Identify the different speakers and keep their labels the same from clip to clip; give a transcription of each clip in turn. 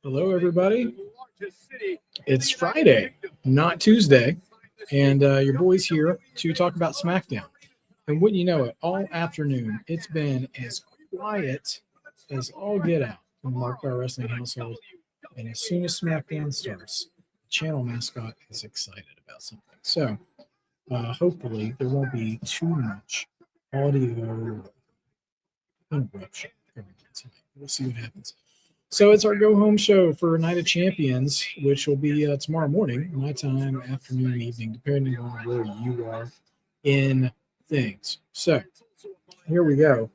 Speaker 1: Hello, everybody. It's Friday, not Tuesday, and your boy's here to talk about SmackDown. And wouldn't you know it, all afternoon, it's been as quiet as all get out in the Mark Bar Wrestling household. And as soon as SmackDown starts, the channel mascot is excited about something. So hopefully there won't be too much audio interruption. We'll see what happens. So it's our go-home show for Night of Champions, which will be tomorrow morning, my time, afternoon, evening, depending on where you are in things. So here we go.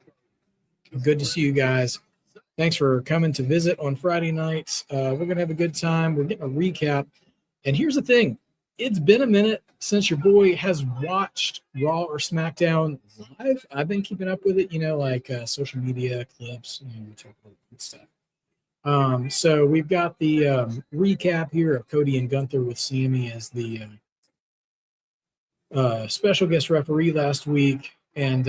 Speaker 1: Good to see you guys. Thanks for coming to visit on Friday nights. We're going to have a good time. We're getting a recap. And here's the thing. It's been a minute since your boy has watched Raw or SmackDown live. I've been keeping up with it, like social media clips, and stuff. So we've got the recap here of Cody and Gunther with Sami as the special guest referee last week. And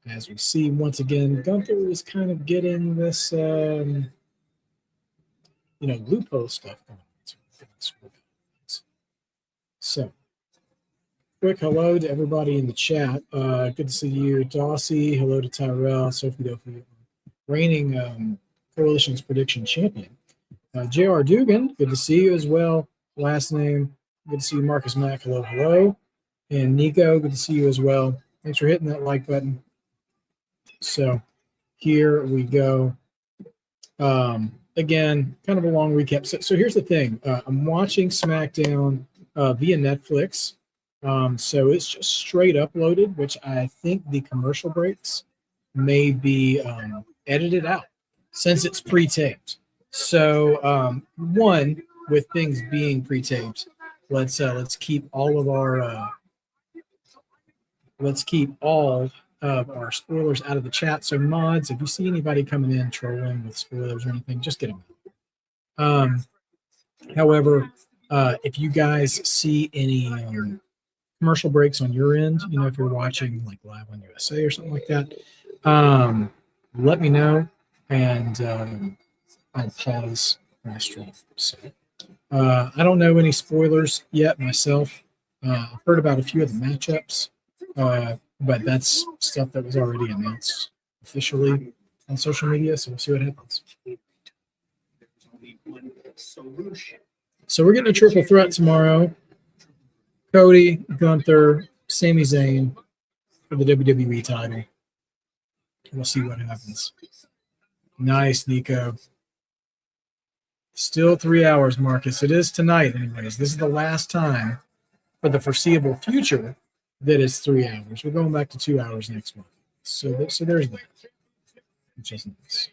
Speaker 1: as we see, once again, Gunther is kind of getting this, loophole stuff going on. So, quick hello to everybody in the chat. Good to see you, Dawsey. Hello to Tyrell, Sophie Duffy, reigning Coalition's prediction champion. J.R. Dugan, good to see you as well. Last name, good to see you, Marcus Mack. Hello, hello. And Nico, good to see you as well. Thanks for hitting that like button. So here we go. Again, kind of a long recap. So here's the thing. I'm watching SmackDown via Netflix. So it's just straight uploaded, which I think the commercial breaks may be edited out since it's pre-taped. So one, with things being pre-taped, let's keep all of our our spoilers out of the chat. So mods, if you see anybody coming in trolling with spoilers or anything, just get them out. However, if you guys see any commercial breaks on your end, if you're watching like live on USA or something like that, let me know, and I'll pause my stream. So I don't know any spoilers yet myself. I've heard about a few of the matchups, but that's stuff that was already announced officially on social media, so we'll see what happens. So we're getting a triple threat tomorrow. Cody, Gunther, Sami Zayn for the WWE title. We'll see what happens. Nice, Nico. Still 3 hours, Marcus. It is tonight, anyways. This is the last time for the foreseeable future that is 3 hours. We're going back to 2 hours next month. So there's that, which is nice.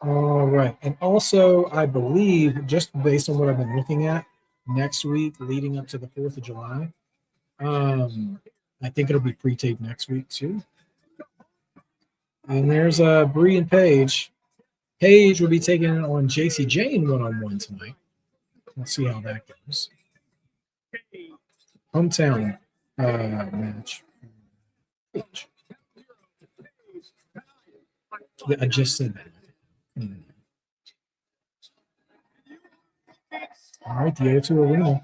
Speaker 1: All right. And also, I believe, just based on what I've been looking at, next week leading up to the 4th of July, I think it'll be pre-taped next week too. And there's Bree and Paige. Paige will be taking it on Jacy Jayne one-on-one tonight. We'll see how that goes. Hometown match. Paige. Yeah, I just said that. All right, the O2 Arena.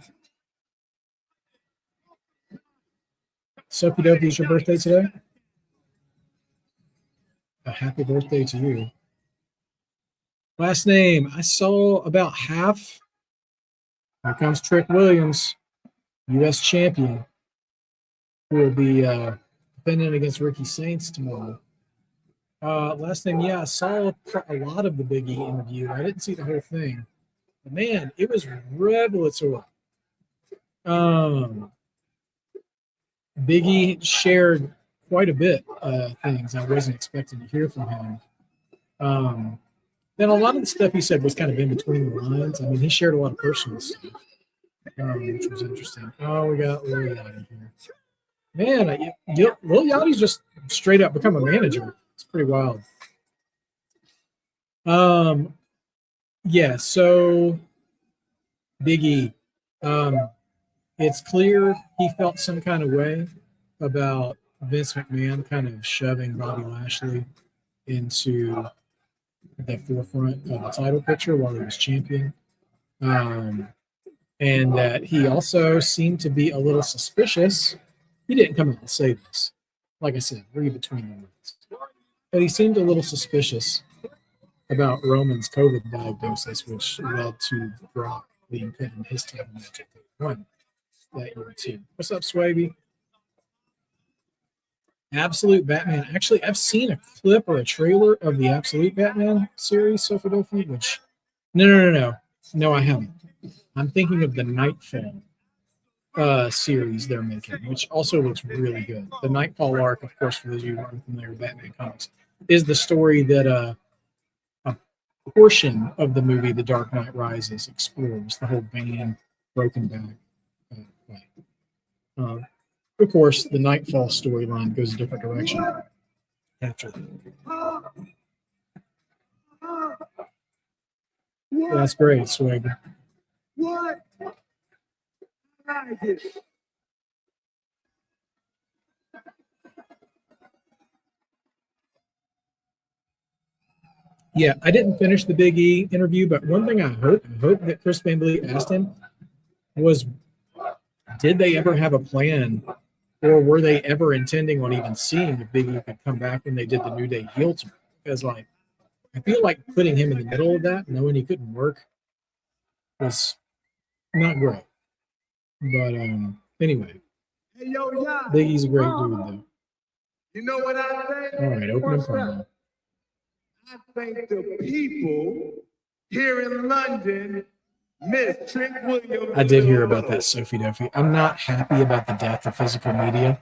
Speaker 1: Sophie Duffy, is your birthday today? A happy birthday to you. Last name, I saw about half. Here comes Trick Williams, U.S. champion, who will be defending against Ricky Saints tomorrow. Last name, yeah, I saw a lot of the Big E interview. I didn't see the whole thing. But man, it was revelatory. Big E shared quite a bit of things I wasn't expecting to hear from him. Then a lot of the stuff he said was kind of in between the lines. I mean, he shared a lot of personal stuff, which was interesting. Oh, we got Lil Yachty here. Man, Lil Yachty's just straight up become a manager. It's pretty wild. Yeah, so Big E. It's clear he felt some kind of way about Vince McMahon kind of shoving Bobby Lashley into the forefront of the title picture while he was champion. And that he also seemed to be a little suspicious. He didn't come out and say this. Like I said, read between the words. But he seemed a little suspicious about Roman's COVID diagnosis, which led to Brock being put in his title match at one that year too. What's up, Swaby? Absolute Batman. Actually, I've seen a clip or a trailer of the Absolute Batman series, Philadelphia, which no, I haven't. I'm thinking of the Nightfall series they're making, which also looks really good. The Nightfall arc, of course, for those of you who aren't familiar with Batman comics, is the story that a portion of the movie The Dark Knight Rises explores, the whole Bane broken back fight. Of course, the Nightfall storyline goes a different direction after that. That's great, Swagger. What? Yeah, I didn't finish the Big E interview, but one thing I hope that Chris Van Vliet asked him was, did they ever have a plan, or were they ever intending on even seeing if Big E could come back when they did the New Day heel turn? Because, like, I feel like putting him in the middle of that, knowing he couldn't work, was not great. But anyway, Big E's a great dude, though.
Speaker 2: You know what I think?
Speaker 1: All right, open promo.
Speaker 2: I think the people here in London miss Trick Williams.
Speaker 1: I did hear about that, Sophie Duffy. I'm not happy about the death of physical media.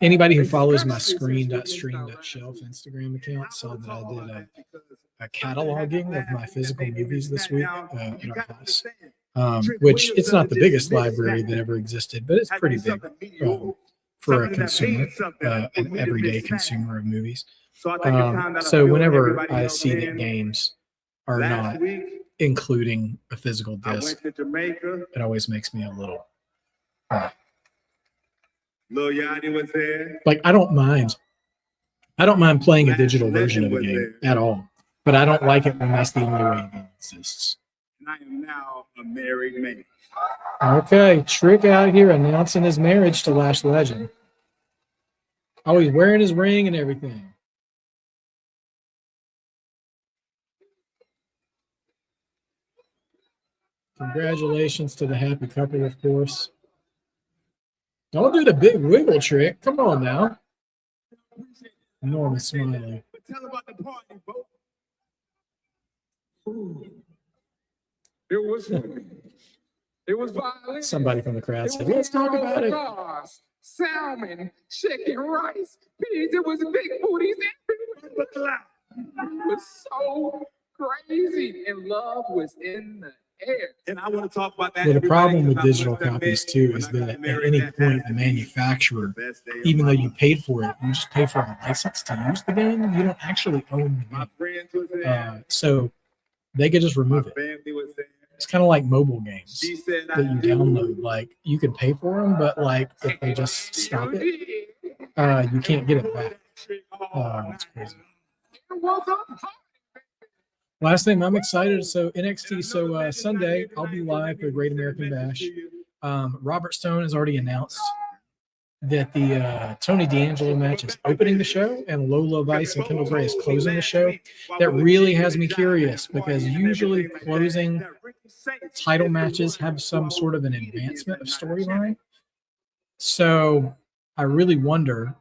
Speaker 1: Anybody who follows my screen.stream.shelf Instagram account saw that I did a cataloging of my physical movies this week in our house, which it's not the biggest library that ever existed, but it's pretty big for a consumer, an everyday consumer of movies. So whenever I see that games are not including a physical disc, it always makes me a little
Speaker 2: Lil Yachty was there.
Speaker 1: Like, I don't mind playing a digital version of a game at all, but I don't like it when that's the only way a game exists.
Speaker 2: And I am now a married man.
Speaker 1: Okay, Trick out here announcing his marriage to Lash Legend. Oh, he's wearing his ring and everything. Congratulations to the happy couple, of course. Don't do the big wiggle trick. Come on now. Enormous smiley.
Speaker 2: Tell about the party, It was violent.
Speaker 1: Somebody from the crowd said, let's talk about it.
Speaker 2: Salmon, chicken, rice, peas. It was big booties everywhere. It was so crazy, and love was in the air. And I want to talk about that.
Speaker 1: Well, the problem with digital copies too is that at any point the manufacturer, even though you paid for it, you just pay for a license to use the game. You don't actually own the game. So they could just remove it. It's kind of like mobile games that you download. Like, you can pay for them, but like if they just stop it, you can't get it back. It's crazy. Last thing, I'm excited. So NXT. So Sunday, I'll be live for the Great American Bash. Robert Stone has already announced that the Tony D'Angelo match is opening the show, and Lola Vice and Kendall Gray is closing the show. That really has me curious, because usually closing title matches have some sort of an advancement of storyline. So I really wonder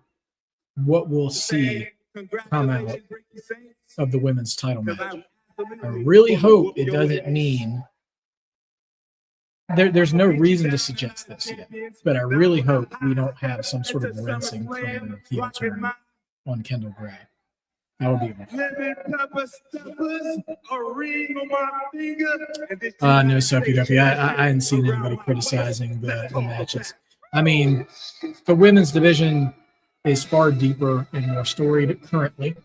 Speaker 1: what we'll see come out of the women's title match. I really hope it doesn't mean there's no reason to suggest this yet, but I really hope we don't have some sort of rinsing from the heel turn on Kendall Gray. That would be awful. No, Sophie Duffy. I hadn't seen anybody criticizing the matches. I mean, the women's division is far deeper and more storied currently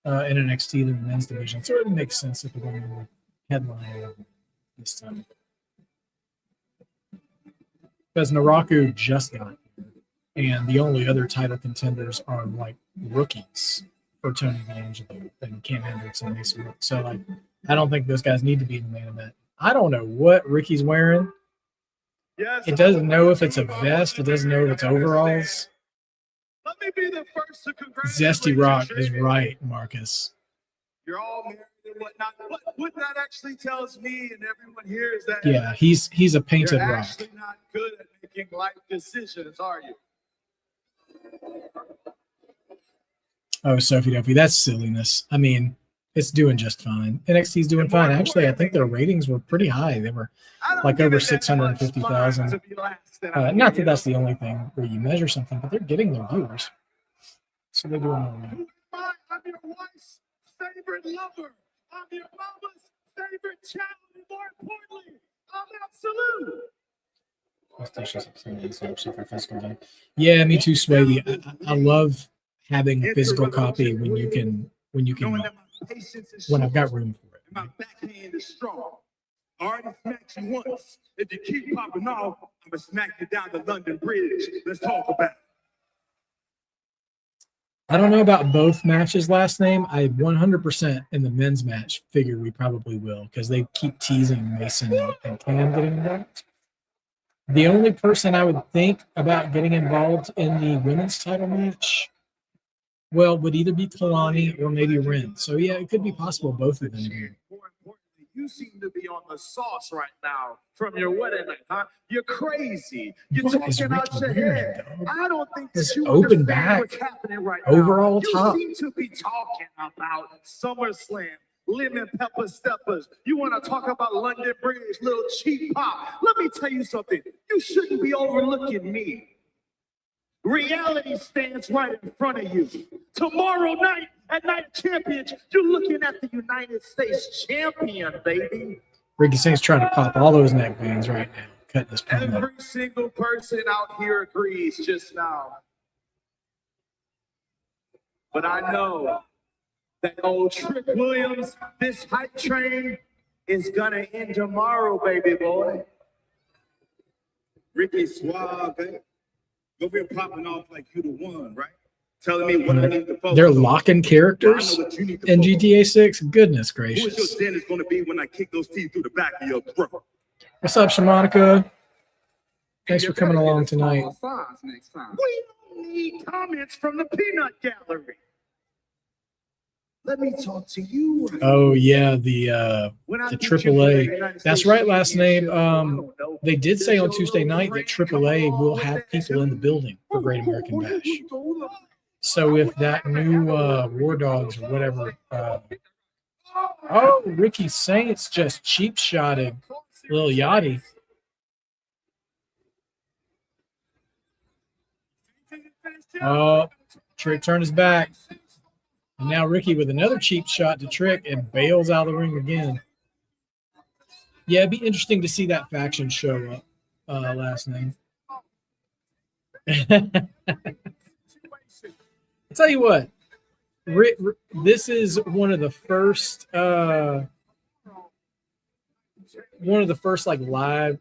Speaker 1: in NXT than the men's division. So it makes sense if the women were headlining this time. because Naraku just got here, and the only other title contenders are like rookies for Tony D'Angelo and Cam Hendricks and Mason Rook. So like, I don't think those guys need to be in the main event. I don't know what Ricky's wearing. It doesn't know if it's a vest. It doesn't know if it's overalls.
Speaker 3: Let me be the first to congratulate
Speaker 1: Zesty Rock is right, Marcus.
Speaker 3: You're all married and whatnot. What that actually tells me and everyone here is that
Speaker 1: Yeah, he's a painted
Speaker 3: you're
Speaker 1: rock.
Speaker 3: actually not good at making life decisions, are you?
Speaker 1: Oh, Sophie Duffy, that's silliness. I mean, it's doing just fine. NXT's doing fine. Actually, I think their ratings were pretty high. They were like over 650,000. Not that that's the only thing where you measure something, but they're getting their viewers. So they're doing all right.
Speaker 3: I'm your wife's favorite lover. I'm your mama's favorite child. And more importantly, I'm absolute.
Speaker 1: Yeah, me too, Sway. I love having a physical copy when you can when I've got room for it.
Speaker 3: My backhand is strong. I already smacked you once. If you keep popping off, I'm gonna smack you down the London Bridge. Let's talk about it.
Speaker 1: I don't know about both matches last name. I 100% in the men's match figure we probably will because they keep teasing Mason and Cam getting involved. The only person I would think about getting involved in the women's title match, well, would either be Kalani or maybe Ren. So, yeah, it could be possible both of them do.
Speaker 3: More importantly, you seem to be on the sauce right now from your wedding night, huh? You're crazy. You're
Speaker 1: What is
Speaker 3: talking out
Speaker 1: Ricky
Speaker 3: your
Speaker 1: wearing,
Speaker 3: head.
Speaker 1: dog?
Speaker 3: I don't think
Speaker 1: This
Speaker 3: that you
Speaker 1: open
Speaker 3: understand
Speaker 1: back,
Speaker 3: what's happening right
Speaker 1: overall
Speaker 3: now.
Speaker 1: top.
Speaker 3: You seem to be talking about SummerSlam, lemon pepper steppers. You want to talk about London Bridge, little cheap pop. Let me tell you something. You shouldn't be overlooking me. Reality stands right in front of you. Tomorrow night at Night of Champions, you're looking at the United States champion, baby.
Speaker 1: Ricky Saint's trying to pop all those neck veins right now. Cutting this promo.
Speaker 3: Every single person out here agrees just now. But I know that old Trick Williams, this hype train, is gonna end tomorrow, baby boy. Ricky Suave, over here popping off like you the one, right? Telling me what I need to focus
Speaker 1: They're
Speaker 3: on.
Speaker 1: locking characters
Speaker 3: Well, I know what you need to
Speaker 1: in
Speaker 3: focus on.
Speaker 1: GTA 6. Goodness
Speaker 3: Who is your
Speaker 1: gracious.
Speaker 3: dentist going to be when I kick those teeth through the back of your throat?
Speaker 1: What's up, Shimonica? Thanks for coming along tonight.
Speaker 2: Next time.
Speaker 3: We don't need comments from the peanut gallery. Let me talk to you.
Speaker 1: Oh yeah, the
Speaker 3: When I beat you
Speaker 1: Triple
Speaker 3: for the
Speaker 1: A.
Speaker 3: United
Speaker 1: That's
Speaker 3: States
Speaker 1: right. Last name.
Speaker 3: Championship, I don't know.
Speaker 1: They did say on
Speaker 3: Does
Speaker 1: Tuesday
Speaker 3: your
Speaker 1: night
Speaker 3: little
Speaker 1: that
Speaker 3: friend
Speaker 1: Triple A
Speaker 3: come
Speaker 1: will
Speaker 3: on
Speaker 1: have
Speaker 3: with
Speaker 1: people
Speaker 3: that
Speaker 1: in the
Speaker 3: too?
Speaker 1: building for Great American Bash. So if that new War Dogs or whatever, oh, Ricky Saints just cheap shotted Lil Yachty. Oh, Trick turned his back. And now Ricky with another cheap shot to Trick and bails out of the ring again. Yeah, it'd be interesting to see that faction show up last name. I'll tell you what, this is one of the first like live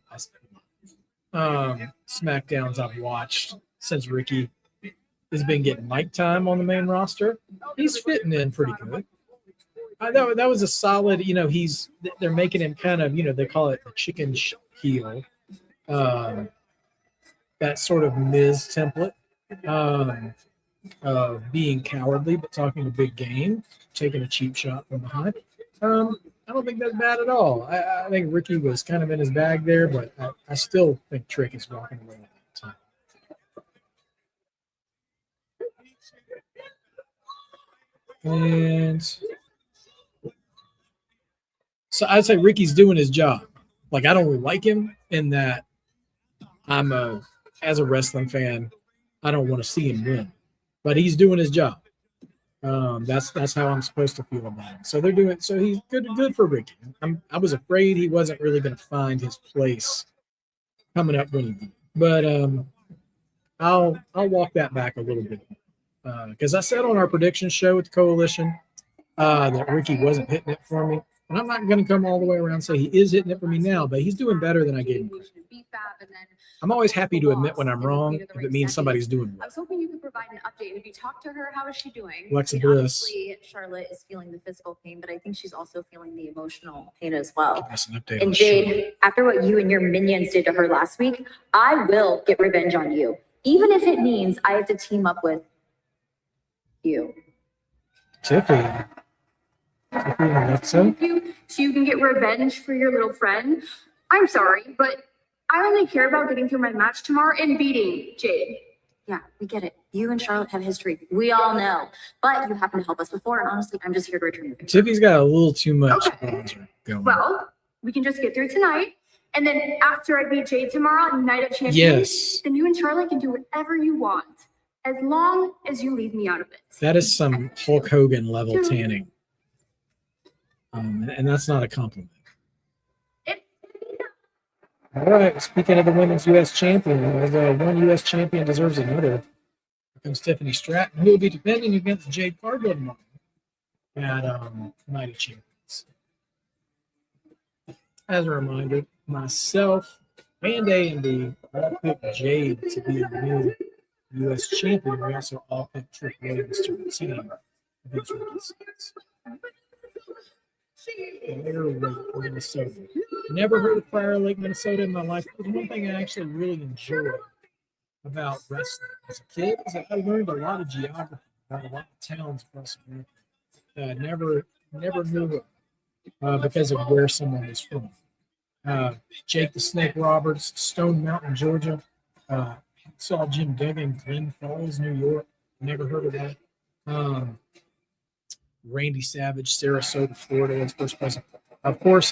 Speaker 1: SmackDowns I've watched since Ricky has been getting mic time on the main roster. He's fitting in pretty good. That was a solid, they're making him kind of, they call it the chicken heel. That sort of Miz template of being cowardly but talking a big game, taking a cheap shot from behind. I don't think that's bad at all. I think Ricky was kind of in his bag there, but I still think Trick is walking away at that time. And so I'd say Ricky's doing his job. Like, I don't really like him in that as a wrestling fan, I don't want to see him win, but he's doing his job. That's how I'm supposed to feel about him. So he's good for Ricky. I was afraid he wasn't really going to find his place coming up when he did, but I'll walk that back a little bit because I said on our prediction show with the Coalition that Ricky wasn't hitting it for me. And I'm not going to come all the way around and say he is hitting it for me now, but he's doing better than I gave him. I'm always happy to admit when I'm wrong if it means somebody's doing
Speaker 4: I
Speaker 1: well.
Speaker 4: was hoping you could provide an update. Have you talked to her? How is she doing?
Speaker 1: Alexa
Speaker 4: I mean,
Speaker 1: Bliss.
Speaker 4: obviously, Charlotte is feeling the physical pain, but I think she's also feeling the emotional pain as well.
Speaker 1: That's an update on
Speaker 4: And
Speaker 1: the show.
Speaker 4: Jade, after what you and your minions did to her last week, I will get revenge on you, even if it means I have to team up with you.
Speaker 1: Tiffany. Tiffany and Alexa.
Speaker 4: So you can get revenge for your little friend. I'm sorry, but I only care about getting through my match tomorrow and beating Jade. Yeah, we get it. You and Charlotte have history. We all know. But you happened to help us before, and honestly, I'm just here to return the favor.
Speaker 1: Tiffany's got a little too much
Speaker 4: Okay.
Speaker 1: bronzer going.
Speaker 4: Well, we can just get through tonight. And then after I beat Jade tomorrow, Night of Champions,
Speaker 1: Yes.
Speaker 4: then you and Charlotte can do whatever you want, as long as you leave me out of it.
Speaker 1: That is some Hulk Hogan level tanning. And that's not a compliment. All right. Speaking of the women's U.S. champion, one U.S. champion deserves another. Here comes Tiffany Stratton, who will be defending against Jade Cargill tomorrow at Night of Champions. As a reminder, myself and A&D all picked Jade to be the new U.S. champion. We also all picked Trick Williams to retain against Ricky Starks. Prior Lake, Minnesota. Never heard of Prior Lake, Minnesota in my life. It was one thing I actually really enjoyed about wrestling as a kid is that I learned a lot of geography about a lot of towns across America that I never knew because of where someone was from. Jake the Snake Roberts, Stone Mountain, Georgia. Saw Jim Duggan, Glen Falls, New York. Never heard of that. Randy Savage, Sarasota, Florida, as first president. Of course,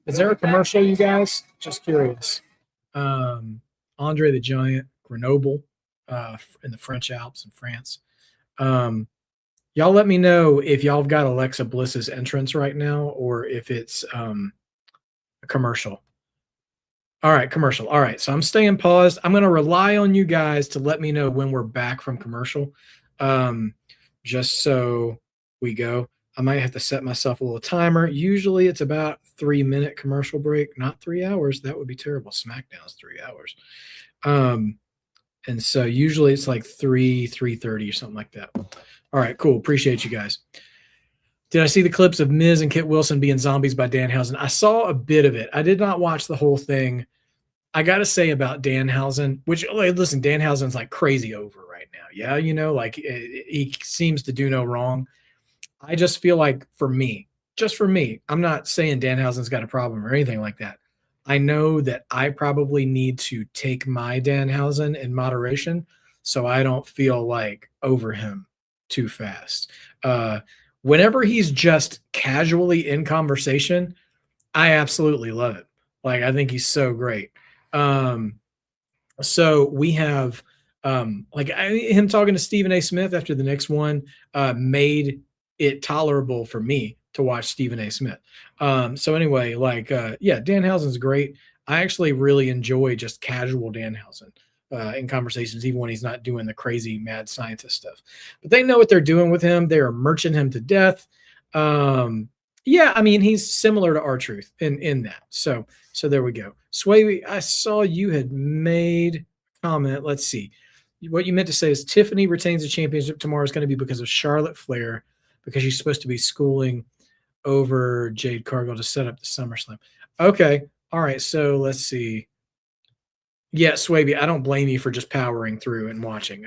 Speaker 1: is there a commercial, you guys? Just curious. Andre the Giant, Grenoble, in the French Alps in France. Y'all let me know if y'all have got Alexa Bliss's entrance right now or if it's a commercial. All right, commercial. All right, so I'm staying paused. I'm going to rely on you guys to let me know when we're back from commercial. Just so we go. I might have to set myself a little timer. Usually it's about 3-minute commercial break, not 3 hours. That would be terrible. SmackDown's 3 hours. And so usually it's like 3:30 or something like that. All right, cool. Appreciate you guys. Did I see the clips of Miz and Kit Wilson being zombies by Danhausen? I saw a bit of it. I did not watch the whole thing. I got to say about Danhausen, which, listen, Danhausen's like crazy over right now. Yeah, you know, like he seems to do no wrong. I just feel like just for me, I'm not saying Danhausen's got a problem or anything like that. I know that I probably need to take my Danhausen in moderation so I don't feel like over him too fast. Whenever he's just casually in conversation, I absolutely love it. Like, I think he's so great. So we have him talking to Stephen A. Smith after the next one made it tolerable for me to watch Stephen A. Smith. So anyway, Danhausen's great. I actually really enjoy just casual Danhausen in conversations, even when he's not doing the crazy mad scientist stuff. But they know what they're doing with him. They are merching him to death. Yeah, I mean, he's similar to R-Truth in that. So there we go. Sway, I saw you had made a comment. Let's see. What you meant to say is Tiffany retains the championship tomorrow is going to be because of Charlotte Flair, because she's supposed to be schooling over Jade Cargill to set up the SummerSlam. Okay. All right. So let's see. Yeah, Swaby, I don't blame you for just powering through and watching.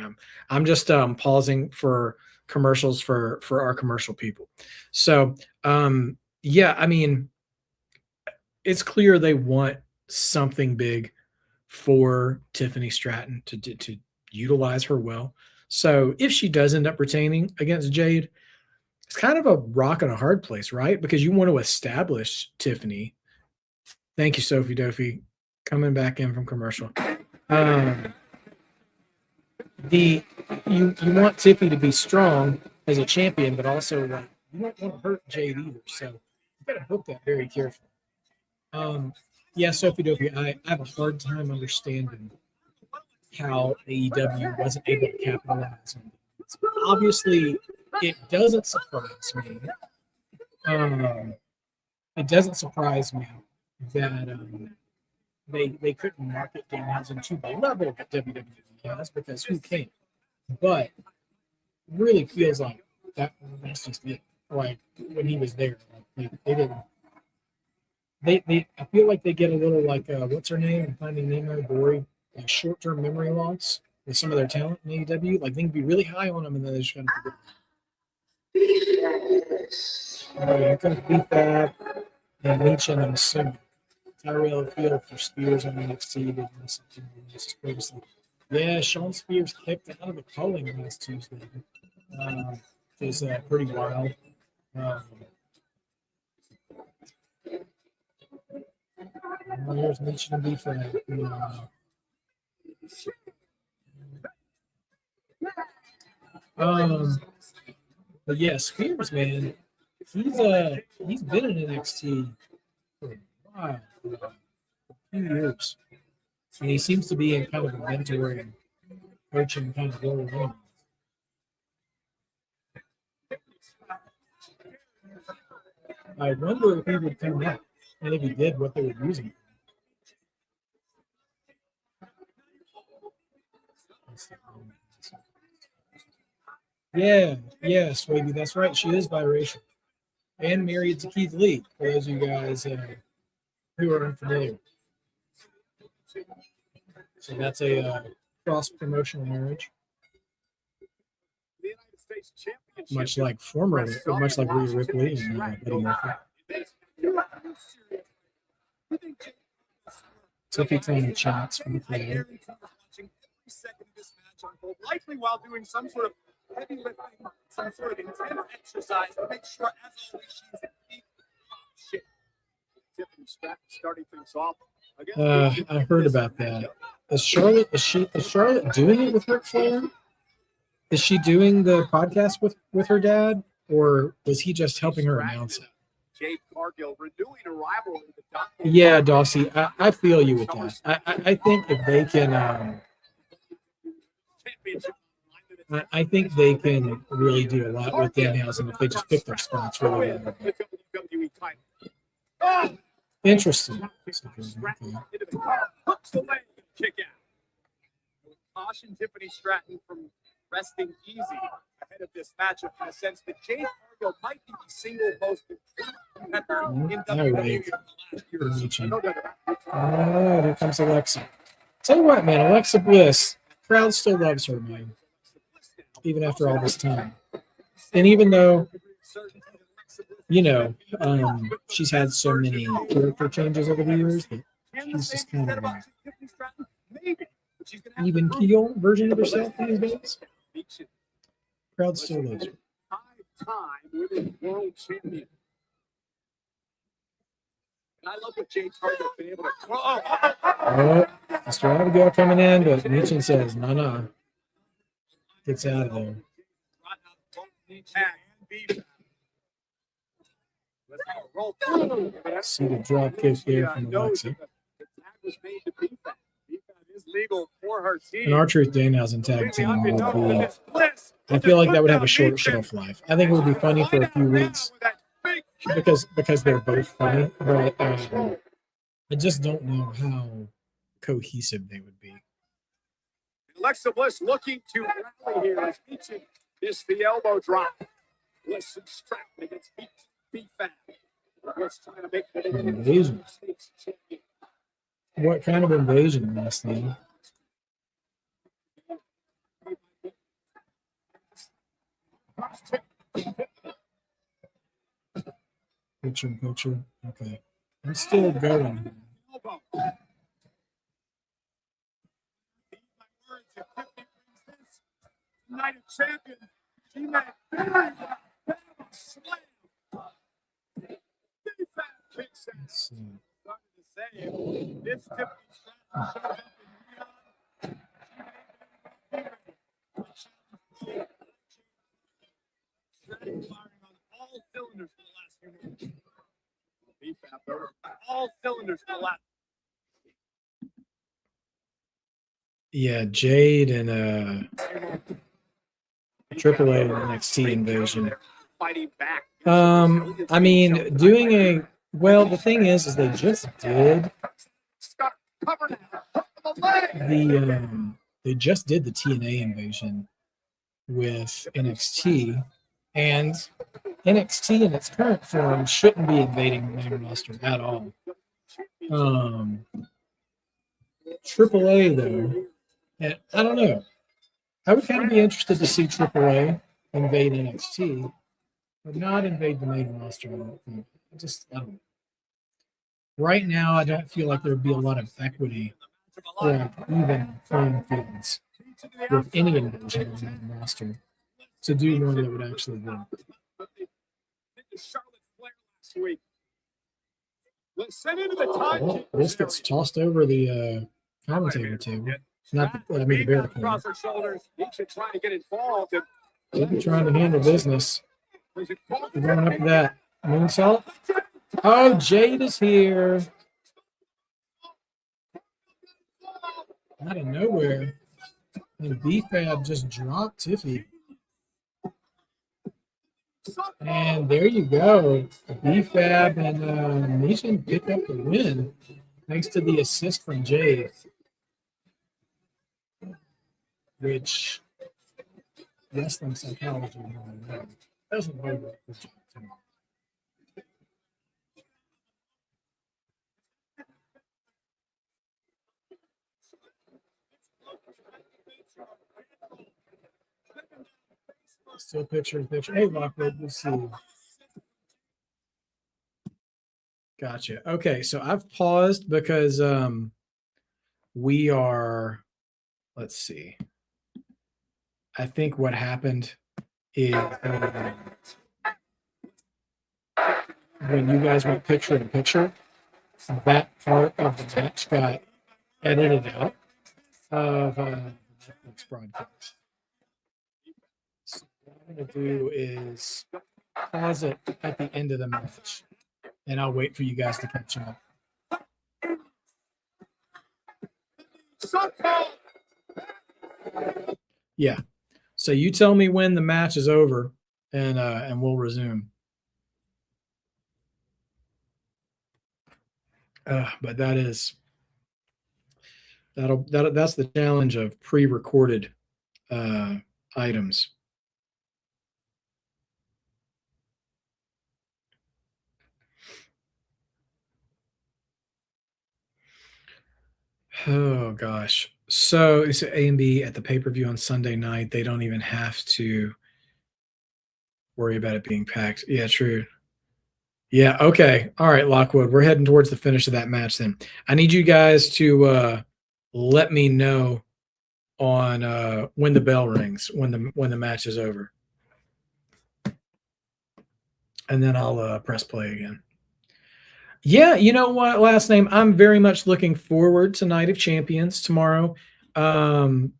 Speaker 1: I'm just pausing for commercials for our commercial people. So, yeah, I mean, it's clear they want something big for Tiffany Stratton to utilize her well. So if she does end up retaining against Jade, it's kind of a rock and a hard place, right? Because you want to establish Tiffany. Thank you, Sophie Dophie, coming back in from commercial. You want Tiffany to be strong as a champion, but also you don't want to hurt Jade either. So you got to book that very carefully. Yeah, Sophie Dophie, I have a hard time understanding how AEW wasn't able to capitalize on it. Obviously, it doesn't surprise me it doesn't surprise me that they couldn't market Danhausen to the level that WWE has, because who can? But really feels like that's just it. Like when he was there, like they didn't. They I feel like they get a little like what's her name? I'm Finding Nemo, Dory, like short-term memory loss with some of their talent in AEW. Like they can be really high on them and then they just kind of forget. All right, here comes B-Fab and Michin, I'm assuming. Tyrell Field for Spears on NXT. Didn't listen to this previously. Yeah, Sean Spears kicked out of the calling last Tuesday. It was pretty wild. Here's Michin and B-Fab. But yeah, Spears, man, he's been in NXT for a while, a few years, and he seems to be in kind of a mentoring, coaching kind of role now. I wonder if he would come out, and if he did, what they were using. Yeah, Swaby, that's right. She is biracial and married to Keith Lee, for those of you guys who are unfamiliar. So that's a cross-promotional marriage. Much like Rhea Ripley and Buddy Murphy. Tiffany taking shots from the player.
Speaker 3: Likely while doing some sort of heavy lifting, some sort of intense exercise to make sure, as always, she's in peak shape. Tiffany Stratton starting things off.
Speaker 1: I heard about that. Is Charlotte doing it with Ric Flair? Is she doing the podcast with her dad, or was he just helping her announce it?
Speaker 3: Jade Cargill renewing a rivalry with
Speaker 1: Yeah, Dawsey, I feel you with that. I think if they can, I think they can really do a lot with Danhausen if they just pick their spots really well. Interesting.
Speaker 3: Caution Tiffany Stratton from resting easy ahead of this matchup in a sense that Jade Cargill might be the single most improved in WWE
Speaker 1: here comes Alexa. Tell you what, man, Alexa Bliss, crowd still loves her, man, even after all this time. And even though, she's had so many character changes over the years, that she's just kind of an even keel version of herself these days. Crowd still loves her.
Speaker 3: Five-time women's world champion. And I love what Jade Cargill's been able to.
Speaker 1: Mr. Abigail coming in, but Michin says, no. Gets out of there. See the drop kick there from Alexa. An R-Truth Danhausen tag team would be, I feel like that would have a short shelf life. I think it would be funny for a few weeks because they're both funny, but I just don't know how cohesive they would be.
Speaker 3: Alexa Bliss looking to rally here as Michin is the elbow drop. Bliss and Stratton against B-Fab. Bliss trying to make the
Speaker 1: invasion. What kind of invasion, last name? Picture. Okay. I'm still going.
Speaker 3: Night of Champion. She made slam. B-Fab kicks out. Starting to say this Tiffany Stratton shows up in Stratton firing on all cylinders for the last few minutes. B-Fab all cylinders for the last.
Speaker 1: Yeah, Jade and Triple A NXT invasion.
Speaker 3: Fighting back.
Speaker 1: I mean, doing a well. The thing is they just did they just did the TNA invasion with NXT, and NXT in its current form shouldn't be invading the main roster at all. AAA though, and I don't know. I would kind of be interested to see AAA invade NXT, but not invade the main roster. I don't think. I don't know. Right now, I don't feel like there'd be a lot of equity or even playing fields with any invasion on the main roster to do one that would actually work. Well, this gets tossed over the commentator table. Not the, I mean, the barricade. They're trying to handle business. We're going up to that moonsault. Oh, Jade is here. Out of nowhere. And B-Fab just dropped Tiffany. And there you go. B-Fab and Michin pick up the win thanks to the assist from Jade. Which wrestling psychology doesn't hold up for Jade tonight. Still picture. Hey, Lockwood, we'll see. Gotcha. Okay, so I've paused because we are, let's see. I think what happened is when you guys went picture in picture, that part of the match got edited out of Netflix broadcast. So what I'm going to do is pause it at the end of the match, and I'll wait for you guys to catch up. Yeah. So you tell me when the match is over, and we'll resume. But that's the challenge of pre-recorded items. Oh gosh. So it's A and B at the pay-per-view on Sunday night. They don't even have to worry about it being packed. Yeah, true. Yeah, okay. All right, Lockwood. We're heading towards the finish of that match then. I need you guys to let me know on when the bell rings, when the match is over. And then I'll press play again. Yeah, you know what, last name? I'm very much looking forward to Night of Champions tomorrow. You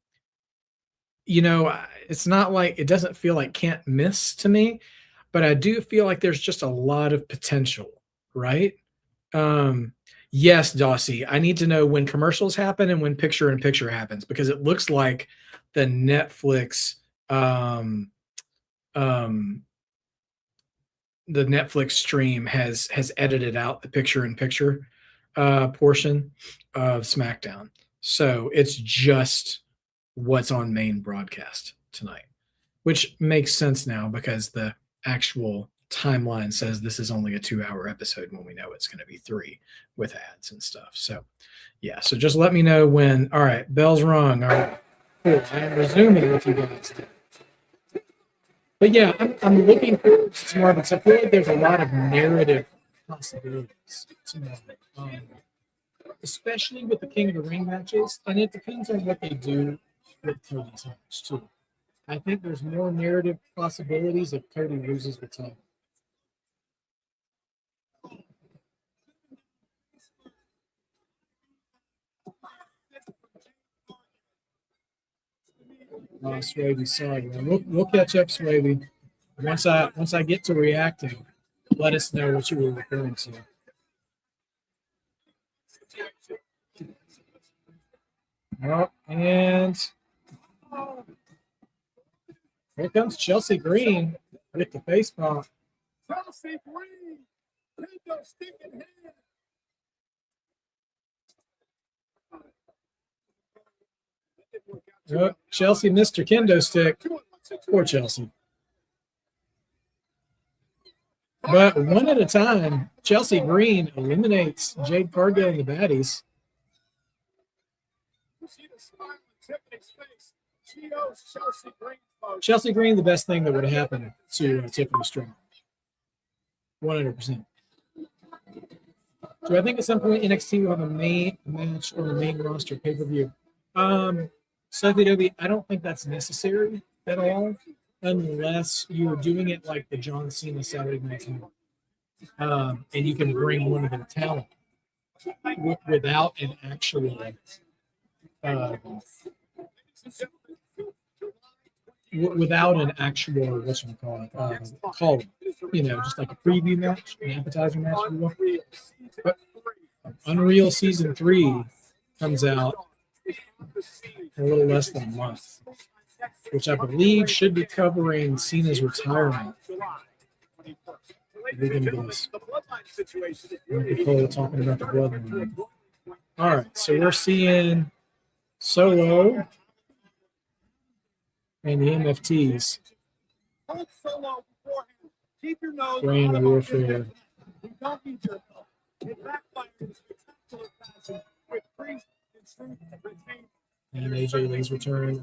Speaker 1: know, it's not like it doesn't feel like can't miss to me, but I do feel like there's just a lot of potential, right? Yes, Jacy, I need to know when commercials happen and when picture in picture happens, because it looks like the Netflix stream has edited out the picture in picture portion of SmackDown. So it's just what's on main broadcast tonight, which makes sense now because the actual timeline says this is only a 2-hour episode when we know it's going to be 3 with ads and stuff. So yeah, so just let me know when. All right, bell's rung. All right, cool. I am resuming with you guys. But yeah, I'm looking forward to tomorrow because I feel like there's a lot of narrative possibilities tomorrow, especially with the King of the Ring matches, and it depends on what they do with Cody's match too. I think there's more narrative possibilities if Cody loses the title. Swavey, sorry, man. We'll catch up, Swavey. Once I get to reacting, let us know what you were referring to. Oh, and here comes Chelsea Green with the face pump.
Speaker 3: Chelsea Green, kendo stick in hand.
Speaker 1: Oh, Chelsea missed her kendo stick. Poor Chelsea. But one at a time, Chelsea Green eliminates Jade, Cargill, and the baddies.
Speaker 3: See the smile on Tiffany's face. She knows Chelsea Green, folks.
Speaker 1: Chelsea Green, the best thing that would have happened to Tiffany Stratton. 100%. So I think at some point NXT will have a main match or a main roster pay-per-view. So I don't think that's necessary at all, unless you're doing it like the John Cena Saturday Night Smackdown, and you can bring one of the talent without an actual call, just like a preview match, an appetizer match. But Unreal Season 3 comes out a little less than a month, which I believe should be covering Cena's retirement. We're going to do this. Cole talking about the bloodline. All right, so we're seeing Solo and the MFTs. Rain warfare. And AJ Lee's return.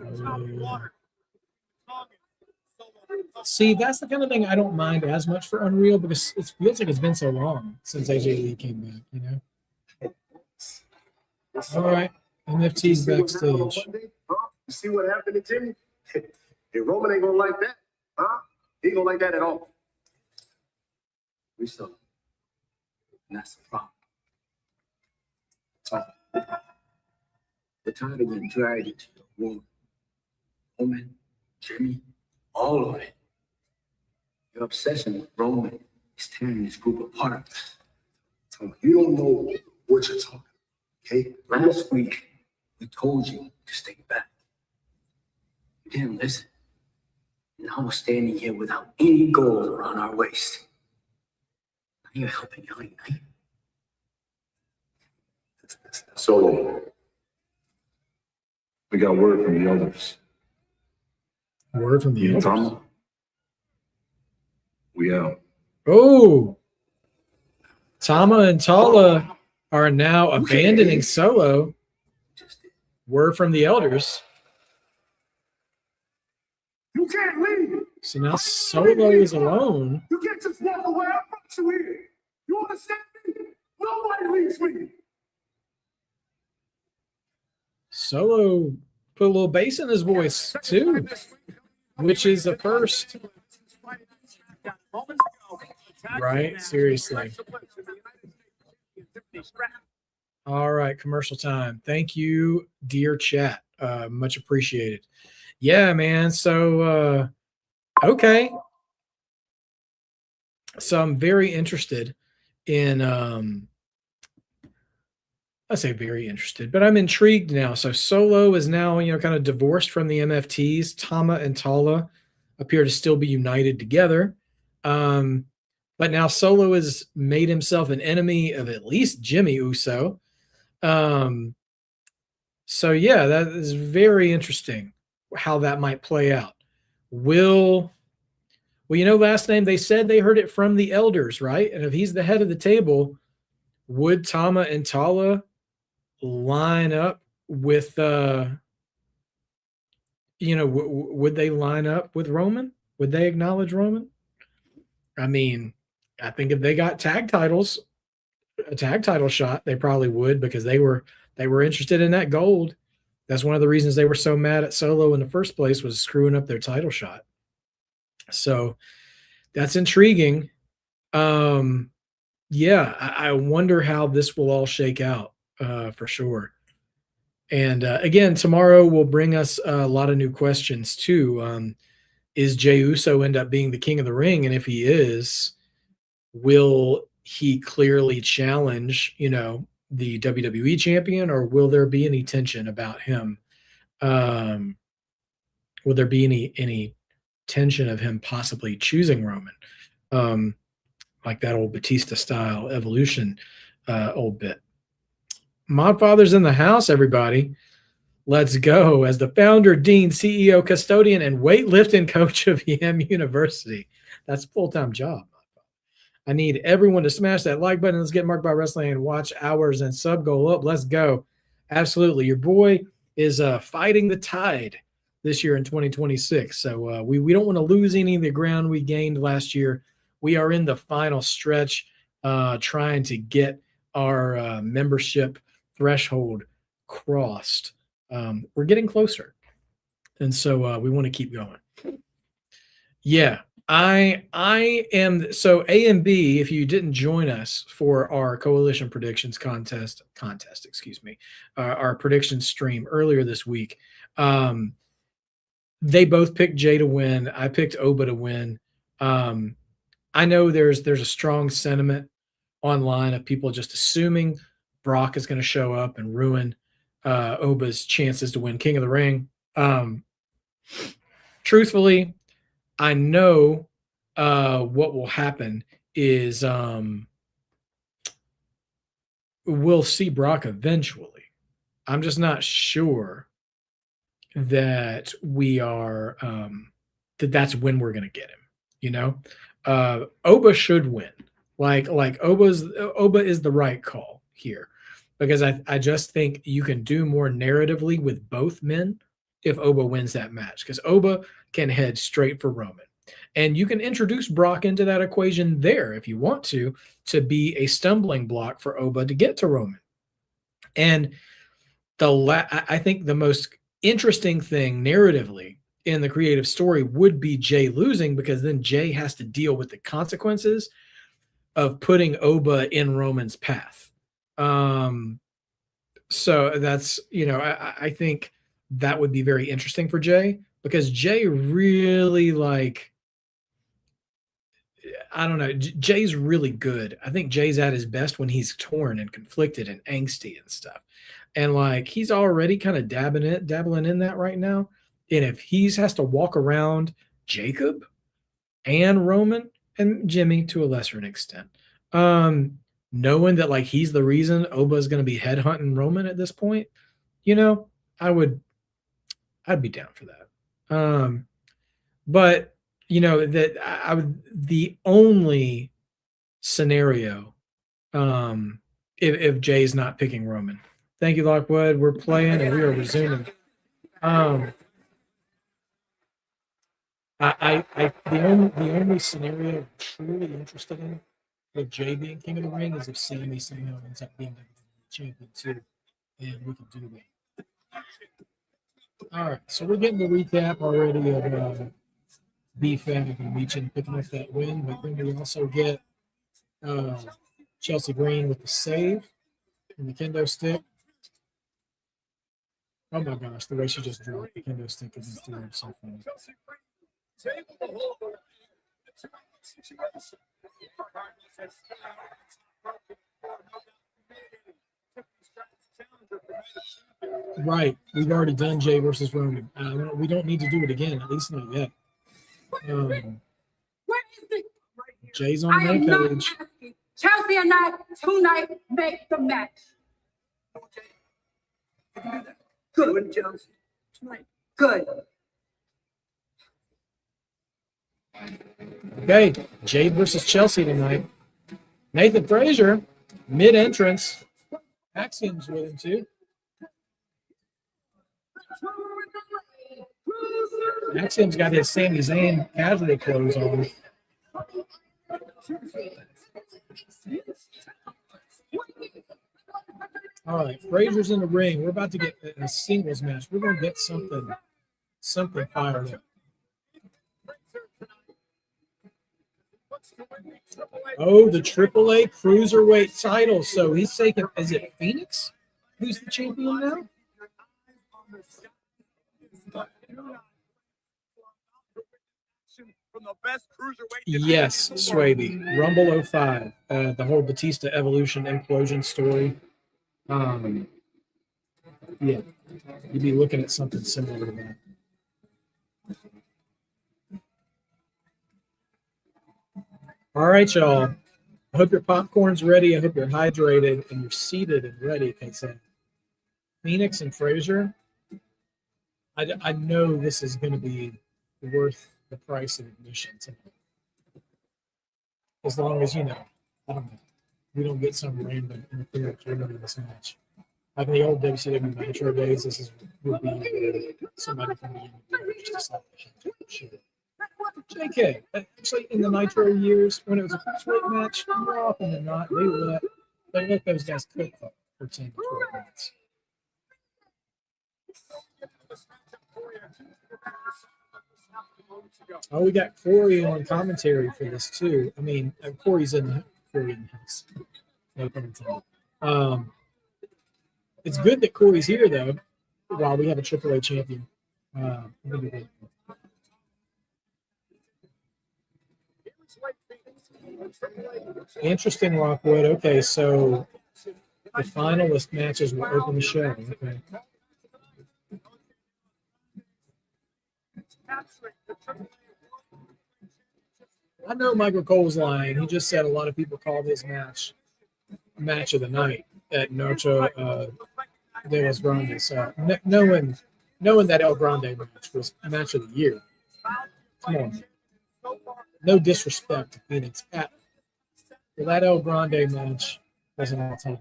Speaker 1: See, that's the kind of thing I don't mind as much for Unreal, because it feels like it's been so long since AJ Lee came back, All right, MFT's backstage.
Speaker 5: You see what happened to Jimmy? If Roman ain't gonna like that, he ain't gonna like that at all.
Speaker 6: We saw. And that's the problem. We're tired of getting dragged into the womb. Roman, Jimmy, all of it. Your obsession with Roman is tearing this group apart.
Speaker 5: You don't know what you're talking about, okay?
Speaker 6: Last week, we told you to stay back. You didn't listen. Now we're standing here without any gold around our waist. Now you're helping Young Knight.
Speaker 5: Solo. We got word from the elders.
Speaker 1: Word from the elders.
Speaker 5: Tom, we out.
Speaker 1: Oh, Tama and Tala are now abandoning Solo. Word from the elders.
Speaker 3: You can't leave.
Speaker 1: So now Solo is alone.
Speaker 3: You can't just walk away. I brought you here. You understand me? Nobody leaves me.
Speaker 1: Solo put a little bass in his voice too, which is a first. Right? Seriously. All right, commercial time. Thank you, dear chat. Much appreciated. Yeah, man. So, okay. So I'm very interested in, I say very interested, but I'm intrigued now. So Solo is now, kind of divorced from the MFTs. Tama and Tala appear to still be united together. But now Solo has made himself an enemy of at least Jimmy Uso. So yeah, that is very interesting how that might play out. Last name, they said they heard it from the elders, right? And if he's the head of the table, would Tama and Tala line up with, would they line up with Roman? Would they acknowledge Roman? I mean, I think if they got a tag title shot, they probably would, because they were interested in that gold. That's one of the reasons they were so mad at Solo in the first place, was screwing up their title shot. So that's intriguing. Yeah, I wonder how this will all shake out, for sure. And again, tomorrow will bring us a lot of new questions too. Is Jey Uso end up being the king of the ring? And if he is, will he clearly challenge, the WWE champion, or will there be any tension about him? Will there be any tension of him possibly choosing Roman? like that old Batista style evolution old bit. Modfather's in the house, everybody. Let's go. As the founder, dean, CEO, custodian, and weightlifting coach of EM University. That's a full-time job. I need everyone to smash that like button. Let's get Marked by Wrestling and watch hours and sub go up. Let's go. Absolutely. Your boy is fighting the tide this year in 2026. So we don't want to lose any of the ground we gained last year. We are in the final stretch trying to get our membership threshold crossed. We're getting closer. And so we want to keep going. Yeah. I am so A and B. If you didn't join us for our coalition predictions contest, our prediction stream earlier this week, they both picked Jay to win. I picked Oba to win. I know there's a strong sentiment online of people just assuming Brock is going to show up and ruin Oba's chances to win King of the Ring. Truthfully, I know what will happen is we'll see Brock eventually. I'm just not sure that we are that's when we're going to get him. You know, Oba should win. Like Oba is the right call here, because I just think you can do more narratively with both men if Oba wins that match, because Oba can head straight for Roman. And you can introduce Brock into that equation there if you want to be a stumbling block for Oba to get to Roman. And I think the most interesting thing narratively in the creative story would be Jay losing, because then Jay has to deal with the consequences of putting Oba in Roman's path. So that's, I think that would be very interesting for Jay, because Jay really, I don't know, Jay's really good. I think Jay's at his best when he's torn and conflicted and angsty and stuff. And he's already kind of dabbling in that right now. And if he has to walk around Jacob and Roman and Jimmy to a lesser extent, knowing that he's the reason Oba is going to be headhunting Roman at this point, I'd be down for that. But that I would, the only scenario, if Jay's not picking Roman. Thank you, Lockwood. We're playing and we are resuming. The only scenario I'm truly interested in with Jay being King of the Ring is if Sami somehow ends up being the champion too, and we can do that. All right, so we're getting the recap already of B-Fab and Michin picking up that win, but then we also get Chelsea Green with the save and the kendo stick. Oh my gosh, the way she just dropped the kendo stick is so funny. Right, we've already done Jay versus Roman. We don't need to do it again, at least not yet. Jay's on the page.
Speaker 7: Chelsea and I tonight make the match. Good, Chelsea. Tonight. Good.
Speaker 1: Okay, Jade versus Chelsea tonight. Nathan Frazer, mid-entrance. Axiom's with him too. Axiom's got his Sami Zayn casual clothes on. All right, Frazer's in the ring. We're about to get a singles match. We're going to get something fired up. Oh, the AAA Cruiserweight title. So he's taking, is it Fenix who's the champion now? Yes, Swaby. Rumble 05. The whole Batista evolution implosion story. Yeah, you'd be looking at something similar to that. All right, y'all. I hope your popcorn's ready. I hope you're hydrated and you're seated and ready because Fenix and Frazer, I know this is going to be worth the price of admission tonight. As long as, I don't know, we don't get some random interference in this match. Like in the old WCW Nitro days, would be somebody from the NBA just like shit. JK, actually in the Nitro years, when it was a cruiserweight match, more often than not, they let those guys cook for 10 to 12 minutes. Oh, we got Corey on commentary for this too. I mean, Corey's in the house. No pun intended. It's good that Corey's here though, while we have a AAA champion. Interesting, Rockwood. Okay, so the finalist matches will open the show. Okay. I know Michael Cole's lying. He just said a lot of people call this match of the night at Noche de los Grandes. Knowing that El Grande match was match of the year. Come on. No disrespect to Fenix. Well, that El Grande match was an all-time.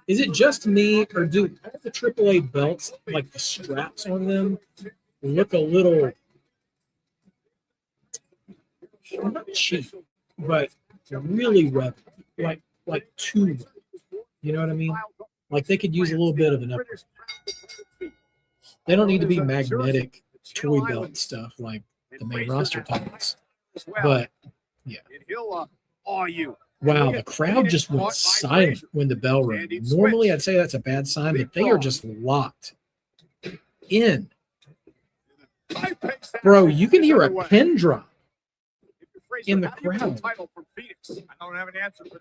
Speaker 1: Is it just me, or do all the AAA belts, like the straps on them, look a little not cheap, but really webbed, like too webbed. You know what I mean? Like they could use a little bit of an upgrade. They don't need to be magnetic toy belt stuff like the main roster titles. But yeah. Wow, the crowd just went silent when the bell rang. Normally, I'd say that's a bad sign, but they are just locked in. Bro, you can hear a pin drop in the crowd.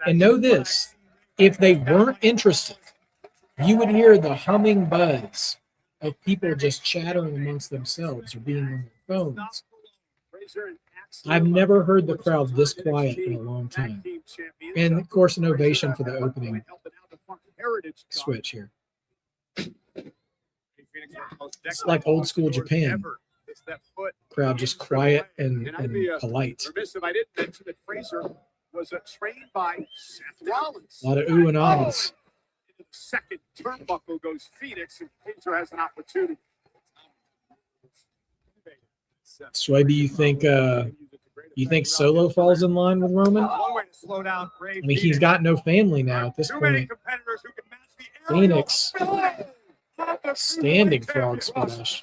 Speaker 1: And know this, if they weren't interested, you would hear the humming buzz of people just chattering amongst themselves or being on their phones. I've never heard the crowd this quiet in a long time. And of course, an ovation for the opening switch here. It's like old school Japan. Crowd just quiet and polite. A lot of ooh and ahs.
Speaker 3: Second turnbuckle goes Fenix, and Frazer has an opportunity.
Speaker 1: Swaby, you think Solo falls in line with Roman? I mean, he's got no family now at this point. Fenix, standing frog splash.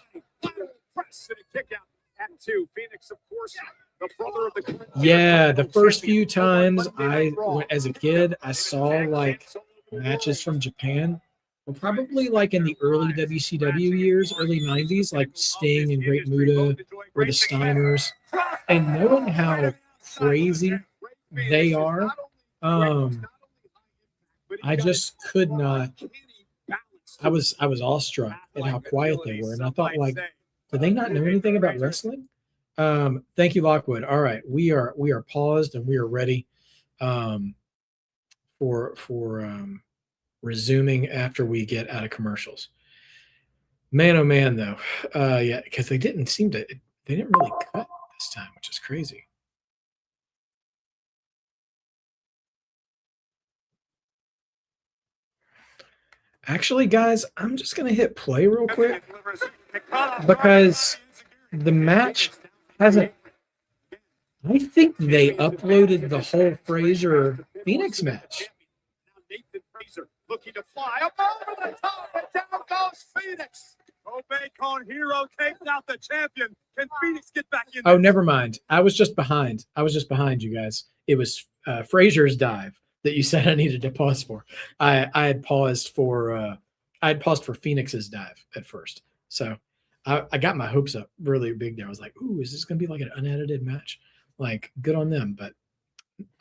Speaker 1: Yeah, the first few times as a kid, I saw like matches from Japan. Well, probably like in the early WCW years, early 90s, like Sting and Great Muta or the Steiners. And knowing how crazy they are, I just could not. I was awestruck at how quiet they were. And I thought, like, do they not know anything about wrestling? Thank you, Lockwood. All right, we are paused and we are ready for resuming after we get out of commercials. Man, oh man, though. Yeah, because they didn't really cut this time, which is crazy. Actually, guys, I'm just going to hit play real quick because the match hasn't. I think they uploaded the whole Frazer Fenix match.
Speaker 3: Looking to fly up over the top, and down goes Fenix. Bacon Hero takes out the champion. Can Fenix get back in?
Speaker 1: Oh, never mind. I was just behind you guys. It was Frazer's dive that you said I needed to pause for. I had paused for Fenix's dive at first. So I got my hopes up really big there. I was like, ooh, is this going to be like an unedited match? Like, good on them. But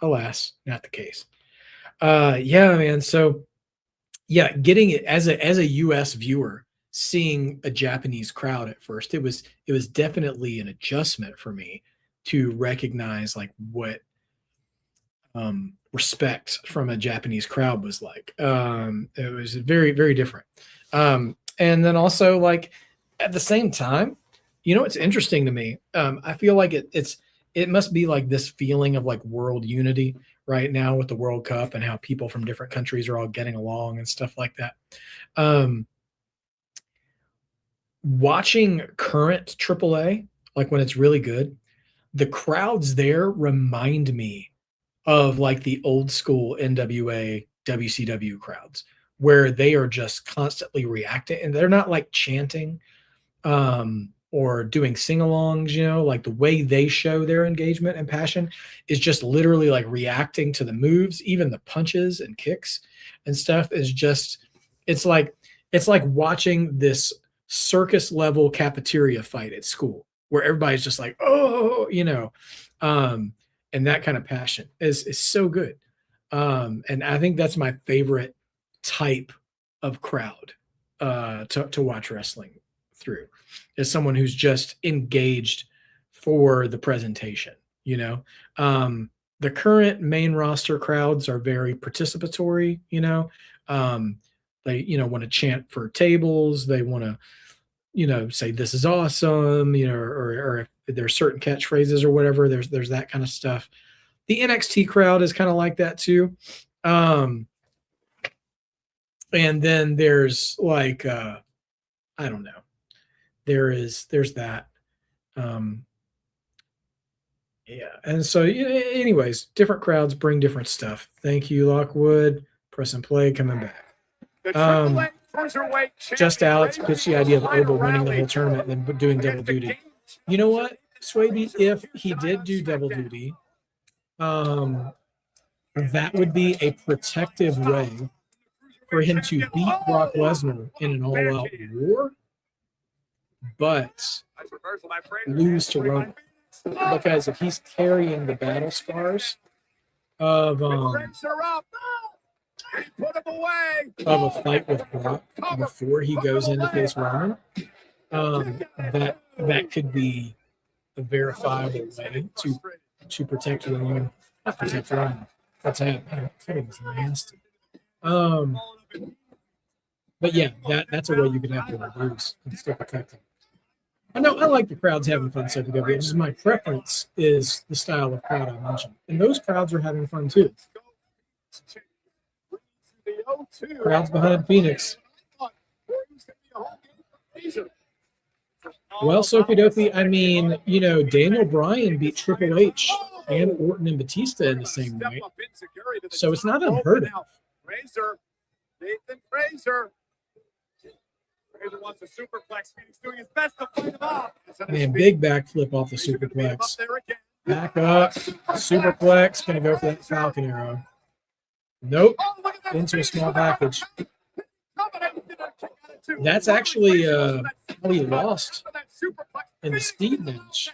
Speaker 1: alas, not the case. Yeah, man. So yeah, getting it as a US viewer, seeing a Japanese crowd at first. It was definitely an adjustment for me to recognize like what respect from a Japanese crowd was like. It was very, very different. And then also like at the same time, you know, it's interesting to me. I feel like it must be like this feeling of like world unity right now with the World Cup and how people from different countries are all getting along and stuff like that. Watching current AAA, like when it's really good, the crowds there remind me of like the old school NWA, WCW crowds where they are just constantly reacting and they're not like chanting or doing sing-alongs, you know, like the way they show their engagement and passion is just literally like reacting to the moves, even the punches and kicks and stuff is just, it's like watching this circus level cafeteria fight at school where everybody's just like, oh, you know, and that kind of passion is so good. And I think that's my favorite type of crowd to watch wrestling through, is someone who's just engaged for the presentation, you know. The current main roster crowds are very participatory, you know. They, you know, want to chant for tables. They want to, you know, say this is awesome, you know, or if there's certain catchphrases or whatever, there's that kind of stuff. The NXT crowd is kind of like that too. And then there's like I don't know. There's that. Yeah. And so anyways, different crowds bring different stuff. Thank you, Lockwood. Press and play coming back. Just Alex pitched the idea of Oba winning the whole tournament and then doing double duty. You know what, Swaby, if he did do double duty, that would be a protective way for him to beat Brock Lesnar in an all-out war, but lose to Roman. Because if he's carrying the battle scars of a fight with Brock before he goes in to face Roman, that could be a verifiable way to protect Roman. Not protect Roman. That's happening. That was nasty. But yeah, that's a way you could have to reduce and still protect him. I know I like the crowds having fun, so just my preference is the style of crowd I mentioned. And those crowds are having fun too. Crowds behind Fenix. Well, Sophie Dopey, I mean, you know, Daniel Bryan beat Triple H and Orton and Batista in the same night. So it's not unheard of.
Speaker 3: Frazer, Nathan Frazer. Frazer wants a superplex. Fenix doing his best to fight him off.
Speaker 1: Man, big backflip off the superplex. Back up. Superplex. Going to go for that Falcon Arrow. Nope. Into a small package. That's actually how he lost in the speed match.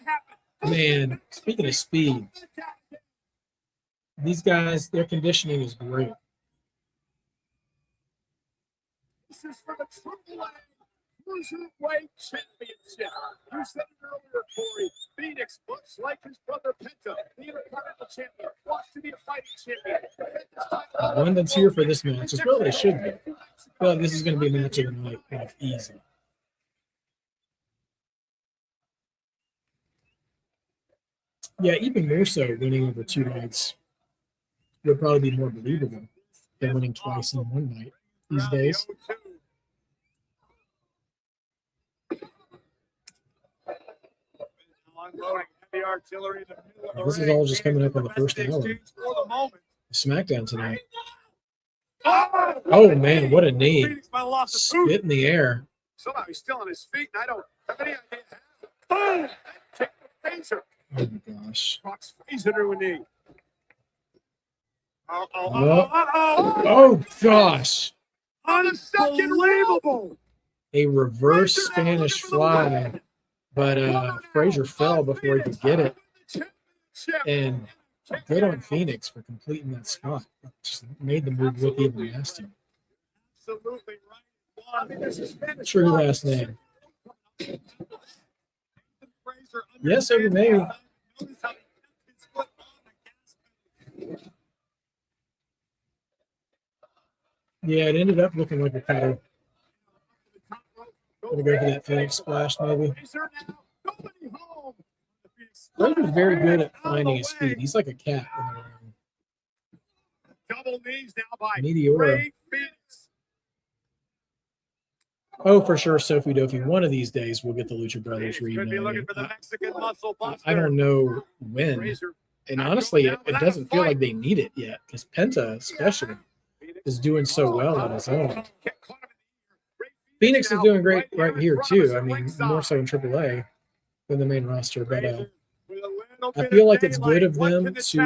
Speaker 1: Man, speaking of speed, these guys, their conditioning is great.
Speaker 3: This is for the AAA Cruiserweight Championship. You said it earlier, Corey. Fenix, much like his brother Penta, the Intercontinental Champion, wants to be a fighting champion.
Speaker 1: London's here for this match as well. They should be. I feel like this is going to be a match of the night, like easy. Yeah, even more so, winning over 2 nights would probably be more believable than winning twice in one night these days. This is all just coming up in the first hour. SmackDown tonight. Oh man, what a knee! Spit in the air.
Speaker 3: Somehow he's still on his feet, and I don't have any idea. Take the Frazer.
Speaker 1: Oh my gosh.
Speaker 3: Brock's Frazer to a knee.
Speaker 1: Oh gosh.
Speaker 3: Unbelievable.
Speaker 1: A reverse Spanish fly, but Frazer fell before he could get it. And good on Fenix for completing that spot. Just made the move look even nastier.
Speaker 3: Absolutely right.
Speaker 1: True last name. Yes, over me. Yeah, it ended up looking like a cutter. Gonna go for that Fenix splash, maybe. Frazer's very good at finding his feet. He's like a cat in the ring.
Speaker 3: Double knees now by
Speaker 1: Meteora.
Speaker 3: Fenix.
Speaker 1: Oh, for sure, Sophie Dophie. One of these days, we'll get the Lucha Brothers
Speaker 3: Could be looking
Speaker 1: reunion.
Speaker 3: for the Mexican muscle
Speaker 1: I don't know when.
Speaker 3: Frazer
Speaker 1: And honestly, it doesn't feel like they need it yet because Penta, especially, is doing so well on his own. Fenix is doing great right here, too. I mean, more so in AAA than the main roster. But I feel like it's good of them to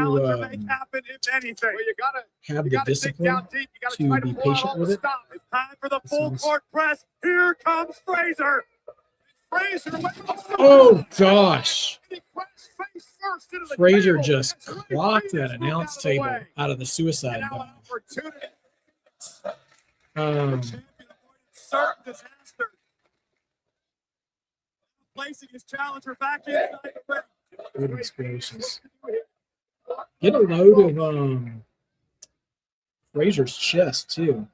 Speaker 1: have the discipline to be patient with it.
Speaker 3: It's time for the full court press. Here comes Frazer. Frazer.
Speaker 1: Oh, gosh. Frazer just clocked that announce table out of the suicide dive.
Speaker 3: Certain disaster. Placing his challenger back inside the ring.
Speaker 1: Goodness gracious. Get a load of Frazer's chest, too.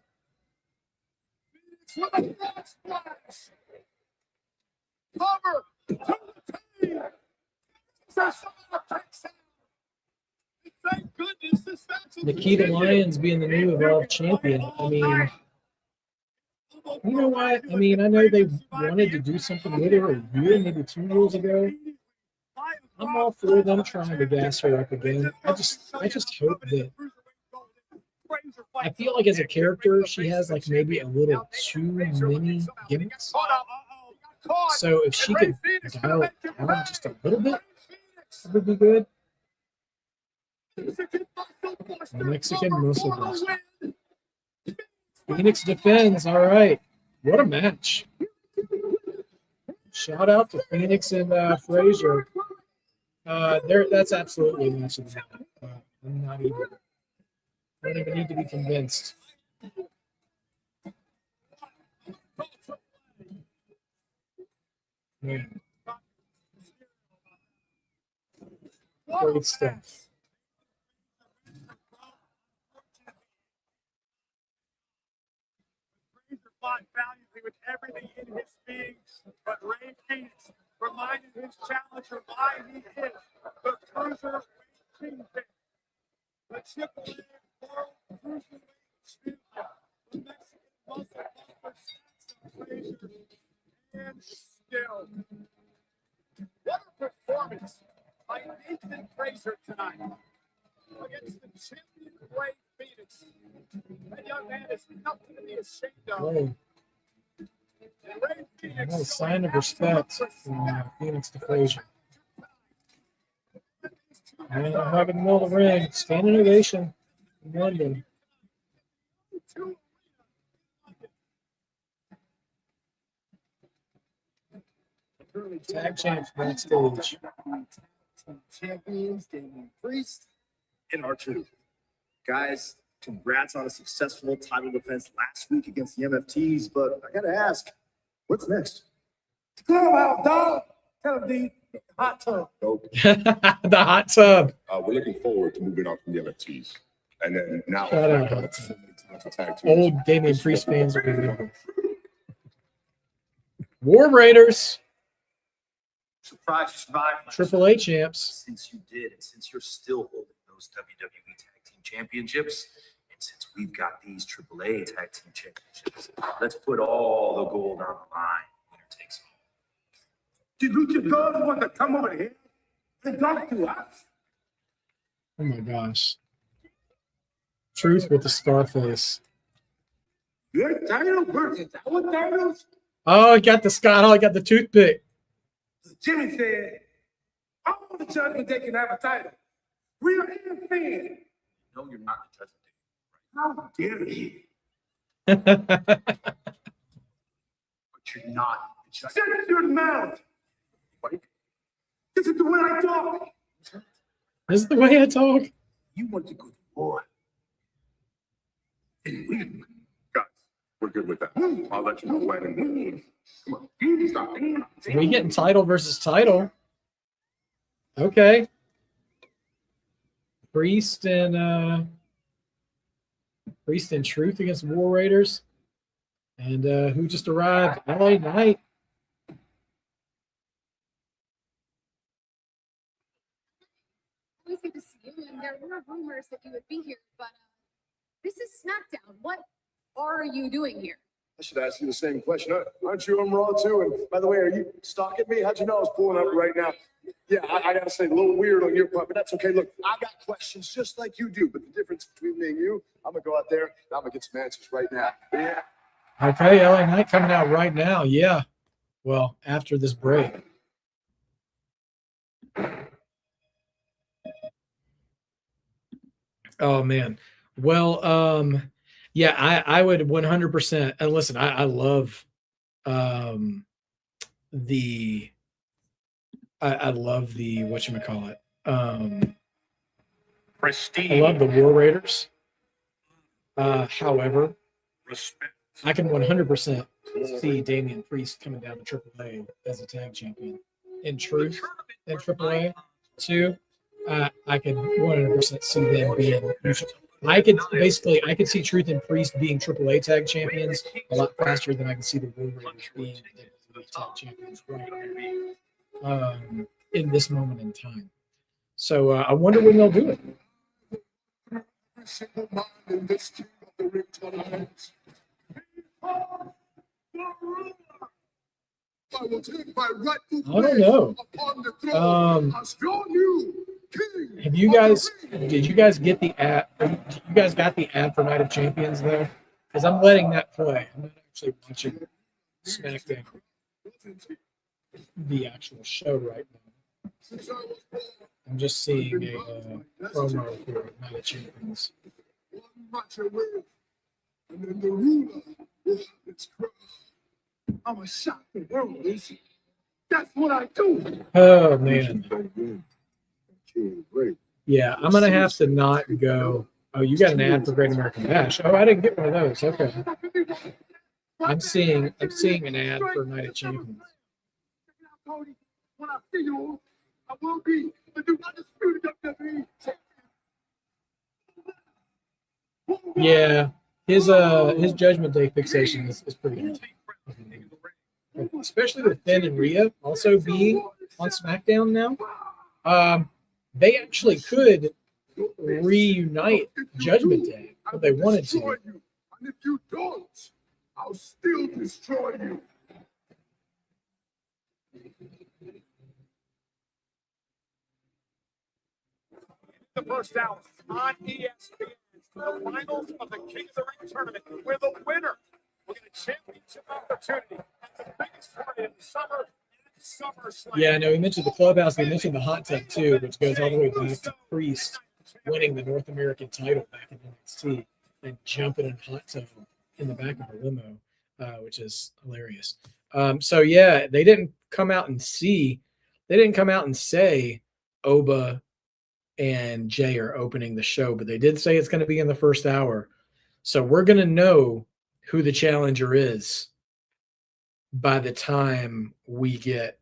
Speaker 3: Cover to the team. Thank goodness this match is
Speaker 1: Nikita Lyons being the new Evolved champion. I mean, you know what? I mean, I know they wanted to do something with her a year, maybe 2 years ago. I'm all for them trying to gas her up again. I just hope that. I feel like as a character, she has like maybe a little too many gimmicks. So if she could dial it down just a little bit, that would be good. Mexican muscle buster. Fenix defends. All right. What a match. Shout out to Fenix and Frazer. That's absolutely a match of the night. I don't even need to be convinced. Man. Great stuff.
Speaker 3: Fought valiantly with everything in his being, but Ray Fenix reminded his challenger why he is the Cruiserweight Champion, the AAA World Cruiserweight Champion, the Mexican muscle buster, Frazer, and still. What a performance by Nathan Frazer tonight against the champion Ray Fenix. That young man is nothing to be ashamed of.
Speaker 1: Whoa. No sign of respect from Fenix to Frazer. And I'm in the middle of the ring. Standing ovation in London. Tag champs backstage.
Speaker 5: Champions, Damien Priest, and R-Truth. Guys, congrats on a successful title defense last week against the MFTs, but I gotta ask, what's next?
Speaker 3: Clubhouse, dog. Tell him the hot tub.
Speaker 8: Nope.
Speaker 1: The hot tub.
Speaker 8: We're looking forward to moving on from the MFTs. And then now
Speaker 1: Shout out.
Speaker 8: tag teams.
Speaker 1: Old Damien Priest fans are going to War Raiders.
Speaker 9: Surprised you survived.
Speaker 1: AAA champs.
Speaker 9: Since you did, and since you're still holding those WWE Tag Team Championships, and since we've got these AAA Tag Team Championships, let's put all the gold on the line. Winner takes all.
Speaker 3: Did Lucha Gold want to come over here and talk to us?
Speaker 1: Oh my gosh. Truth with the Scarface.
Speaker 3: Your title versus our titles?
Speaker 1: Oh, I got the Scott. Oh, I got the toothpick.
Speaker 3: Jimmy said, I want the judgment they can have a title. Real and fan.
Speaker 9: No, you're not the judgment.
Speaker 3: How dare you?
Speaker 9: But you're not the
Speaker 3: Shut
Speaker 9: judgment.
Speaker 3: your mouth. This is the way I talk.
Speaker 1: This is the way I talk.
Speaker 3: You want to go to war. And we, guys,
Speaker 8: We're good with that. I'll let you know when. And come on. Stop.
Speaker 1: We getting title versus title. Okay. Priest and Truth against War Raiders. And who just arrived? LA Knight.
Speaker 10: Always good to see you. And there were rumors that you would be here, but this is SmackDown. What are you doing here?
Speaker 3: I should ask you the same question. Aren't you on Raw too? And by the way, are you stalking me? How'd you know I was pulling up right now? Yeah, I gotta say, a little weird on your part, but that's okay. Look, I got questions just like you do, but the difference between me and you, I'm gonna go out there and I'm gonna get some answers right now. Yeah.
Speaker 1: Okay, LA Knight coming out right now. Yeah. Well, after this break. Oh man. Well, yeah, I would 100%. And listen, I love the I love the whatchamacallit.
Speaker 3: Prestige.
Speaker 1: I love the War Raiders. However, I can 100% see Damian Priest coming down to AAA as a tag champion. In Truth, in AAA too, I could 100% see them being. I could see Truth and Priest being AAA tag champions a lot faster than I can see the War Raiders being tag champions right now, in this moment in time. So I wonder when they'll do it.
Speaker 8: Every single man in this team of the ring tournament. I will take my rightful
Speaker 1: I don't know.
Speaker 8: upon the throne as your new king.
Speaker 1: Have you guys? Did you guys get the ad? You guys got the ad for Night of Champions there? Because I'm letting that play. I'm not actually watching SmackDown, the actual show right now. I'm just seeing a promo for Night of Champions.
Speaker 8: One match away, and then the ruler will have its crown. I'm a shock the world, Lucy. That's what I do.
Speaker 1: Oh man. Yeah, I'm gonna have to not go. Oh, you got an ad for Great American Bash. Oh, I didn't get one of those. Okay. I'm seeing an ad for Night of Champions.
Speaker 8: When I see you, I will be the new undisputed WWE champion.
Speaker 1: Yeah, his Judgment Day fixation is pretty good. Especially with Ben and Rhea also being on SmackDown now. They actually could reunite Judgment Day if they wanted to.
Speaker 8: And if you don't, I'll still destroy you.
Speaker 3: The first hour on ESPN for the finals of the Kings of the Ring tournament, where the winner will get a championship opportunity at the biggest tournament in the summer.
Speaker 1: Yeah, no, he mentioned the clubhouse. He mentioned the hot tub too, which goes all the way back to Priest winning the North American title back in NXT and jumping in a hot tub in the back of a limo, which is hilarious. So yeah, they didn't come out and say Oba and Jay are opening the show, but they did say it's going to be in the first hour. So we're going to know who the challenger is by the time we get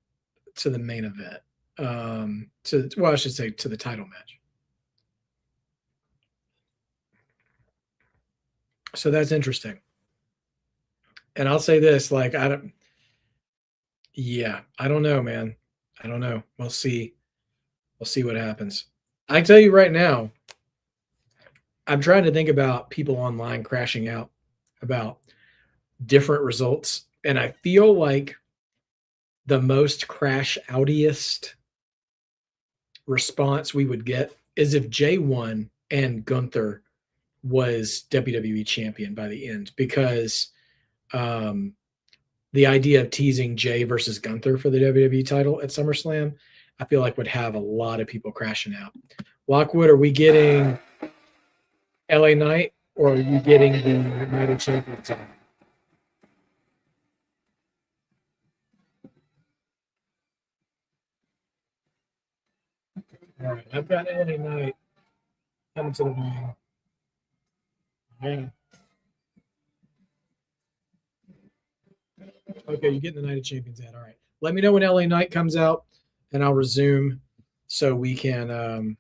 Speaker 1: to the main event, I should say to the title match. So that's interesting. And I'll say this, I don't know, man. I don't know. We'll see. We'll see what happens. I tell you right now, I'm trying to think about people online crashing out about different results. And I feel like the most crash outiest response we would get is if Jay won and Gunther was WWE champion by the end, because the idea of teasing Jay versus Gunther for the WWE title at SummerSlam, I feel like would have a lot of people crashing out. Lockwood, are we getting LA Knight or are you getting the United Champions title? All right, I've got LA Knight coming to the ring. Yeah. Okay, you're getting the Night of Champions ad. All right. Let me know when LA Knight comes out, and I'll resume so we can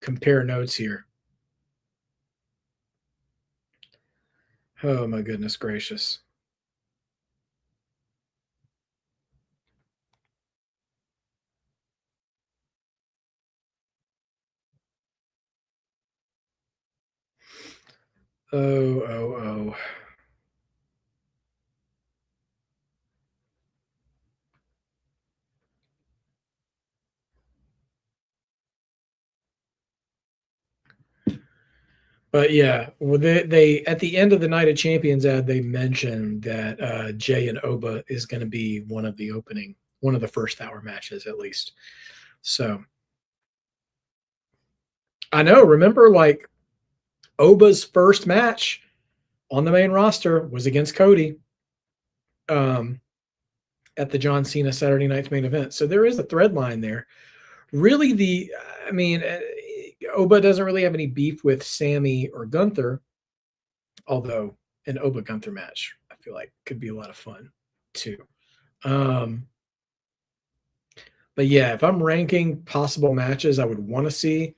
Speaker 1: compare notes here. Oh, my goodness gracious. Oh. But yeah, well, they at the end of the Night of Champions ad, they mentioned that Jay and Oba is going to be one of the first hour matches at least. So I know. Remember, like Oba's first match on the main roster was against Cody at the John Cena Saturday Night's main event. So there is a thread line there. Really, Oba doesn't really have any beef with Sami or Gunther, although an Oba Gunther match I feel like could be a lot of fun too. But yeah, if I'm ranking possible matches I would want to see,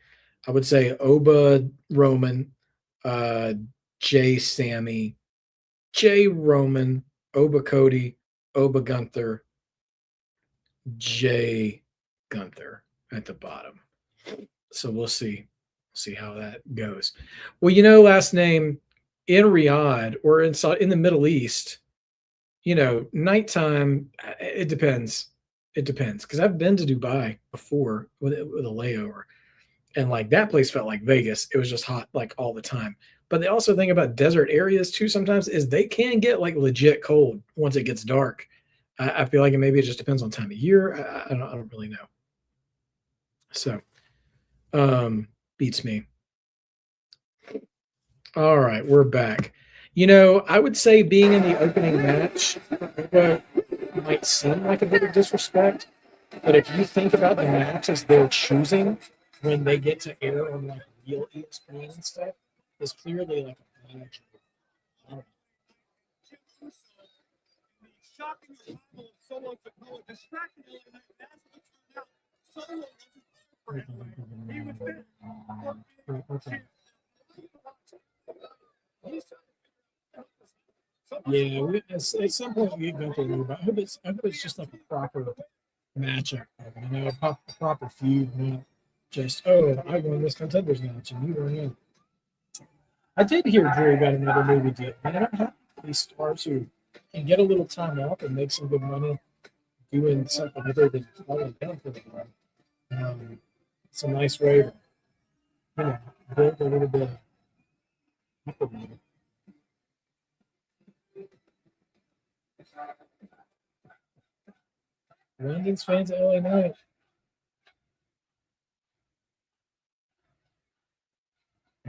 Speaker 1: I would say Oba Roman, Jay Sami, Jay Roman, Oba Cody, Oba Gunther, Jay Gunther at the bottom. So we'll see how that goes. Well, last name in Riyadh or in the Middle East, nighttime, it depends. It depends because I've been to Dubai before with a layover, and like that place felt like Vegas. It was just hot like all the time. But the also thing about desert areas too sometimes is they can get like legit cold once it gets dark. I feel like maybe it just depends on time of year. I don't really know. So, beats me. All right, we're back. I would say being in the opening match might seem like a bit of disrespect, but if you think about the matches they're choosing when they get to air on like real ESPN and stuff, it's clearly like a match. Yeah, at some point we go to worry about. I hope it's just like a proper matchup, a proper feud, not just I won this contenders match and you won it. I did hear Drew got another movie deal. I don't have these stars who can get a little time off and make some good money doing something other than following down for the while. It's a nice way to build a little bit of Randon's fans at LA Knight.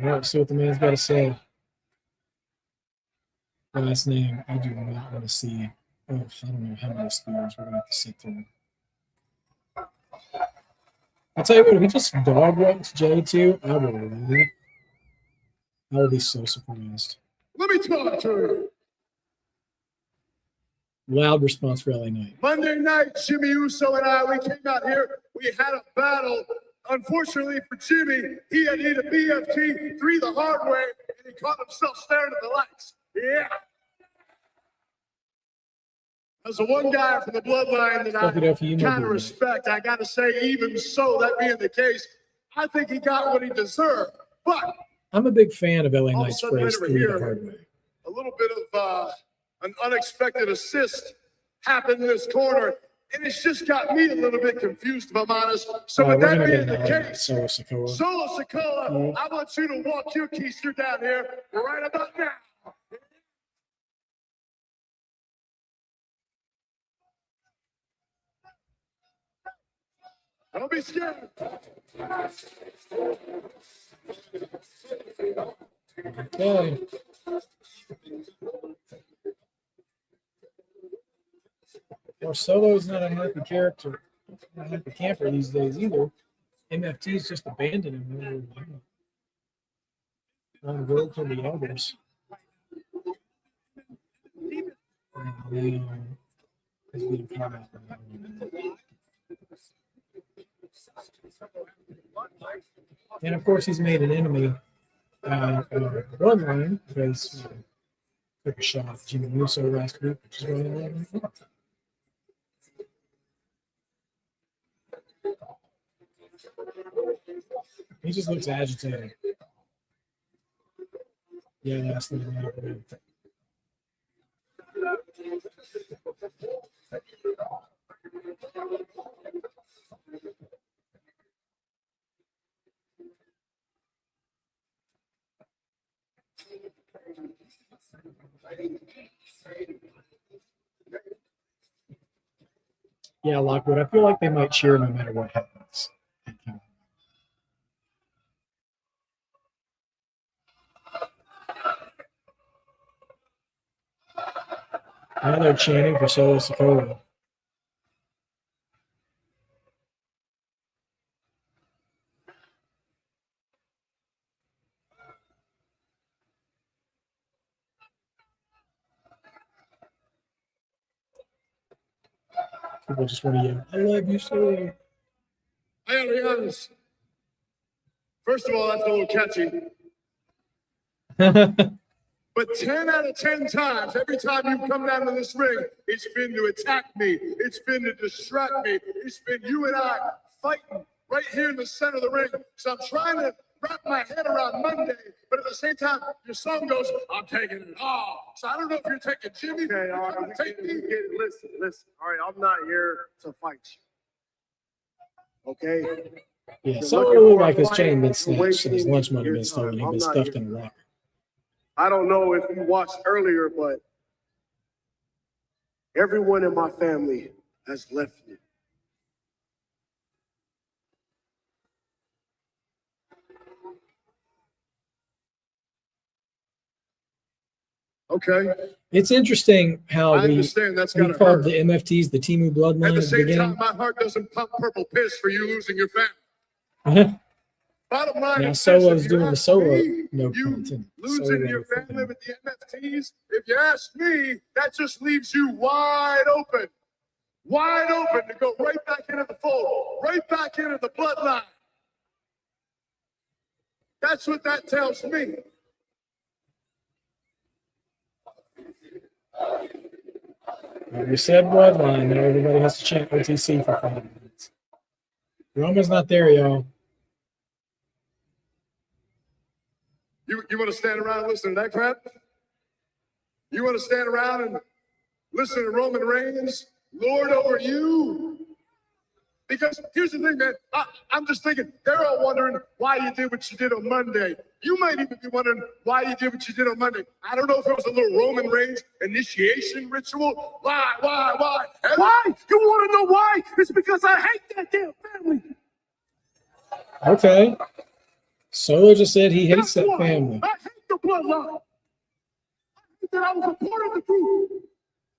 Speaker 1: All right, see what the man's got to say. Last name, I do not want to see. I don't know how many spears we're going to have to sit through. I'll tell you what, if he just dog walks Jade too, I will be so surprised.
Speaker 8: Let me talk to you.
Speaker 1: Loud response for LA Knight.
Speaker 8: Monday night, Jimmy Uso and I, we came out here. We had a battle. Unfortunately for Jimmy, he had hit a BFT 3 the hard way, and he caught himself staring at the lights. Yeah. As the one guy from the bloodline that I kind of respect, I got to say, even so, that being the case, I think he got what he deserved. But
Speaker 1: I'm a big fan of LA Knight's phrase 3 the hard way.
Speaker 8: A little bit of an unexpected assist happened in this corner, and it's just got me a little bit confused, if I'm honest. So with that being the case, Solo Sikoa, I want you to walk your keister down here right about now. Don't be scared.
Speaker 1: Okay. Well, Solo's not a happy character, not a happy camper these days either. MFT's just abandoned him on the road for the elders. is being commented on. And of course, he's made an enemy bloodline because took a shot at Jimmy Uso last week, which is really annoying. He just looks agitated. Yeah, that's the one. Yeah, Lockwood. I feel like they might cheer no matter what happens. Now they're chanting for Solo Sikoa. People just want to yell, I love you, Solo.
Speaker 8: I gotta be honest. First of all, that's a little catchy. But 10 out of 10 times, every time you come down to this ring, it's been to attack me. It's been to distract me. It's been you and I fighting right here in the center of the ring. So I'm trying to wrap my head around Monday, but at the same time, your song goes, I'm taking it all. So I don't know if you're taking Jimmy.
Speaker 3: Okay, all right, listen. All right, I'm not here to fight you. Okay?
Speaker 1: Yeah, Solo like his chain been snatched and his lunch money been stolen. He's been stuffed in a locker.
Speaker 3: I don't know if you watched earlier, but everyone in my family has left me.
Speaker 8: Okay.
Speaker 1: It's interesting how
Speaker 8: I
Speaker 1: we
Speaker 8: understand that's
Speaker 1: called
Speaker 8: gotta hurt.
Speaker 1: the MFTs the Timu bloodline
Speaker 8: At the
Speaker 1: at the
Speaker 8: same
Speaker 1: beginning.
Speaker 8: time, my heart doesn't pump purple piss for you losing your family. Bottom line
Speaker 1: Now
Speaker 8: is
Speaker 1: Solo's
Speaker 8: this, if you
Speaker 1: doing the
Speaker 8: ask
Speaker 1: Solo,
Speaker 8: me,
Speaker 1: no pun
Speaker 8: you
Speaker 1: intended.
Speaker 8: losing
Speaker 1: Solo
Speaker 8: your
Speaker 1: football.
Speaker 8: family with the MFTs, if you ask me, that just leaves you wide open to go right back into the fold, right back into the bloodline. That's what that tells me.
Speaker 1: Well, we said bloodline. Now everybody has to chant OTC for 5 minutes. Roman's not there, y'all.
Speaker 8: You want to stand around and listen to that crap? You want to stand around and listen to Roman Reigns lord over you? Because here's the thing, man. I'm just thinking, they're all wondering why you did what you did on Monday. You might even be wondering why you did what you did on Monday. I don't know if it was a little Roman Reigns initiation ritual. Why?
Speaker 3: Why? You want to know why? It's because I hate that damn family.
Speaker 1: Okay. Solo just said he hates
Speaker 3: That's
Speaker 1: that
Speaker 3: why.
Speaker 1: family.
Speaker 3: I hate the bloodline. I hate that I was a part of the group.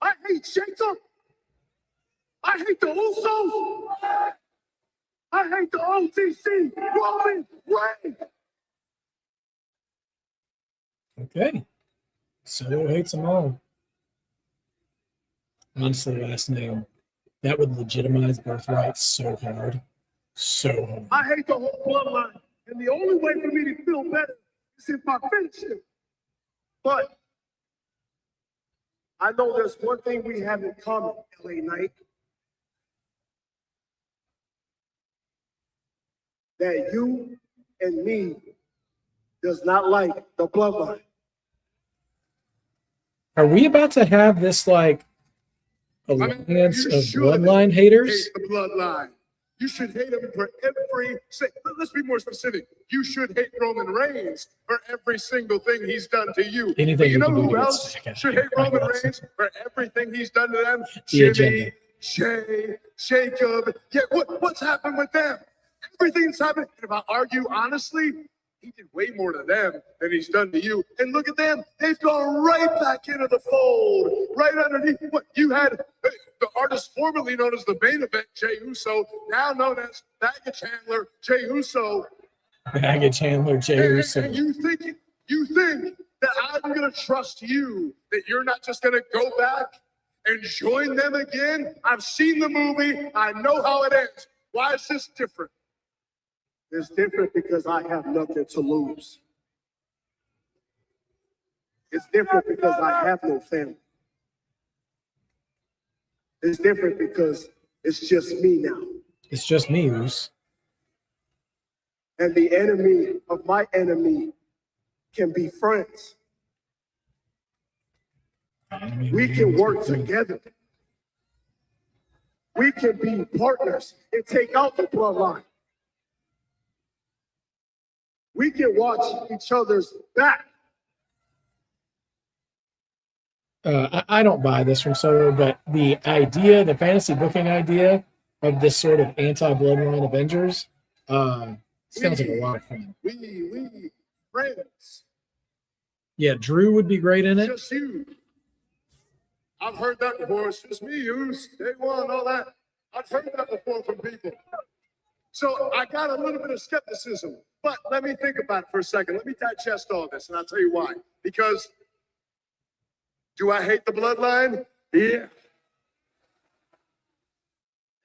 Speaker 3: I hate Jacob. I hate the Usos. I hate the OTC. Roman Reigns.
Speaker 1: Okay. Solo hates them all. Honestly, last name, that would legitimize birthright so hard. So hard.
Speaker 3: I hate the whole bloodline. And the only way for me to feel better is if I finish it. But I know there's one thing we have in common, LA Knight. That you and me does not like the bloodline.
Speaker 1: Are we about to have this like alliance of bloodline haters?
Speaker 8: Hate the bloodline. You should hate him for every. Let's be more specific. You should hate Roman Reigns for every single thing he's done to you.
Speaker 1: Anything
Speaker 8: But you
Speaker 1: you
Speaker 8: know
Speaker 1: can do
Speaker 8: who
Speaker 1: to get
Speaker 8: else
Speaker 1: Smack out
Speaker 8: should
Speaker 1: here.
Speaker 8: hate Roman Reigns for everything he's done to them?
Speaker 1: The agenda.
Speaker 8: Jimmy, Jade, Jacob. Yeah, what's happened with them? Everything's happened. And if I argue honestly, he did way more to them than he's done to you. And look at them. They've gone right back into the fold, right underneath. What you had, the artist formerly known as the main event, Jey Uso, now known as Baggage Handler, Jey Uso.
Speaker 1: Baggage Handler, Jey Uso.
Speaker 8: And you think that I'm going to trust you, that you're not just going to go back and join them again? I've seen the movie. I know how it ends. Why is this different?
Speaker 3: It's different because I have nothing to lose. It's different because I have no family. It's different because it's just me now.
Speaker 1: It's just me, Oos.
Speaker 3: And the enemy of my enemy can be friends. We can work together. We can be partners and take out the bloodline. We can watch each other's back.
Speaker 1: I don't buy this from Solo, but the idea, the fantasy booking idea of this sort of anti-bloodline Avengers sounds like a lot of fun.
Speaker 8: We friends.
Speaker 1: Yeah, Drew would be great in it.
Speaker 8: Just you. I've heard that before. It's just me, Oos. Day one, all that. I've heard that before from people. So I got a little bit of skepticism, but let me think about it for a second. Let me digest all this, and I'll tell you why. Because do I hate the bloodline? Yeah.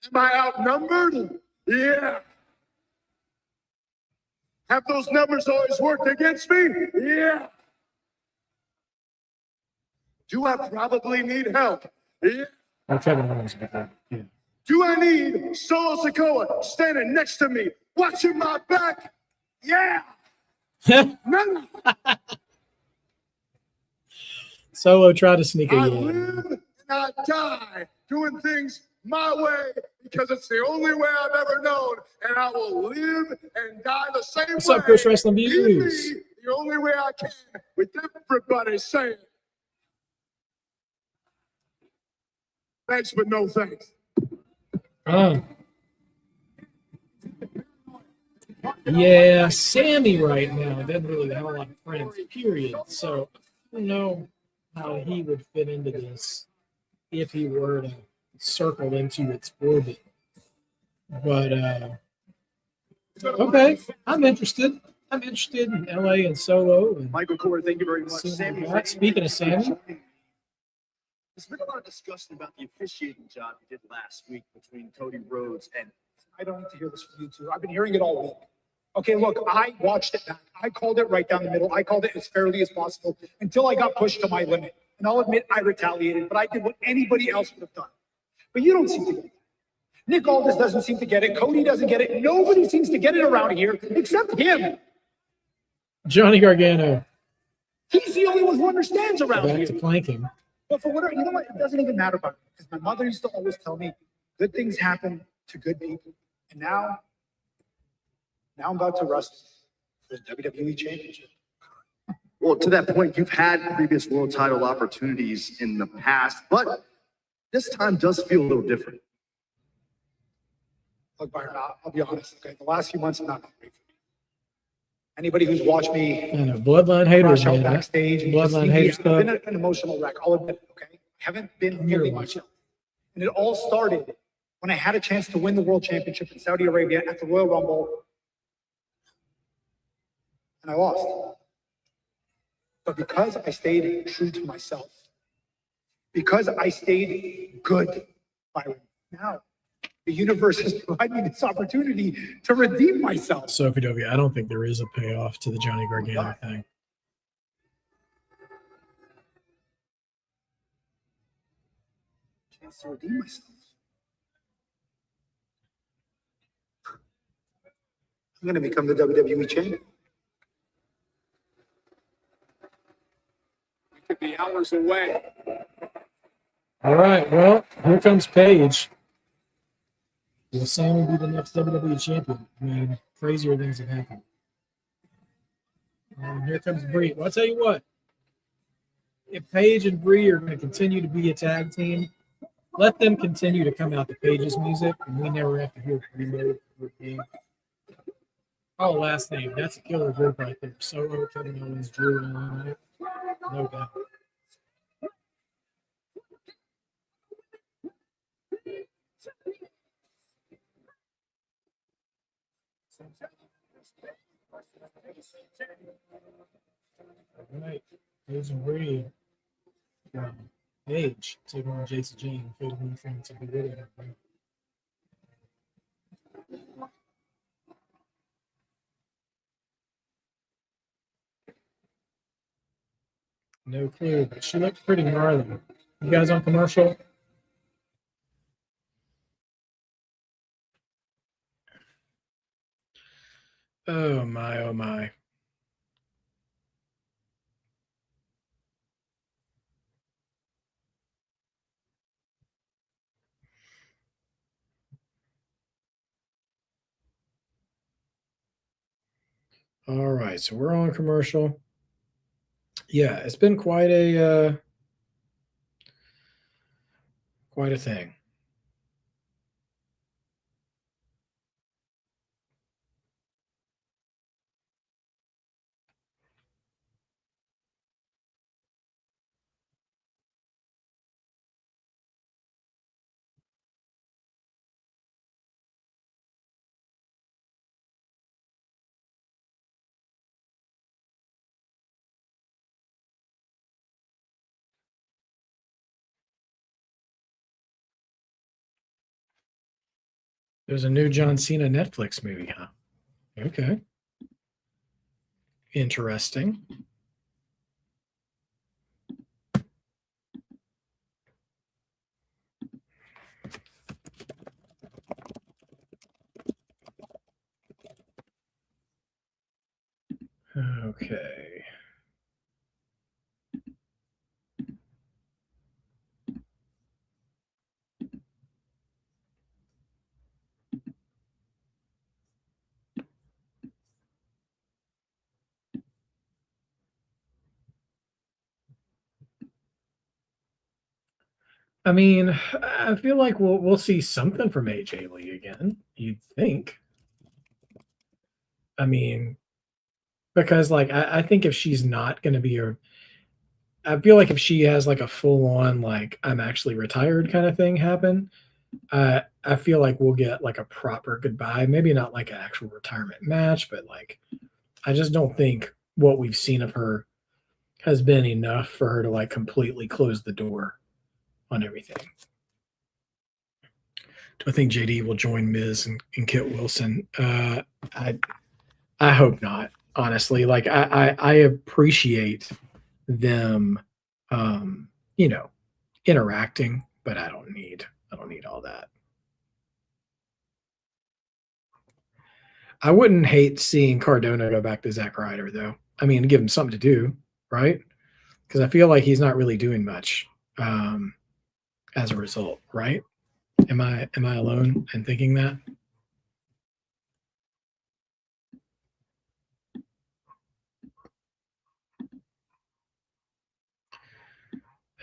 Speaker 8: Am I outnumbered? Yeah. Have those numbers always worked against me? Yeah. Do I probably need help? Yeah.
Speaker 1: Kevin Owens about that. Yeah.
Speaker 8: Do I need Solo Sikoa standing next to me, watching my back? Yeah. No.
Speaker 1: Solo tried to sneak a
Speaker 8: I
Speaker 1: yeah.
Speaker 8: live and I die doing things my way because it's the only way I've ever known, and I will live and die the same way.
Speaker 1: What's up, Chris Wrestling
Speaker 8: Be
Speaker 1: Views?
Speaker 8: me the only way I can, with everybody saying thanks, but no thanks.
Speaker 1: Yeah, Sammy right now doesn't really have a lot of friends, period. So I don't know how he would fit into this if he were to circle into its orbit. But okay, I'm interested. I'm interested in LA and Solo. And
Speaker 5: Michael Core, thank you very much.
Speaker 1: Sammy Zayn. Speaking of Sammy,
Speaker 5: there's been a lot of discussion about the officiating job you did last week between Cody Rhodes and.
Speaker 11: I don't need to hear this from you two. I've been hearing it all week. Okay, look, I watched it back. I called it right down the middle. I called it as fairly as possible until I got pushed to my limit. And I'll admit I retaliated, but I did what anybody else would have done. But you don't seem to get it. Nick Aldis doesn't seem to get it. Cody doesn't get it. Nobody seems to get it around here except him.
Speaker 1: Johnny Gargano.
Speaker 11: He's the only one who understands around
Speaker 1: Back
Speaker 11: here.
Speaker 1: to planking.
Speaker 11: But for whatever, you know what? It doesn't even matter about it. Because my mother used to always tell me good things happen to good people. And now I'm about to wrestle for the WWE Championship.
Speaker 5: Well, to that point, you've had previous world title opportunities in the past, but this time does feel a little different.
Speaker 11: Look, Byron, I'll be honest. Okay, the last few months have not been great for me. Anybody who's watched me,
Speaker 1: I know, Bloodline haters,
Speaker 11: crash out
Speaker 1: man.
Speaker 11: backstage, and
Speaker 1: Bloodline
Speaker 11: just see me,
Speaker 1: haters
Speaker 11: I've
Speaker 1: club.
Speaker 11: been an emotional wreck. I'll admit it. Okay, I haven't been
Speaker 1: You're
Speaker 11: fully
Speaker 1: watching.
Speaker 11: myself, and it all started when I had a chance to win the World Championship in Saudi Arabia at the Royal Rumble, and I lost. But because I stayed true to myself, because I stayed good, Byron, now the universe has provided me this opportunity to redeem myself.
Speaker 1: Sokodovi, I don't think there is a payoff to the Johnny Gargano thing.
Speaker 11: Chance to redeem myself. I'm going to become the WWE champion.
Speaker 2: We could be hours away.
Speaker 1: All right, well, here comes Paige. Will Sami be the next WWE champion? I mean, crazier things have happened. Here comes Brie. Well, I'll tell you what. If Paige and Brie are going to continue to be a tag team, let them continue to come out to Paige's music, and we never have to hear Reload or King. Oh, last name. That's a killer group right there. Solo, Kevin Owens, Drew, and no doubt. All right. Paige and Brie. Paige taking on Jacy Jayne, fatal influence of the video. No clue, but she looked pretty gnarly. You guys on commercial? Oh my, oh my. All right, so we're on commercial. Yeah, it's been quite a thing. There's a new John Cena Netflix movie, huh? Okay. Interesting. Okay. I mean, I feel like we'll see something from AJ Lee again. You'd think. I mean, because like I think if she's not going to be I feel like if she has like a full on like I'm actually retired kind of thing happen, I feel like we'll get like a proper goodbye. Maybe not like an actual retirement match, but like I just don't think what we've seen of her has been enough for her to like completely close the door on everything. Do I think JD will join Miz and Kit Wilson? I hope not. Honestly, like I appreciate them, you know, interacting, but I don't need all that. I wouldn't hate seeing Cardona go back to Zack Ryder though. I mean, give him something to do, right? Because I feel like he's not really doing much as a result, right? Am I alone in thinking that?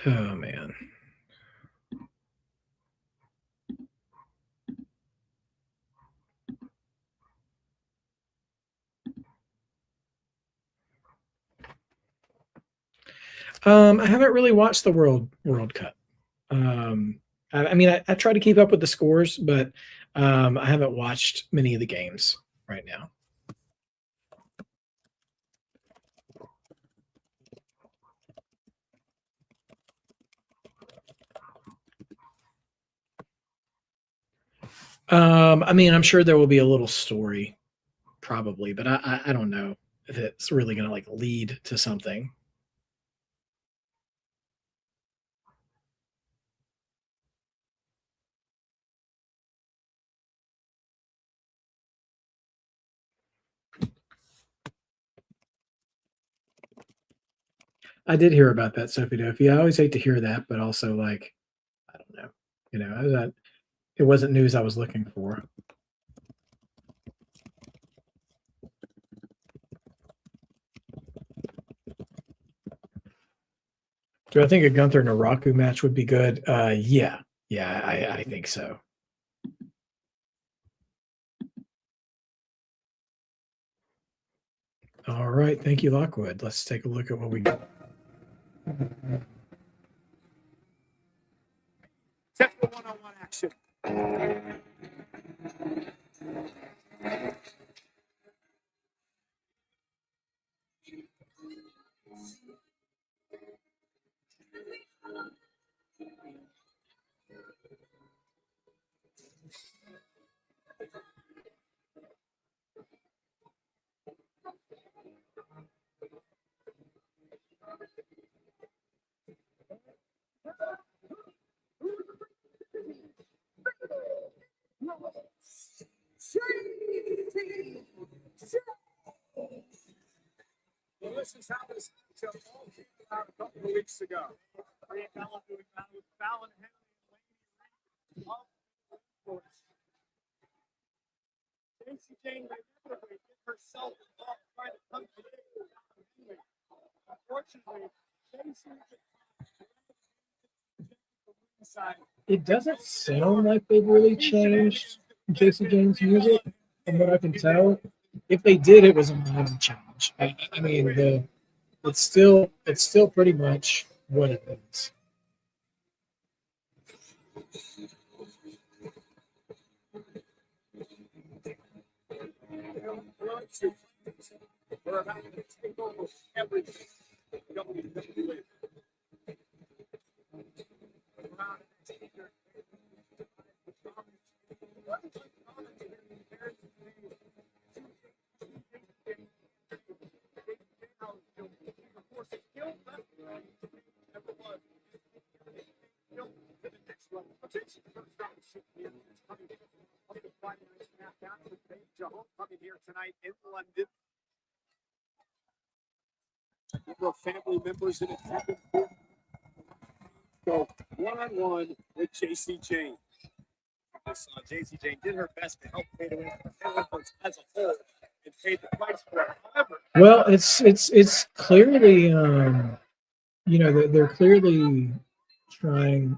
Speaker 1: Oh man. I haven't really watched the World Cup. I mean, I try to keep up with the scores, but I haven't watched many of the games right now. I mean, I'm sure there will be a little story, probably, but I don't know if it's really going to like lead to something. I did hear about that, Sophie Duffy. I always hate to hear that, but also like, I don't know, it wasn't news I was looking for. Do I think a Gunther Naraku match would be good? Yeah, I think so. All right, thank you, Lockwood. Let's take a look at what we got.
Speaker 11: Set for one-on-one action.
Speaker 3: This is how this matchup all came out a couple of weeks ago. Bray Wyatt doing battle with Fallon Henley and Lady Jacy Jayne inevitably get herself involved trying to come to Henley. Unfortunately, Jacy
Speaker 1: It doesn't sound like they've really changed Jacy Jayne's music, from what I can tell. If they did, it was a minor change. I mean, it's still pretty much what it is.
Speaker 3: We're about to take over everything. WWE. Friday Night Smackdown with Paige coming here tonight in London. A number of family members in attendance. Go one-on-one with Jacy Jayne. Jacy Jayne did her best to help Fade away as a whole and paid the price for it. However,
Speaker 1: Well, it's clearly they're clearly trying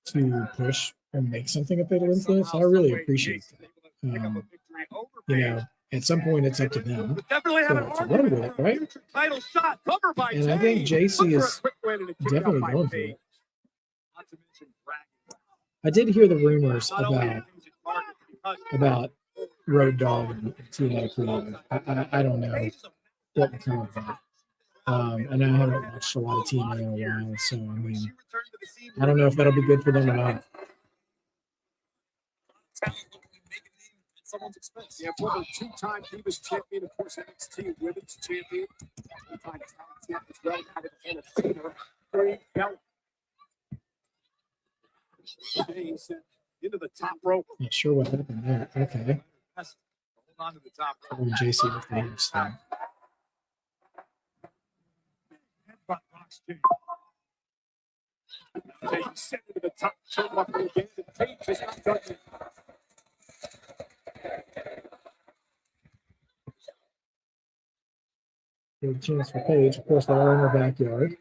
Speaker 1: to push and make something of Fatal Influence. I really appreciate that. At some point it's up to them to run with it, right?
Speaker 3: Title shot covered by
Speaker 1: And I think Jacy is definitely going for it. I did hear the rumors about Road Dogg and TNA Creative. I don't know what will come of that. And I haven't watched a lot of TNA in a while, so I mean, I don't know if that'll be good for them or not.
Speaker 3: Someone's expense. Yeah, former two-time Divas champion, of course, NXT Women's Champion, two-time talent champion as well, out of the NFL. Great belt. Into the top rope.
Speaker 1: Not sure what happened there. Okay.
Speaker 3: Hold on to the top rope.
Speaker 1: Or Jacy with the names thing.
Speaker 3: Headbutt box kick. They sent it to the top turnbuckle again. The Paige has not done it.
Speaker 1: Big chance for Paige. Of course, they're all in her backyard.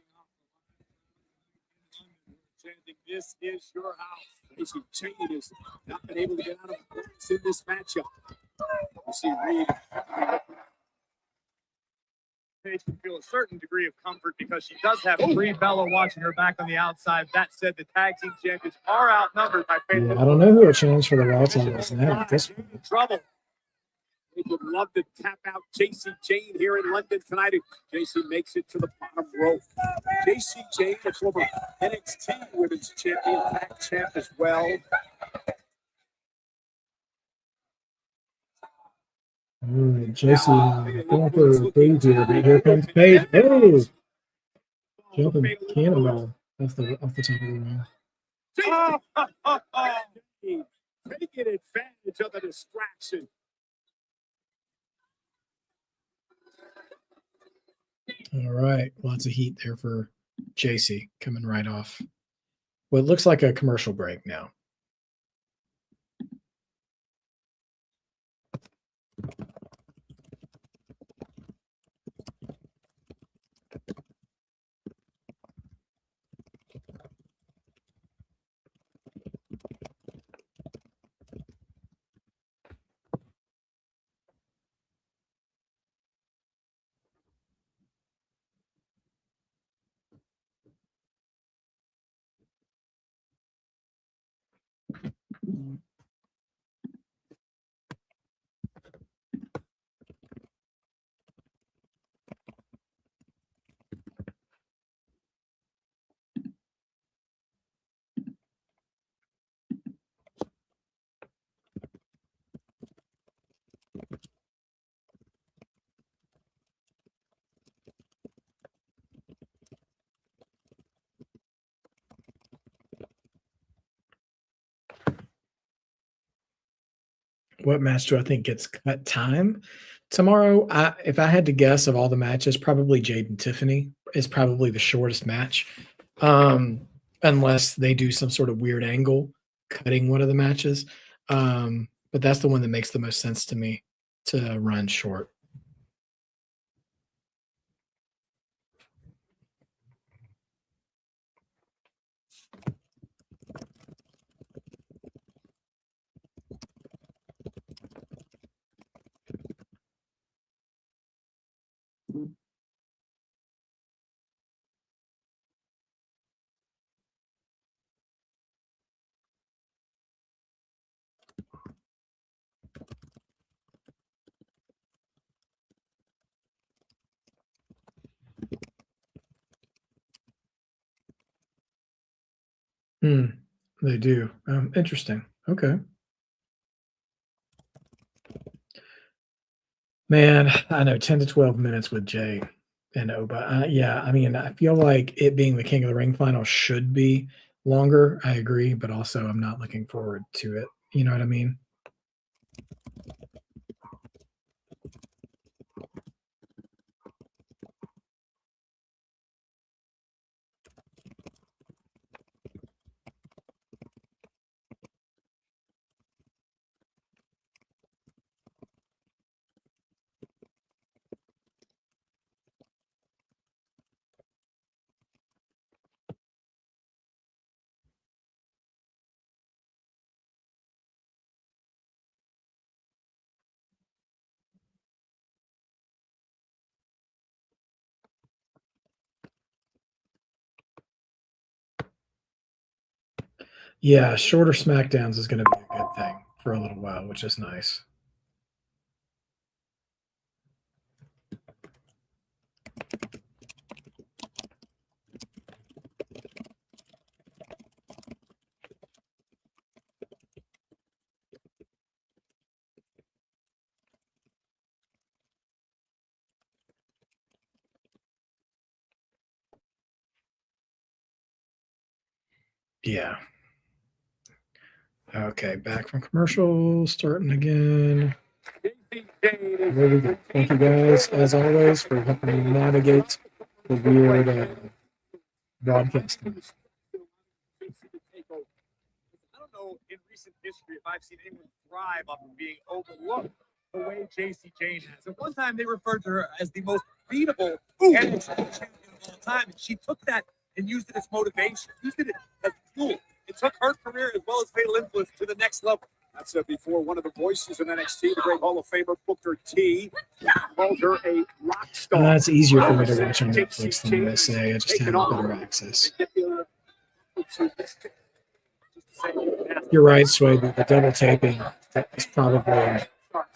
Speaker 3: This is your house. Jacy Jayne has not been able to get out of points in this matchup. You see Reed. Paige can feel a certain degree of comfort because she does have Brie Bella watching her back on the outside. That said, the tag team champions are outnumbered by Paige.
Speaker 1: Yeah, I don't know who will change for the Raw titles now at this point.
Speaker 3: Trouble. They would love to tap out Jacy Jayne here in London tonight. Jacy makes it to the bottom rope. Jacy Jayne, the former NXT Women's Champion, tag champ as well.
Speaker 1: All right, Jacy going for Paige here, but here comes Paige. Oh! Jumping cannonball off the top of the ring.
Speaker 3: Taking advantage of the distraction.
Speaker 1: All right, lots of heat there for Jacy coming right off. Well, it looks like a commercial break now. what match do I think gets cut time tomorrow? If I had to guess of all the matches, probably Jade and Tiffany is probably the shortest match, unless they do some sort of weird angle cutting one of the matches. But that's the one that makes the most sense to me to run short. They do. Interesting. Okay. Man, I know 10 to 12 minutes with Jay and Oba. Yeah, I mean, I feel like it being the King of the Ring final should be longer. I agree, but also I'm not looking forward to it. You know what I mean? Yeah, shorter SmackDowns is going to be a good thing for a little while, which is nice. Yeah. Okay, back from commercial, starting again. There we go. Thank you guys, as always, for helping me navigate the weird broadcasting.
Speaker 3: I don't know in recent history if I've seen anyone thrive off of being overlooked the way Jayne has. At one time, they referred to her as the most beatable NXT champion of all time, and she took that and used it as motivation, used it as fuel. It took her career as well as Fatal Influence to the next level.
Speaker 12: That's before one of the voices in NXT, the great Hall of Famer Booker T, called her a rock star.
Speaker 1: It's easier for me to watch on Netflix than USA. I just have better access. You're right, Sway, but the double taping is probably a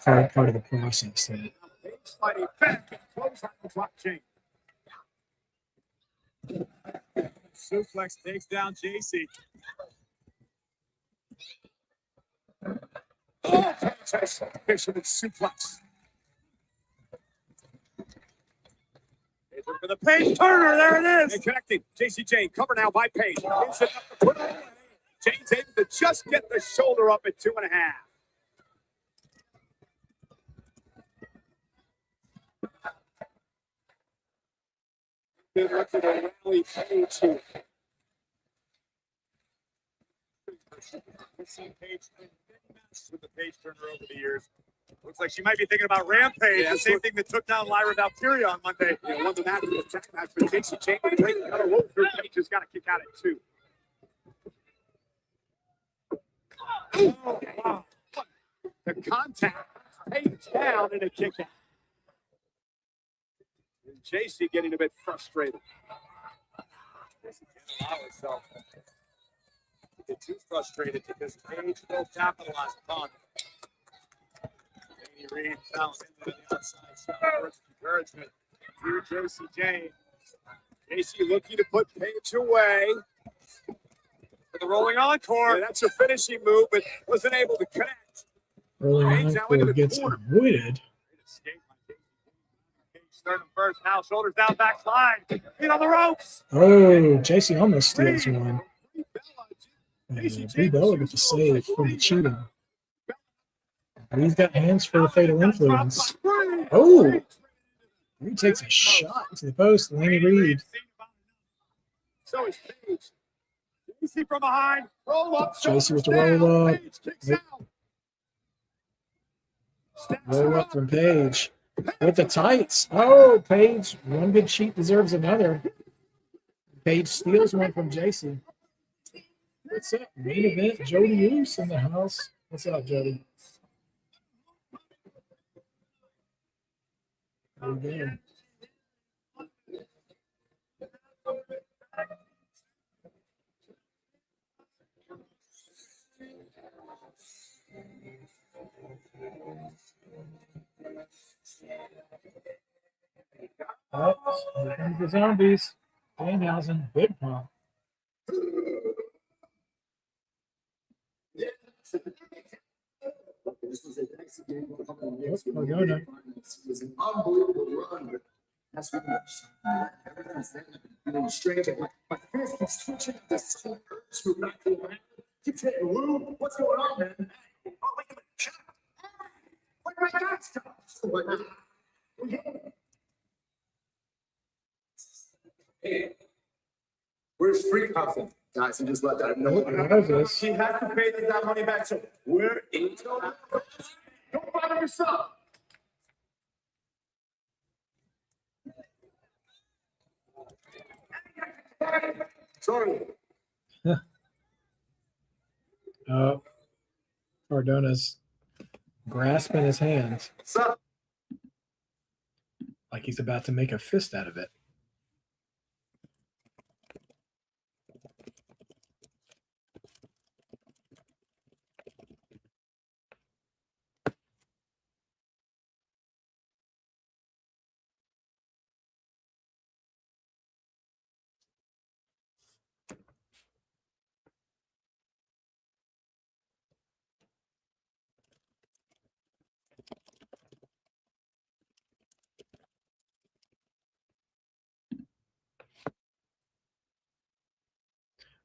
Speaker 1: hard part of the process.
Speaker 12: Fighting back and close on the drop chain.
Speaker 3: Suplex takes down Jacy.
Speaker 12: Oh, fisherman suplex.
Speaker 3: For the Paige Turner, there it is.
Speaker 12: And connecting. Jayne covered now by Paige. Jayne's able to just get the shoulder up at 2.5. Good look at the rally Paige here.
Speaker 3: We've seen Paige with the Paige Turner over the years. Looks like she might be thinking about Rampage, the same thing that took down Lyra Valkyria on Monday.
Speaker 12: Yeah, one of the matches, the second match for Jayne. Paige has got to kick out at 2. Oh, wow. The contact, Paige down and a kick out. And Jacy getting a bit frustrated.
Speaker 3: Jacy can't allow herself to get too frustrated because Paige will capitalize upon it. Amy Reed fouls into the outside. Words of encouragement to Jayne.
Speaker 12: Jacy looking to put Paige away.
Speaker 3: For the rolling encore.
Speaker 12: Yeah, that's a finishing move, but wasn't able to connect.
Speaker 1: Rolling encore gets avoided.
Speaker 3: Starting first now, shoulders down, backslide. Feet on the ropes.
Speaker 1: Oh, Jacy almost steals one. Brie Bella with the save from the cheating. He's got hands for the fatal influence. Oh, he takes a shot to the post. Lanny Reed.
Speaker 12: So is Paige. Jacy from behind. Roll up.
Speaker 1: Jacy with the roll up. Roll up from Paige. With the tights. Oh, Paige. One good cheat deserves another. Paige steals one from Jacy. What's up? Main event. Jody Roos in the house. What's up, Jody? There we go. Oh, here comes the zombies. Danhausen, big pump.
Speaker 5: This was a nice game.
Speaker 1: Cardona.
Speaker 5: It was an unbelievable run, but that's what everything's there. Feeling strange. My fist keeps twitching. The same urge to back to the line. Keeps hitting Lou. What's going on, man? Oh, wait a minute. Shut up. What my God stuff? Hey, where's Freak Huffin? Guys, he just let that know.
Speaker 12: She has to pay that money back. So we're in. Don't bother yourself.
Speaker 5: Sorry.
Speaker 1: Cardona's grasping his hands.
Speaker 5: What's up?
Speaker 1: Like he's about to make a fist out of it.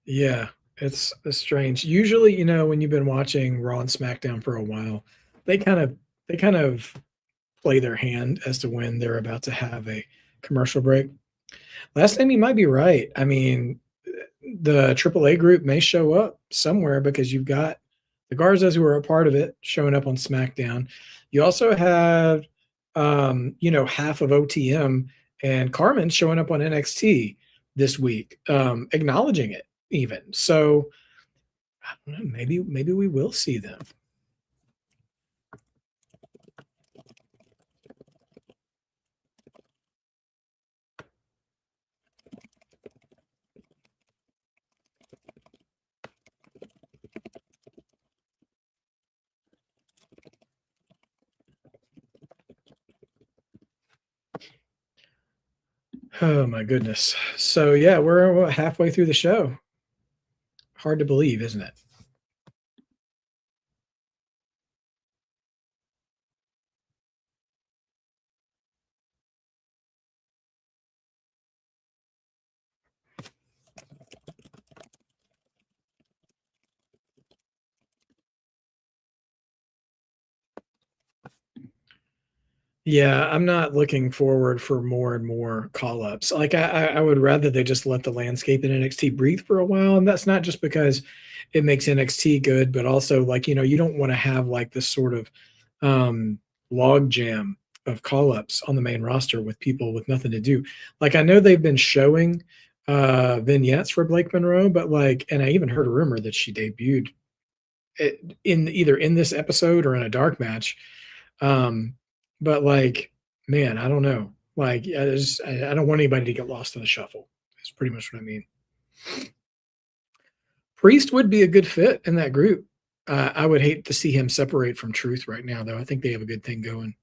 Speaker 1: Yeah, it's strange. Usually, when you've been watching Raw and SmackDown for a while, they kind of play their hand as to when they're about to have a commercial break. Last time you might be right. I mean, the AAA group may show up somewhere because you've got the Garzas who are a part of it showing up on SmackDown. You also have half of OTM and Carmen showing up on NXT this week, acknowledging it even. So I don't know, maybe we will see them. Oh my goodness. So yeah, we're halfway through the show. Hard to believe, isn't it? Yeah, I'm not looking forward for more and more call-ups. Like I would rather they just let the landscape in NXT breathe for a while, and that's not just because it makes NXT good, but also you don't want to have like this sort of log jam of call-ups on the main roster with people with nothing to do. Like I know they've been showing vignettes for Blake Monroe, but and I even heard a rumor that she debuted in either in this episode or in a dark match. But man, I don't know. I don't want anybody to get lost in the shuffle. That's pretty much what I mean. Priest would be a good fit in that group. I would hate to see him separate from Truth right now, though. I think they have a good thing going.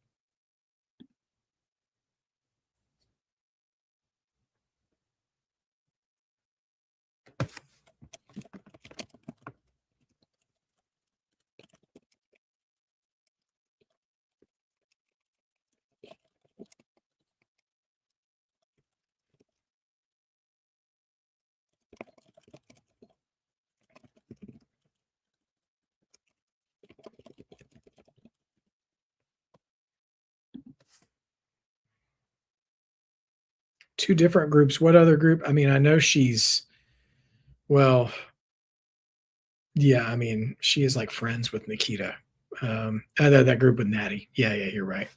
Speaker 1: 2 different groups. What other group? I mean, I know she's, well, yeah, I mean, she is like friends with Nikita. That group with Natty. Yeah, you're right.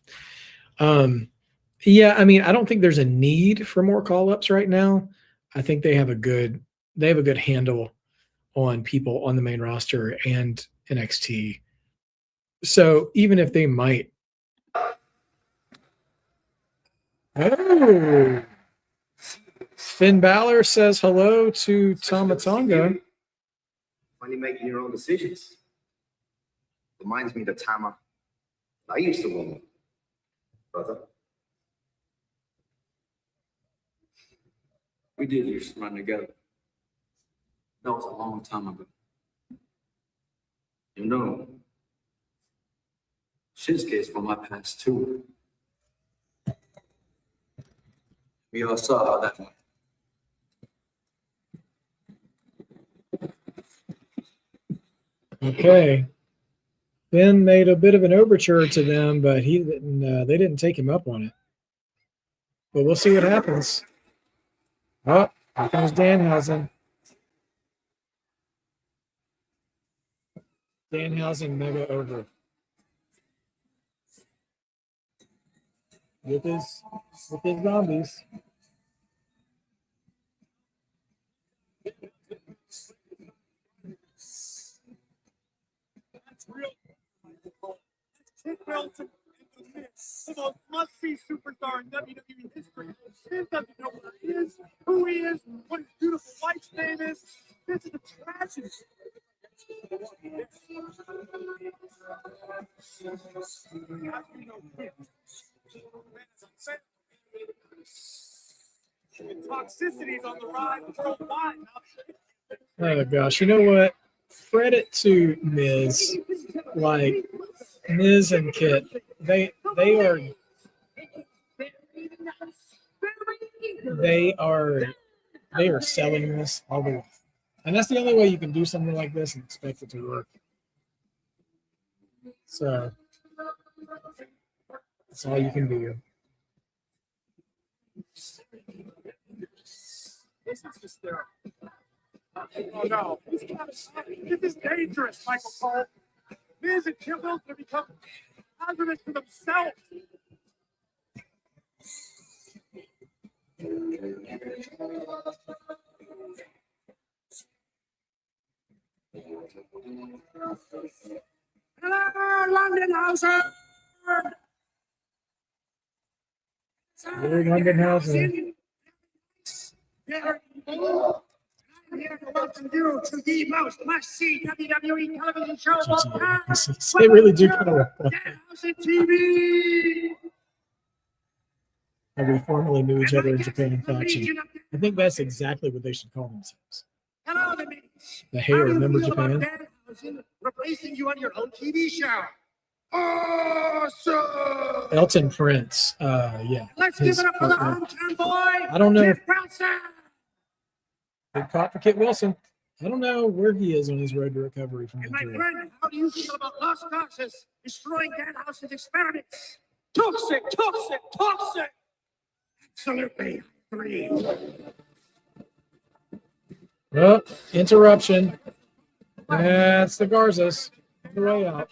Speaker 1: Yeah, I mean, I don't think there's a need for more call-ups right now. I think they have a good handle on people on the main roster and NXT. So even if they might. Oh, Finn Balor says hello to Tamatonga.
Speaker 5: Funny making your own decisions. Reminds me of the time I used to win, brother.
Speaker 6: We did used to run together. That was a long time ago. You know, Shinsuke's from my past too. We all saw how that went.
Speaker 1: Okay. Finn made a bit of an overture to them, but he didn't. They didn't take him up on it. But we'll see what happens. Oh, here comes Danhausen. Danhausen mega over. With his zombies.
Speaker 3: Kid Belton in the mix. The most must-see superstar in WWE history. Finn doesn't know what he is, who he is, what his beautiful wife's name is. This is the tragedy. Toxicities on the rise worldwide.
Speaker 1: Oh gosh, you know what? Credit to Miz, like Miz and Kit. They are selling this all the way, and that's the only way you can do something like this and expect it to work. So that's all you can do.
Speaker 3: This is hysterical. Oh no, this is dangerous, Michael Cole. Miz and Kim Wilson have become hazardous to themselves. Hello, London Houser.
Speaker 1: Danhausen.
Speaker 3: I'm here to welcome you to the most must-see WWE television show of all time.
Speaker 1: They really do kind of.
Speaker 3: Danhausen TV.
Speaker 1: And we formerly knew each other in Japan faction. I think that's exactly what they should call themselves.
Speaker 3: Hello, the mates.
Speaker 1: The hair, remember Japan?
Speaker 3: Danhausen replacing you on your own TV show. Awesome!
Speaker 1: Elton Prince. Yeah.
Speaker 3: Let's give it up for the hometown boy.
Speaker 1: I don't know.
Speaker 3: Kit Wilson.
Speaker 1: Big pop for Kit Wilson. I don't know where he is on his road to recovery from
Speaker 3: And my
Speaker 1: injury.
Speaker 3: friend, how do you feel about Los Garces destroying Danhausen's experiments? Toxic, toxic, toxic. Absolutely. Three.
Speaker 1: Oh, interruption. That's the Garzas. The way out.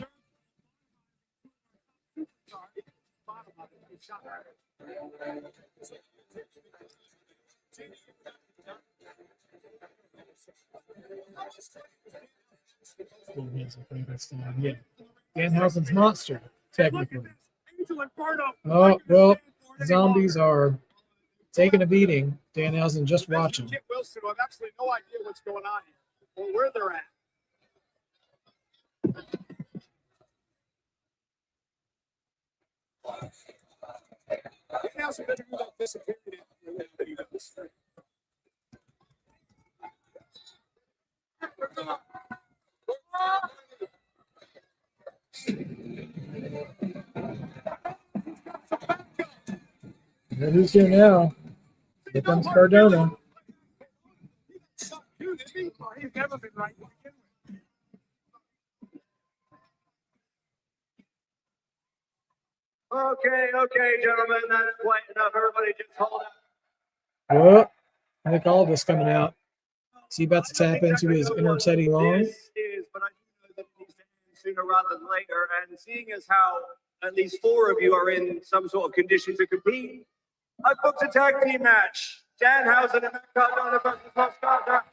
Speaker 1: Yeah. Danhausen's monster, technically. Oh, well, zombies are taking a beating. Danhausen just watching.
Speaker 3: Kit Wilson, who have absolutely no idea what's going on here or where they're at. Danhausen better do that disappearing.
Speaker 1: And who's here now? Here comes Cardona.
Speaker 3: He's never been right.
Speaker 5: Okay, gentlemen, that's quite enough. Everybody just hold up.
Speaker 1: Well, I think all of us coming out. Is he about to tap into his inner Teddy Long?
Speaker 12: This is, but I do know that it needs to end sooner rather than later. And seeing as how at least 4 of you are in some sort of condition to compete, I've booked a tag team match. Danhausen and Cardona versus Los Garza.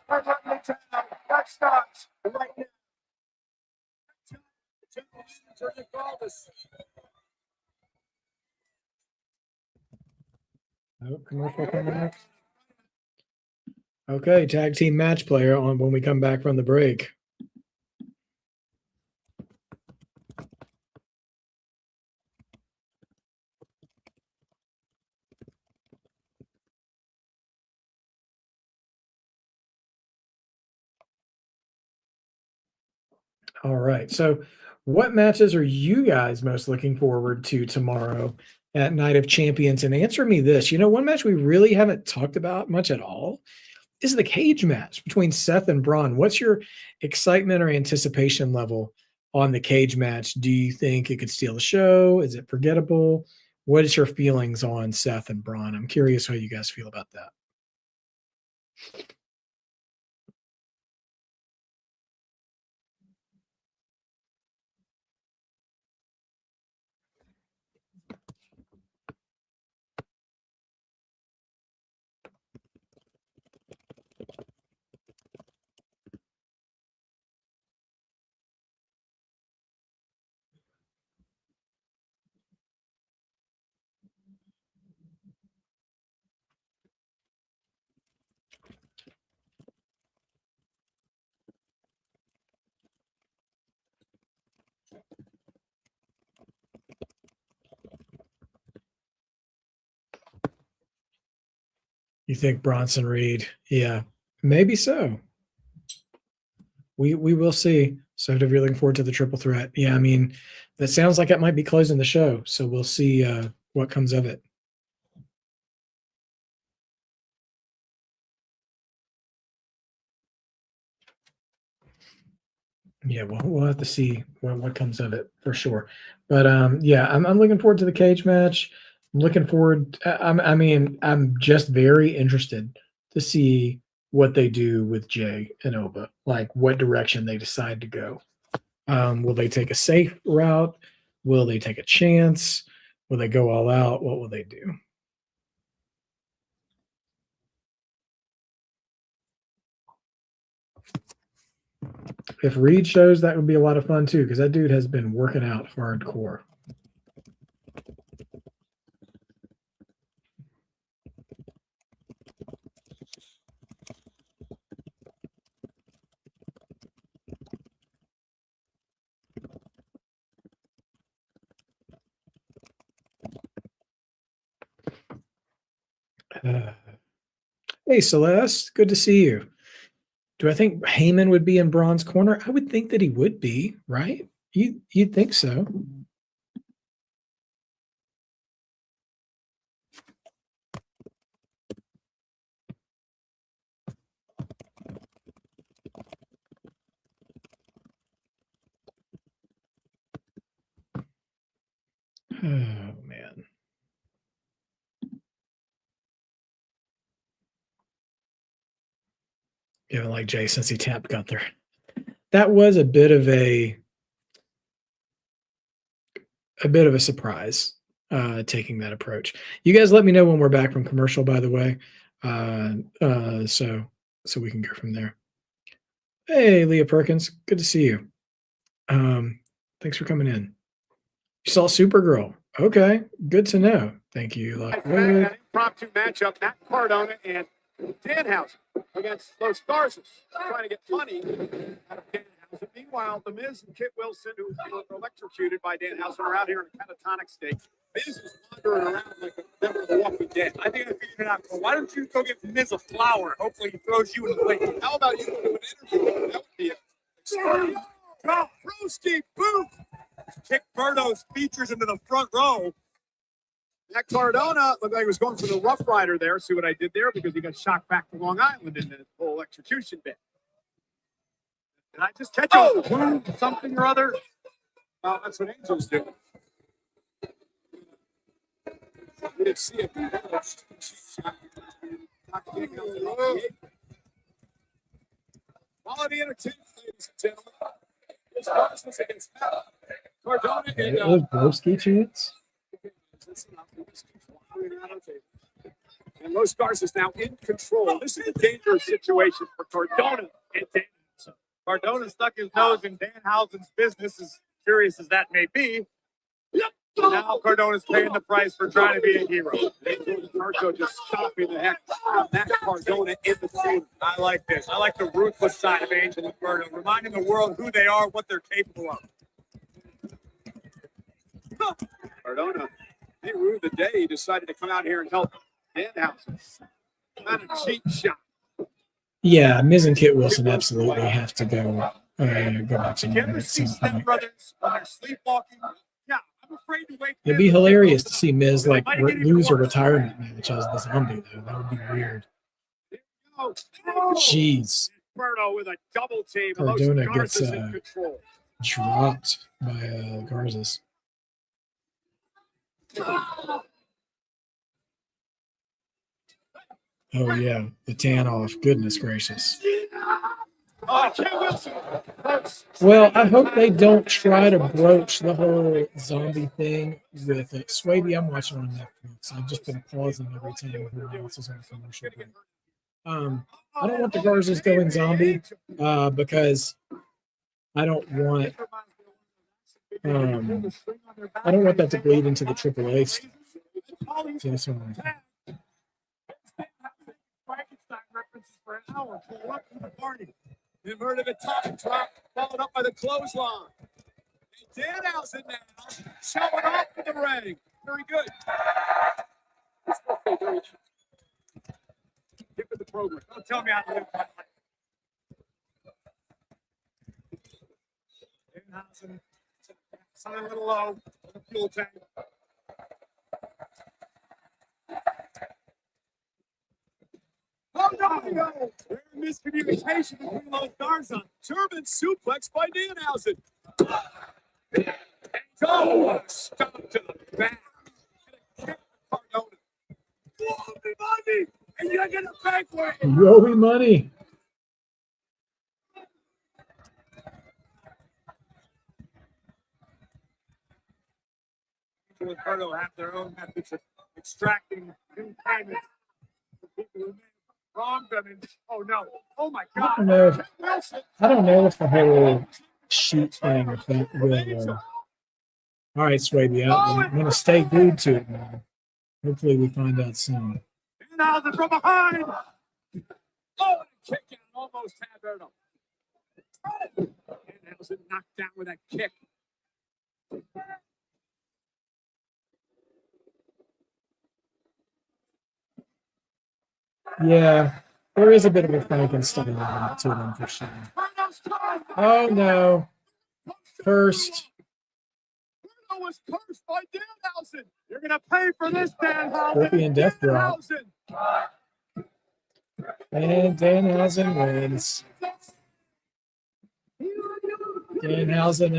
Speaker 12: That starts right now.
Speaker 1: Oh, commercial coming up. Okay, tag team match player on when we come back from the break. All right. So, what matches are you guys most looking forward to tomorrow at Night of Champions? And answer me this. One match we really haven't talked about much at all is the cage match between Seth and Braun. What's your excitement or anticipation level on the cage match? Do you think it could steal the show? Is it forgettable? What is your feelings on Seth and Braun? I'm curious how you guys feel about that. You think Bronson Reed? Yeah, maybe so. We will see. So if you're looking forward to the triple threat, yeah, I mean, that sounds like it might be closing the show. So we'll see what comes of it. Yeah, we'll have to see what comes of it for sure. But yeah, I'm looking forward to the cage match. I'm looking forward. I'm just very interested to see what they do with Jay and Oba, like what direction they decide to go. Will they take a safe route? Will they take a chance? Will they go all out? What will they do? If Reed shows, that would be a lot of fun too, because that dude has been working out hardcore. Hey, Celeste, good to see you. Do I think Heyman would be in Braun's corner? I would think that he would be, right? You'd think so. Oh, man. Even like Jay since he tapped Gunther. That was a bit of a surprise, taking that approach. You guys let me know when we're back from commercial, by the way. So we can go from there. Hey, Leah Perkins, good to see you. Thanks for coming in. You saw Supergirl. Okay, good to know. Thank you.
Speaker 12: An impromptu matchup, Matt Cardona and Danhausen against Los Garza, trying to get money out of Danhausen. Meanwhile, The Miz and Kit Wilson, who were electrocuted by Danhausen, are out here in a catatonic state. Miz is wandering around like a member of the Walking Dead. I think I figured it out. Why don't you go get Miz a flower? Hopefully he throws you in the plate. How about you do an interview? That would be it. Oh, Broski, boom! Kick Berto's features into the front row. That Cardona looked like he was going for the Rough Rider there. See what I did there? Because he got shocked back to Long Island in the whole electrocution bit. Did I just catch something or other? Well, that's what angels do. We didn't see it. Quality entertainment, ladies and gentlemen. It's Garza against Cardona and
Speaker 1: Those Broski chants.
Speaker 12: And Los Garza's now in control. This is a dangerous situation for Cardona and Danhausen.
Speaker 3: Cardona stuck his nose in Danhausen's business, as curious as that may be. Now Cardona's paying the price for trying to be a hero.
Speaker 12: Berto just stopping the heck out of that Cardona in the corner.
Speaker 3: I like this. I like the ruthless side of Angel and Berto, reminding the world who they are, what they're capable of.
Speaker 12: Cardona, he ruined the day. He decided to come out here and help Danhausen. Not a cheap shot.
Speaker 1: Yeah, Miz and Kit Wilson absolutely have to go back to
Speaker 3: You ever
Speaker 1: at
Speaker 3: see
Speaker 1: some
Speaker 3: step
Speaker 1: point.
Speaker 3: brothers when they're sleepwalking? Yeah, I'm afraid to wake
Speaker 1: It'd be hilarious to see Miz like lose a retirement match as the zombie though. That would be weird. Jeez,
Speaker 12: Berto with a double team. and
Speaker 1: Cardona
Speaker 12: Los
Speaker 1: gets
Speaker 12: Garza's in control.
Speaker 1: dropped by Garza's. Oh yeah, the tan off. Goodness gracious. Well, I hope they don't try to broach the whole zombie thing with it. Swaby, I'm watching on Netflix. I've just been pausing every time everyone else is on a commercial break. I don't want the Garzas going zombie because I don't want that to bleed into the AAA stuff. So that's what I'm saying.
Speaker 12: Frankenstein references for an hour. Pull up to the party. Inverted a top drop, followed up by the clothesline. And Danhausen now showing off to the ring. Very good. Get with the program. Don't tell me how to live my life. Danhausen, something a little low on the fuel tank. Oh, no! There's miscommunication between Los Garza. German suplex by Danhausen. Oh, stop to the back. Cardona. Whoa, money! And you're going to pay for it.
Speaker 1: Roby money.
Speaker 12: Angel and Berto have their own methods of extracting new payments from people who wronged them. And, oh no! Oh my God!
Speaker 1: I don't know if the whole sheet thing, if that will. All right, Swaby, I'm going to stay glued to it now. Hopefully, we find out soon.
Speaker 12: Danhausen from behind. Oh, and a kick out almost had Berto. Danhausen knocked down with that kick.
Speaker 1: Yeah, there is a bit of a Frankenstein element to them for sure. Oh no! Cursed.
Speaker 12: Berto was cursed by Danhausen. You're gonna pay for this, Danhausen.
Speaker 1: Scorpion Death Drop. And Danhausen wins. Danhausen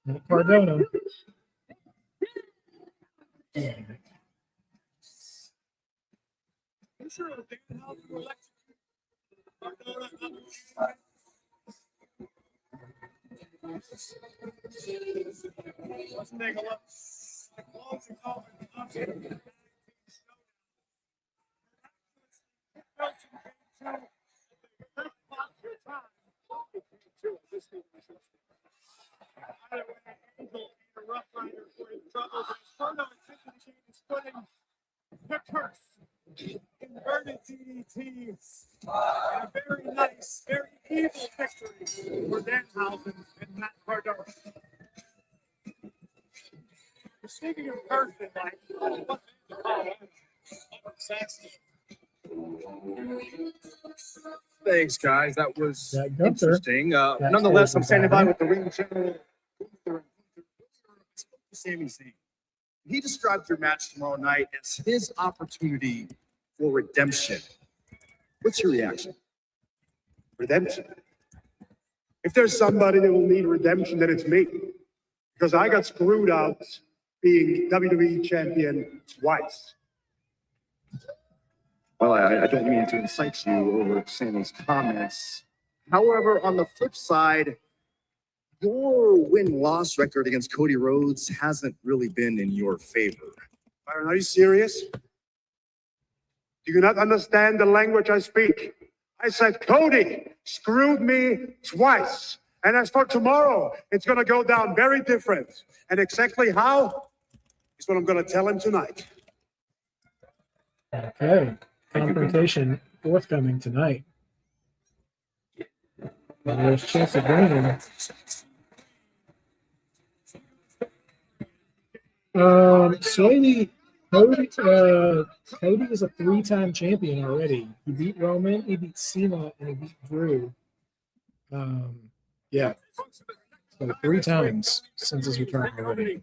Speaker 1: and Cardona.
Speaker 12: Let's take a look. The curse. Inverted DDTs. And a very nice, very evil victory for Danhausen and Matt Cardona. Speaking of person, like, thanks, guys. That was interesting. Nonetheless, I'm standing by with the ring general.
Speaker 5: Sami Zayn. He described your match tomorrow night as his opportunity for redemption. What's your reaction?
Speaker 8: Redemption. If there's somebody that will need redemption, then it's me. Because I got screwed out being WWE Champion twice.
Speaker 5: Well, I don't mean to incite you over Sami's comments. However, on the flip side, your win-loss record against Cody Rhodes hasn't really been in your favor.
Speaker 12: Byron, are you serious? Do you not understand the language I speak? I said Cody screwed me twice. And as for tomorrow, it's going to go down very different. And exactly how is what I'm going to tell him tonight.
Speaker 1: Okay. Confrontation forthcoming tonight. There's a chance of winning. Cody is a 3-time champion already. He beat Roman, he beat Cena, and he beat Drew. Yeah. So 3 times since his return already.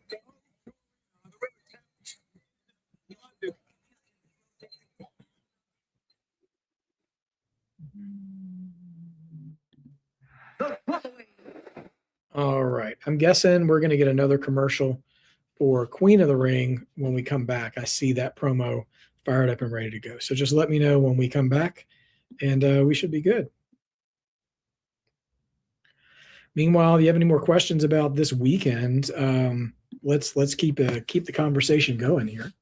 Speaker 1: All right. I'm guessing we're going to get another commercial for Queen of the Ring when we come back. I see that promo fired up and ready to go. So just let me know when we come back, and we should be good. Meanwhile, if you have any more questions about this weekend, let's keep the conversation going here.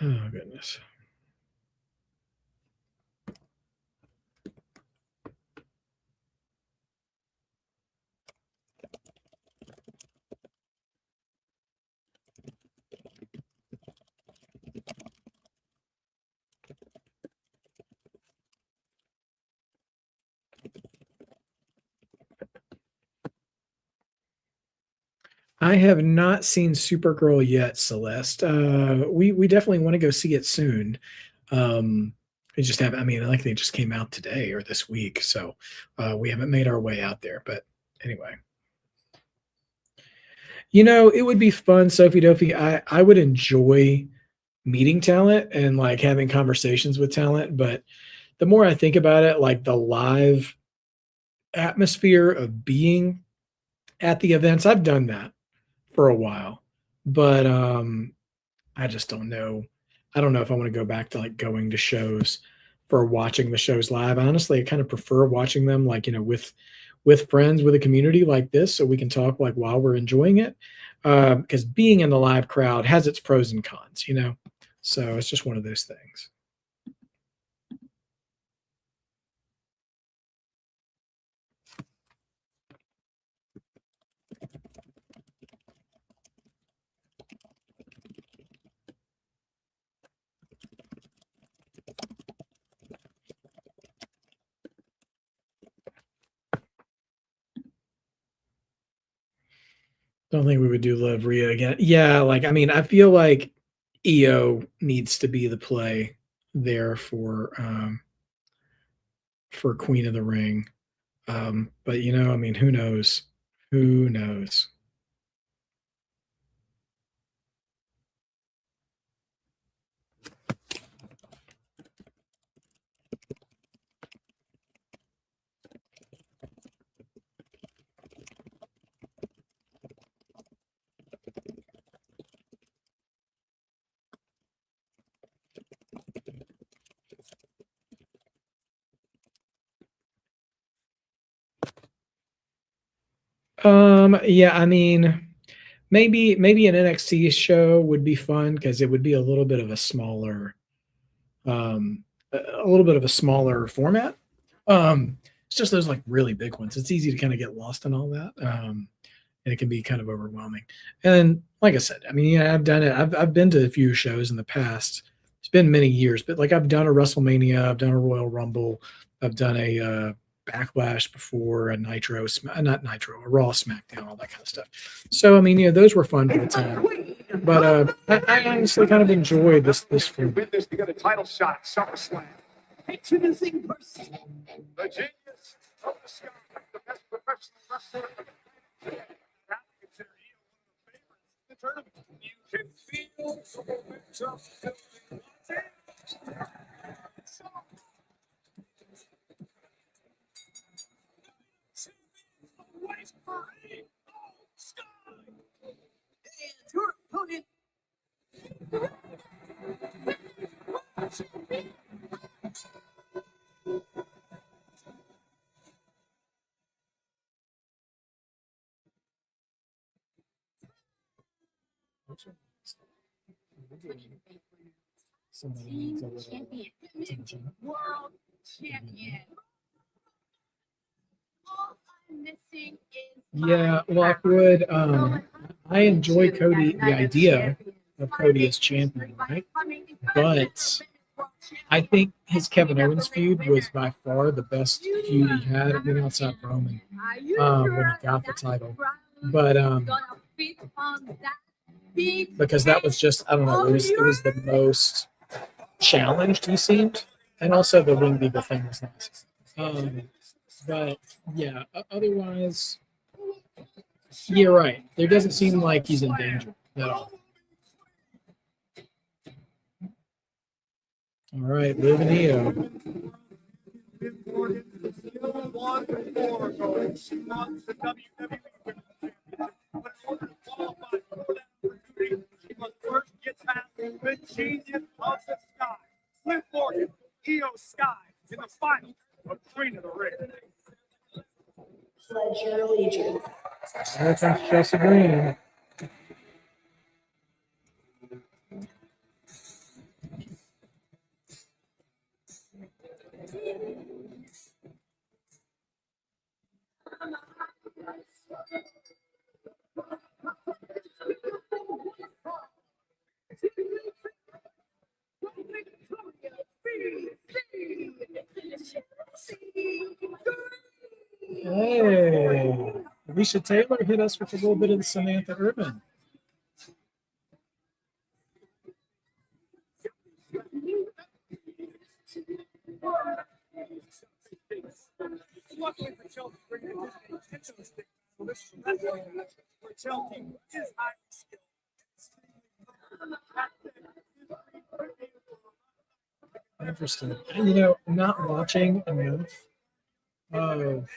Speaker 1: Oh, goodness. I have not seen Supergirl yet, Celeste. We definitely want to go see it soon. We just have, I mean, like they just came out today or this week, so we haven't made our way out there. But anyway, it would be fun, Sophie Dopey. I would enjoy meeting talent and like having conversations with talent, but the more I think about it, like the live atmosphere of being at the events, I've done that for a while, but I just don't know. I don't know if I want to go back to like going to shows for watching the shows live. Honestly, I kind of prefer watching them like, with friends, with a community like this, so we can talk like while we're enjoying it. Because being in the live crowd has its pros and cons, So it's just one of those things. Don't think we would do Love Rhea again. Yeah, like I mean, I feel like EO needs to be the play there for Queen of the Ring. But I mean, who knows? Who knows? Yeah, I mean, maybe an NXT show would be fun because it would be a little bit of a smaller, format. It's just those like really big ones. It's easy to kind of get lost in all that, and it can be kind of overwhelming. And like I said, I mean, yeah, I've done it. I've been to a few shows in the past. It's been many years, but like I've done a WrestleMania, I've done a Royal Rumble, I've done a Backlash before, a Nitro, not Nitro, a Raw, SmackDown, all that kind of stuff. So I mean, those were fun for the time. But I honestly kind of enjoyed this.
Speaker 12: You win this, you got a title shot, SummerSlam. Introducing first, the genius of the sky, the best professional wrestler. I consider you one of the favorites in the tournament. You can feel
Speaker 1: Somebody needs a little
Speaker 10: Champion.
Speaker 1: attention.
Speaker 10: World champion. All I'm missing is
Speaker 1: Yeah, well, I would. I enjoy Cody, the idea of Cody as champion, right? But I think his Kevin Owens feud was by far the best feud he had. I mean, outside of Roman, when he got the title. But because that was just, I don't know, it was the most challenged he seemed, and also the Ring Beagle thing was nice. But yeah, otherwise, you're right. There doesn't seem like he's in danger at all. All right, Liv and Io.
Speaker 12: First gets past the genius of the sky. Liv Morgan, Io Sky in the final of Queen of the Ring.
Speaker 13: Pledge your allegiance.
Speaker 1: Here comes Chelsea Green. Hey, Alicia Taylor hit us with a little bit of the Samantha Urban.
Speaker 12: Luckily for Chelsea, where Chelsea is highly skilled.
Speaker 1: Interesting. And, you know, not watching enough of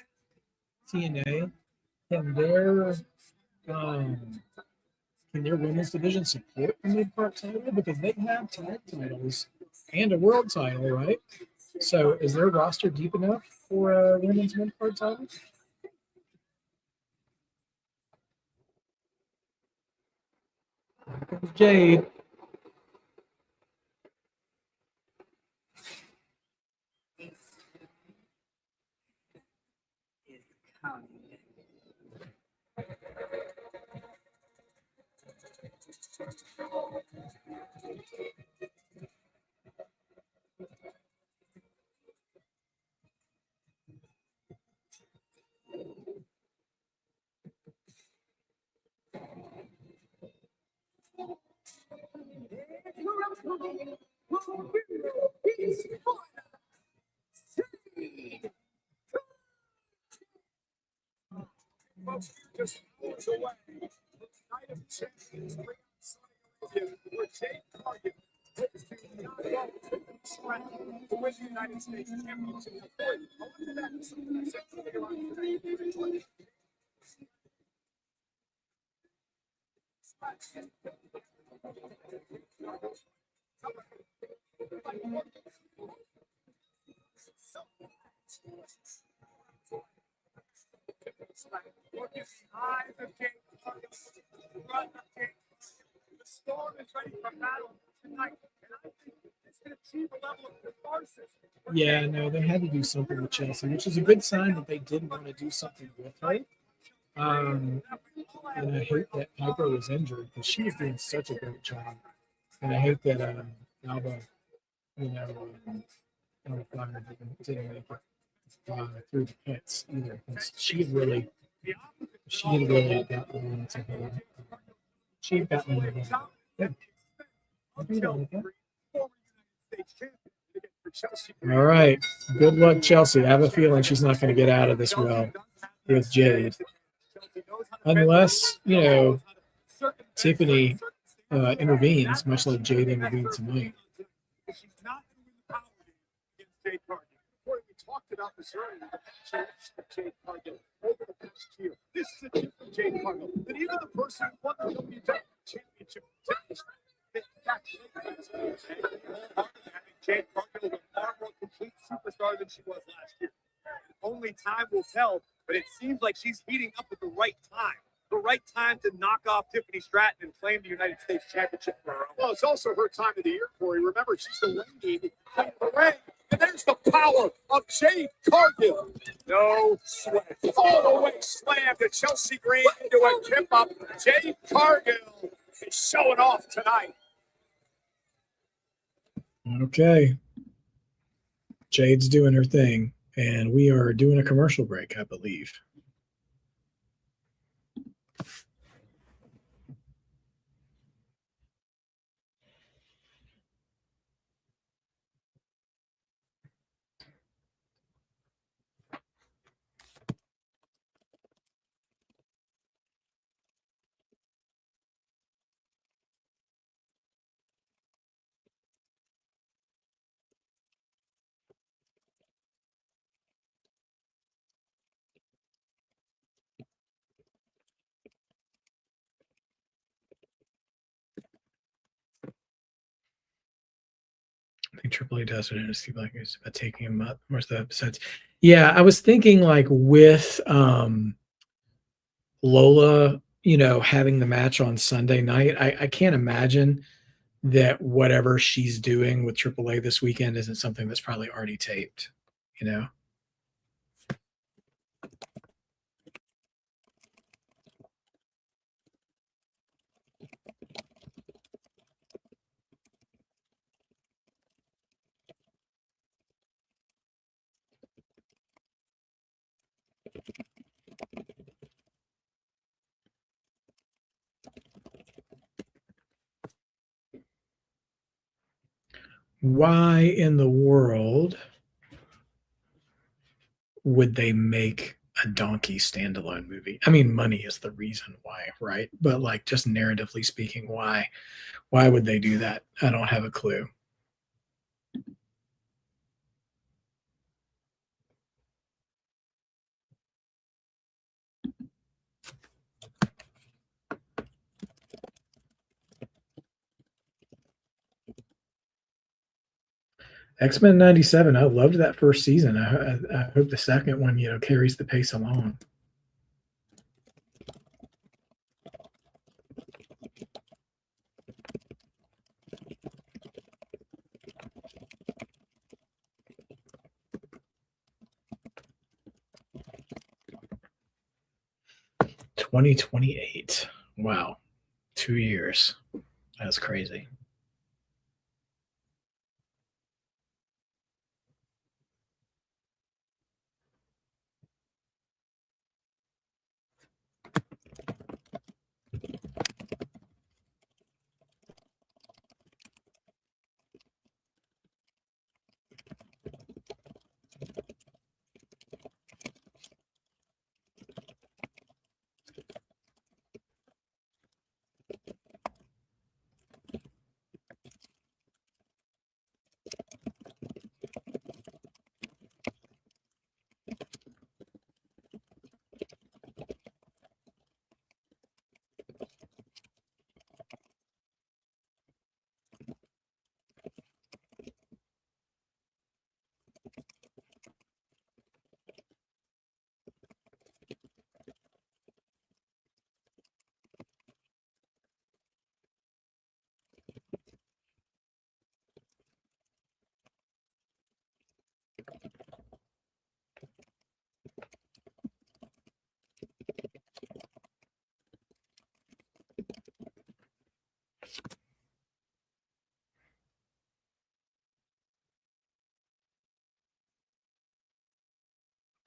Speaker 1: TNA, can their women's division support the mid-card title? Because they have tag titles and a world title, right? So is their roster deep enough for a women's mid-card title? Here comes Jade.
Speaker 12: Just moves away. Night of Champions, where Jade Cargill takes to Danhausen, Stratton to win the United States Championship. I went to that something I said earlier on. Look at the eyes of Jade Cargill. The storm is ready for battle tonight, and I think it's going to achieve a level of catharsis.
Speaker 1: Yeah, no, they had to do something with Chelsea, which is a good sign that they did want to do something with her. And I hate that Piper was injured because she was doing such a great job. And I hate that Alba, Alba Flyer didn't make it through the pits either. Because she had really gotten into her. She had gotten into her. Yeah. All right. Good luck, Chelsea. I have a feeling she's not going to get out of this well with Jade. Unless, Tiffany intervenes, much like Jade intervened tonight.
Speaker 12: She's not going to win the power game against Jade Cargill. We talked about this earlier, the change of Jade Cargill over the past year. This is a different Jade Cargill than even the person who won the WWE Championship. Jade Cargill is a far more complete superstar than she was last year. Only time will tell, but it seems like she's heating up at the right time. The right time to knock off Tiffany Stratton and claim the United States Championship for her own. Well, it's also her time of the year, Corey. Remember, she's the lady playing the ring. And there's the power of Jade Cargill. No sweat. All the way slam to Chelsea Green into a tip up. Jade Cargill is showing off tonight.
Speaker 1: Okay. Jade's doing her thing, and we are doing a commercial break, I believe. I think Triple H does it in his like it's about taking him up. Where's the episodes? Yeah, I was thinking like with Lola, having the match on Sunday night. I can't imagine that whatever she's doing with Triple A this weekend isn't something that's probably already taped, Why in the world would they make a donkey standalone movie? I mean, money is the reason why, right? But like just narratively speaking, why would they do that? I don't have a clue. X-Men 97, I loved that first season. I hope the second one, carries the pace along. $2028. Wow. 2 years. That's crazy.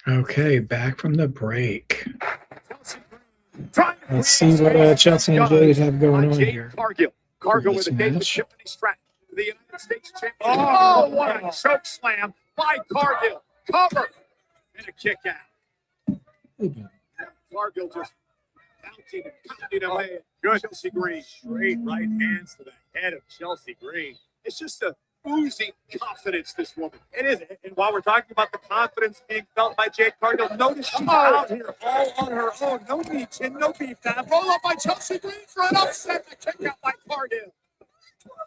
Speaker 1: Okay, back from the break. Let's see what Chelsea and Jade have going on here.
Speaker 12: Cargill with a date with Tiffany Stratton, the United States Champion. Oh, what a choke slam by Cargill. Cover and a kick out. Cargill just counting away. Good. Chelsea Green, straight right hands to the head of Chelsea Green. It's just a oozing confidence, this woman. It is. And while we're talking about the confidence being felt by Jade Cargill, notice she's out here all on her own. No Michin, no B-Fab. Roll up by Chelsea Green for an upset. The kick out by Cargill.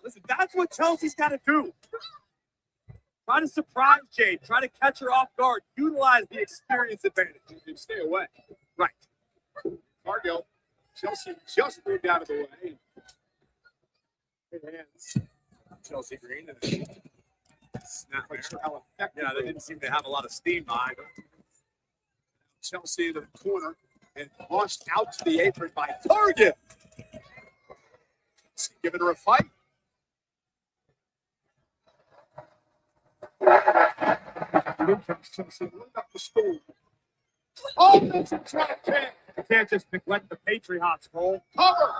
Speaker 12: Listen, that's what Chelsea's got to do. Try to surprise Jade. Try to catch her off guard. Utilize the experience advantage. And stay away. Right. Cargill. Chelsea just moved out of the way. Good hands. Chelsea Green. And snap there. Yeah, they didn't seem to have a lot of steam behind them. Chelsea in the corner and launched out to the apron by Cargill. Giving her a fight. Up the school. Oh, that's a trap kick. You can't just neglect the Patriots, Cole. Cover.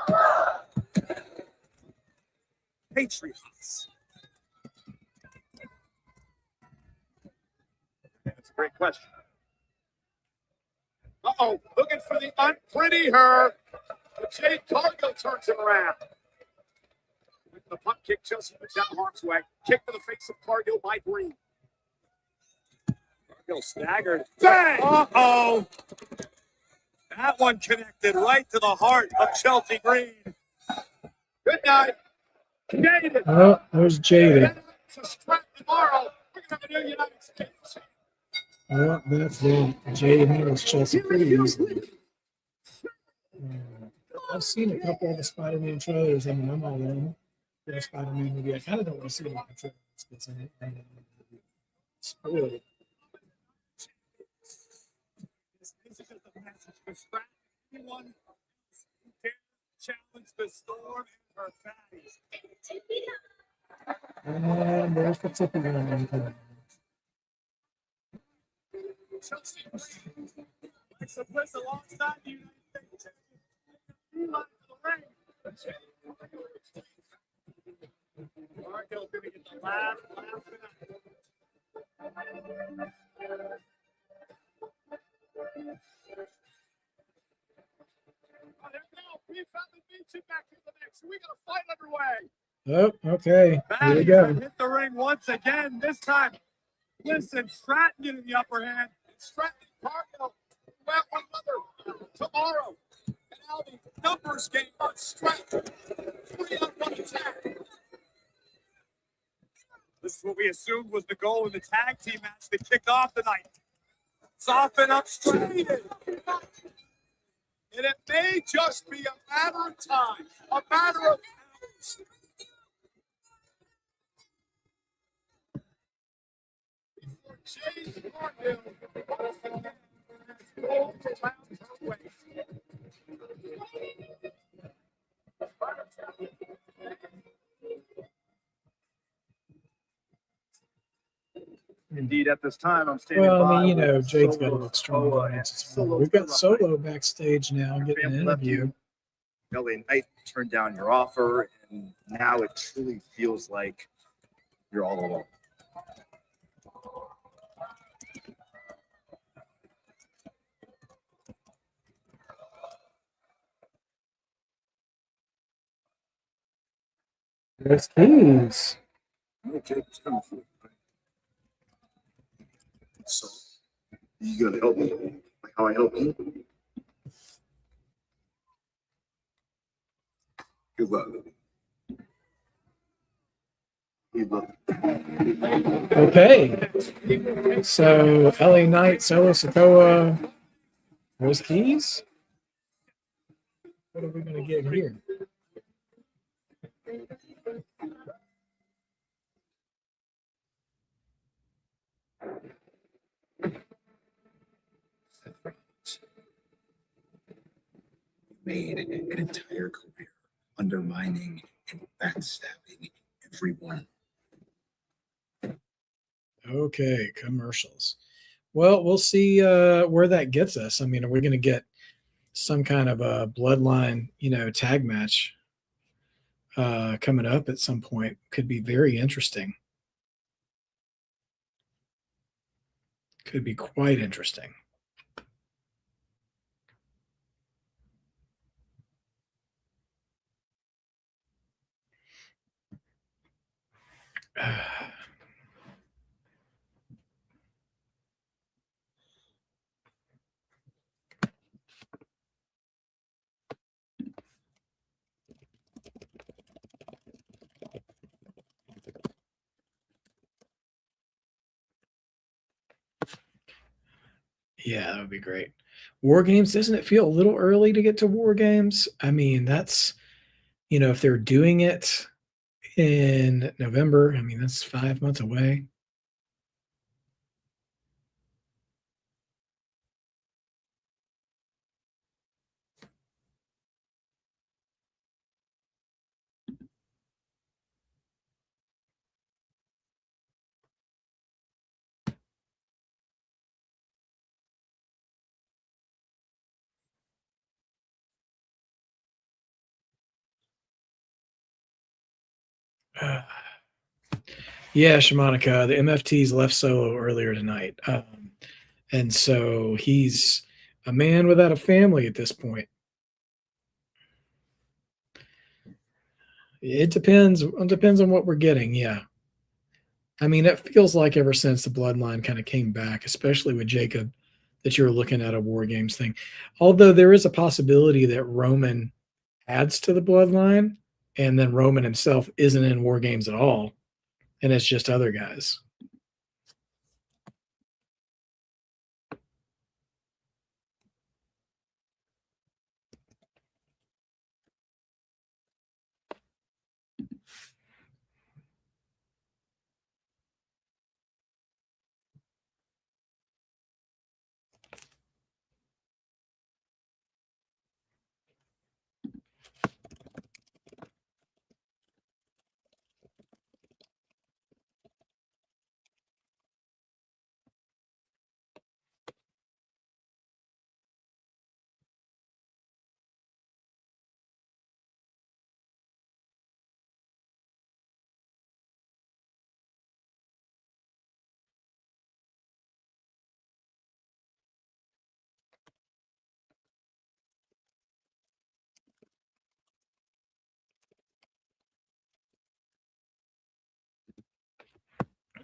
Speaker 12: Patriots. That's a great question. Uh-oh, looking for the unpretty her. But Jade Cargill turns him around. With the punt kick, Chelsea puts out harm's way. Kick to the face of Cargill by Green. Cargill staggered. Bang! Uh-oh. That one connected right to the heart of Chelsea Green. Good night. Jade.
Speaker 1: Oh, there's Jade.
Speaker 12: To Stratton tomorrow. We're going to have a new United States.
Speaker 1: Well, that's it. Jade handles Chelsea pretty easily. I've seen a couple of the Spider-Man trailers. I mean, I'm all in for the Spider-Man movie. I kind of don't want to see it in the trailers because I spoil it.
Speaker 12: This is just a message for Stratton. Anyone who dare challenge the storm and her fatties.
Speaker 1: And there's the Tiffany one.
Speaker 12: Chelsea makes a Bliss alongside the United States. Cargill's going to get the last tonight. Oh, there we go. B-Fab and Michin back in the mix. We got a fight underway.
Speaker 1: Oh, okay. Here we go.
Speaker 12: Hit the ring once again. This time, Bliss and Stratton getting the upper hand. Stratton and Cargill went one another tomorrow. And now the numbers game on Stratton. 3-on-1 attack. This is what we assumed was the goal in the tag team match to kick off the night. Soften up Stratton. And it may just be a matter of time, a matter of hours. Jade Cargill gold around her waist.
Speaker 5: Indeed, at this time, I'm standing
Speaker 1: Well, I
Speaker 5: by.
Speaker 1: mean, you know,
Speaker 5: with
Speaker 1: Jade's got to
Speaker 5: Solo
Speaker 1: look strong.
Speaker 5: Sikoa
Speaker 1: on
Speaker 5: and
Speaker 1: it.
Speaker 5: Solo
Speaker 1: We've got
Speaker 5: Sikoa.
Speaker 1: Solo backstage now getting an interview.
Speaker 5: LA Knight turned down your offer, and now it truly feels like you're all alone.
Speaker 1: There's Keys.
Speaker 8: Okay, it's coming through. So, you gonna help me like how I help you? Good luck. Good luck.
Speaker 1: Okay. So, LA Knight, Solo Sikoa, there's Keys. What are we going to get here?
Speaker 13: Made an entire career undermining and backstabbing everyone.
Speaker 1: Okay, commercials. Well, we'll see where that gets us. I mean, are we going to get some kind of a bloodline, tag match coming up at some point? Could be very interesting. Could be quite interesting. Yeah, that would be great. War Games, doesn't it feel a little early to get to War Games? I mean, that's, if they're doing it in November, I mean, that's 5 months away. Yeah, Shamanika, the MFT's left solo earlier tonight. And so he's a man without a family at this point. It depends. It depends on what we're getting. Yeah. I mean, it feels like ever since the bloodline kind of came back, especially with Jacob, that you're looking at a War Games thing. Although there is a possibility that Roman adds to the bloodline and then Roman himself isn't in War Games at all. And it's just other guys.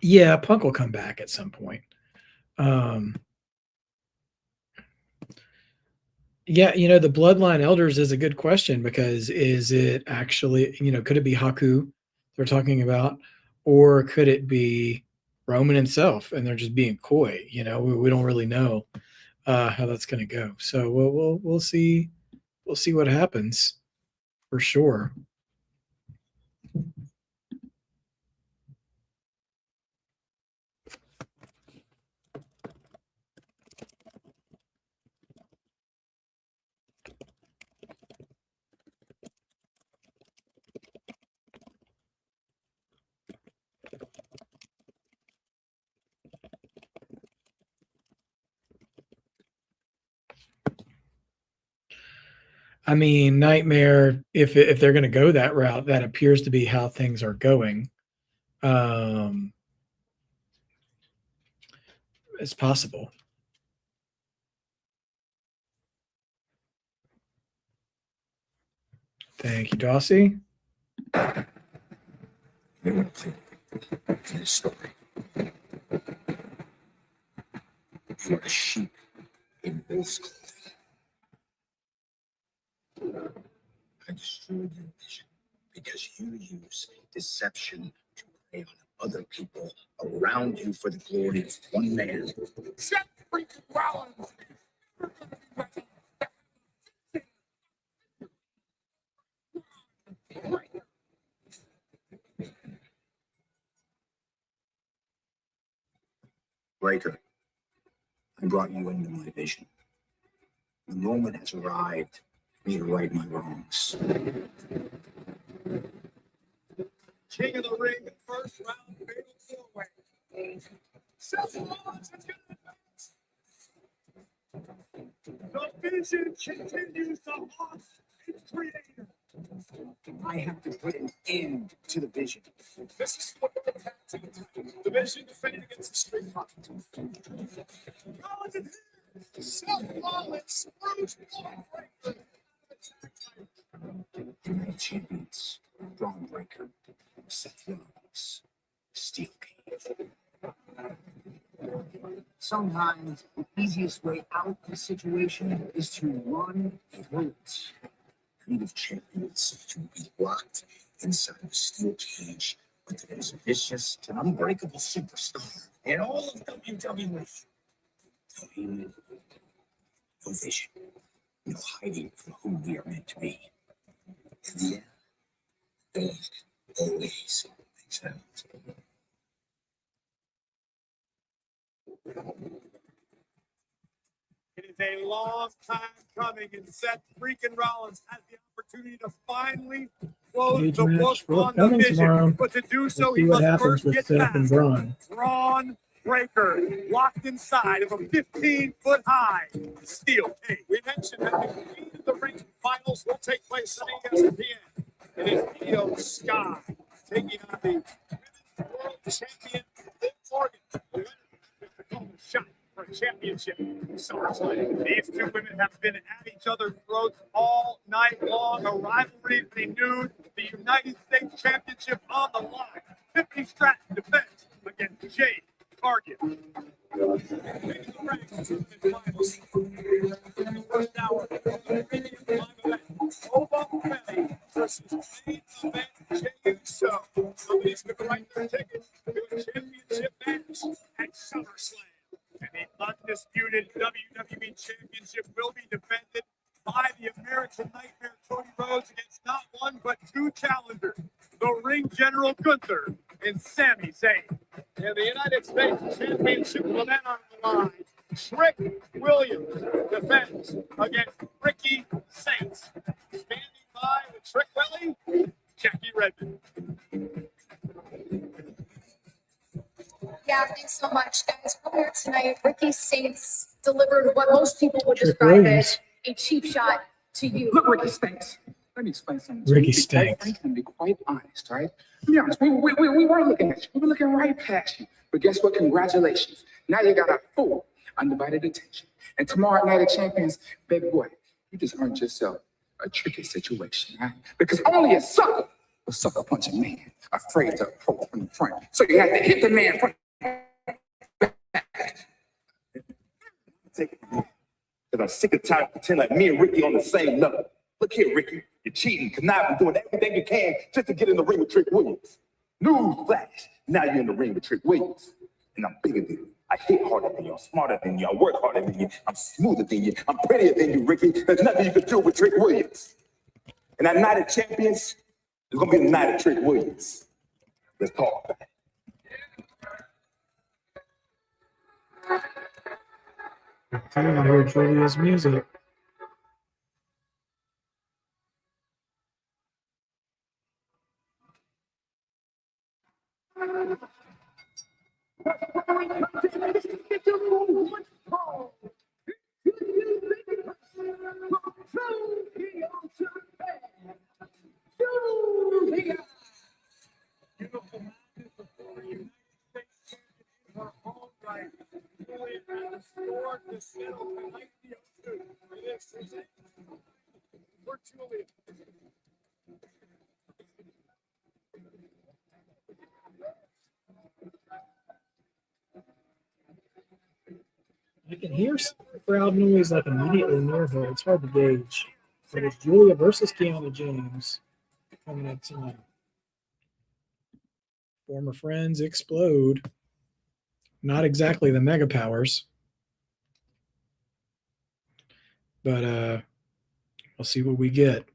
Speaker 1: Yeah, Punk will come back at some point. Yeah, the Bloodline Elders is a good question because is it actually, could it be Haku they're talking about, or could it be Roman himself and they're just being coy? We don't really know how that's going to go. So we'll see. We'll see what happens for sure. I mean, Nightmare, if they're going to go that route, that appears to be how things are going. It's possible. Thank you, Dossie.
Speaker 13: This story. You are a sheep in wolf's clothing. I destroyed your vision because you use deception to prey on other people around you for the glory of one man. Breaker, I brought you into my vision. The moment has arrived for me to right my wrongs.
Speaker 12: King of the Ring, first round, fatal four-way. Seth Rollins is going to advance. The vision continues to haunt its creator.
Speaker 13: I have to put an end to the vision.
Speaker 12: This is what the attacks the vision defending against the Street Profits. Rollins is here. Seth Rollins, Bruce Breaker.
Speaker 13: United Champions, Braun Breaker, Seth Rollins. steel cage.
Speaker 6: Sometimes the easiest way out of the situation is to run through it.
Speaker 13: League of Champions to be locked inside the steel cage with the most vicious and unbreakable superstar in all of WWE. No human, no vision, no hiding from who we are meant to be. In the end, God always makes out.
Speaker 12: It is a long time coming, and Seth freaking Rollins has the opportunity to finally close
Speaker 1: Cage
Speaker 12: the book
Speaker 1: match
Speaker 12: on the
Speaker 1: forthcoming
Speaker 12: vision.
Speaker 1: tomorrow.
Speaker 12: But to do so,
Speaker 1: We'll see
Speaker 12: he
Speaker 1: what
Speaker 12: must
Speaker 1: happens
Speaker 12: first
Speaker 1: with
Speaker 12: get
Speaker 1: Seth and
Speaker 12: past
Speaker 1: Braun.
Speaker 12: Braun Breaker, locked inside of a 15-foot-high steel cage. We mentioned that the Queen of the Ring finals will take place Sunday ESPN. It is Io Sky taking on the World Champion Liv Morgan. The winner is to call the shot for a championship SummerSlam. These two women have been at each other's throats all night long. A rivalry renewed. The United States Championship on the line. Tiffany Stratton defends against Jade. Cargill. First hour. Obama versus main event Jay Uso. Somebody's going to write their ticket to a championship match at SummerSlam. And the undisputed WWE Championship will be defended by the American Nightmare Cody Rhodes against not one but two challengers, the ring general Gunther and Sami Zayn. And the United States Championship will then on the line. Trick Williams defends against Ricky Saints. Standing by with Trick Willie, Jackie Redmond.
Speaker 10: Yeah, thanks so much, guys. Earlier tonight, Ricky Saints delivered what most people would
Speaker 1: Trick
Speaker 10: describe
Speaker 1: Williams.
Speaker 10: as a cheap shot to you.
Speaker 2: Look, Ricky stinks. Let me explain something.
Speaker 1: Ricky
Speaker 2: To be quite
Speaker 1: stinks.
Speaker 2: frank and be quite honest, right? To be honest, we were looking at you. We were looking right past you. But guess what? Congratulations. Now you got our full undivided attention. And tomorrow night at Champions, baby boy, you just earned yourself a tricky situation, right? Because only a sucker will sucker punch a man afraid to approach from the front. So you have to hit the man from
Speaker 5: Take it from me. Because I'm sick and tired of pretending like me and Ricky on the same level. Look here, Ricky. You're cheating, conniving, doing everything you can just to get in the ring with Trick Williams. News flash. Now you're in the ring with Trick Williams. And I'm bigger than you. I hit harder than you. I'm smarter than you. I work harder than you. I'm smoother than you. I'm prettier than you, Ricky. There's nothing you can do with Trick Williams. And that night of champions is going to be the night of Trick Williams. Let's talk about it.
Speaker 1: I hear Giulia's music. I can hear crowd noise like immediately near her. It's hard to gauge. But it's Giulia versus Kiana James coming up tonight. Former friends explode. Not exactly the mega powers. But we'll see what we get.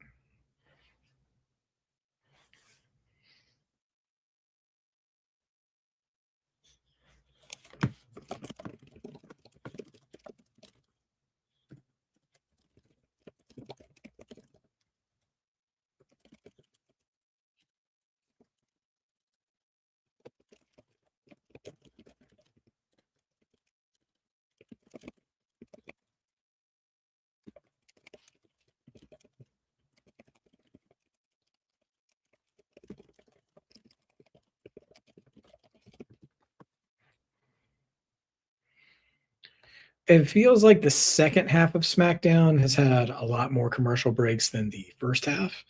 Speaker 1: It feels like the second half of SmackDown has had a lot more commercial breaks than the first half.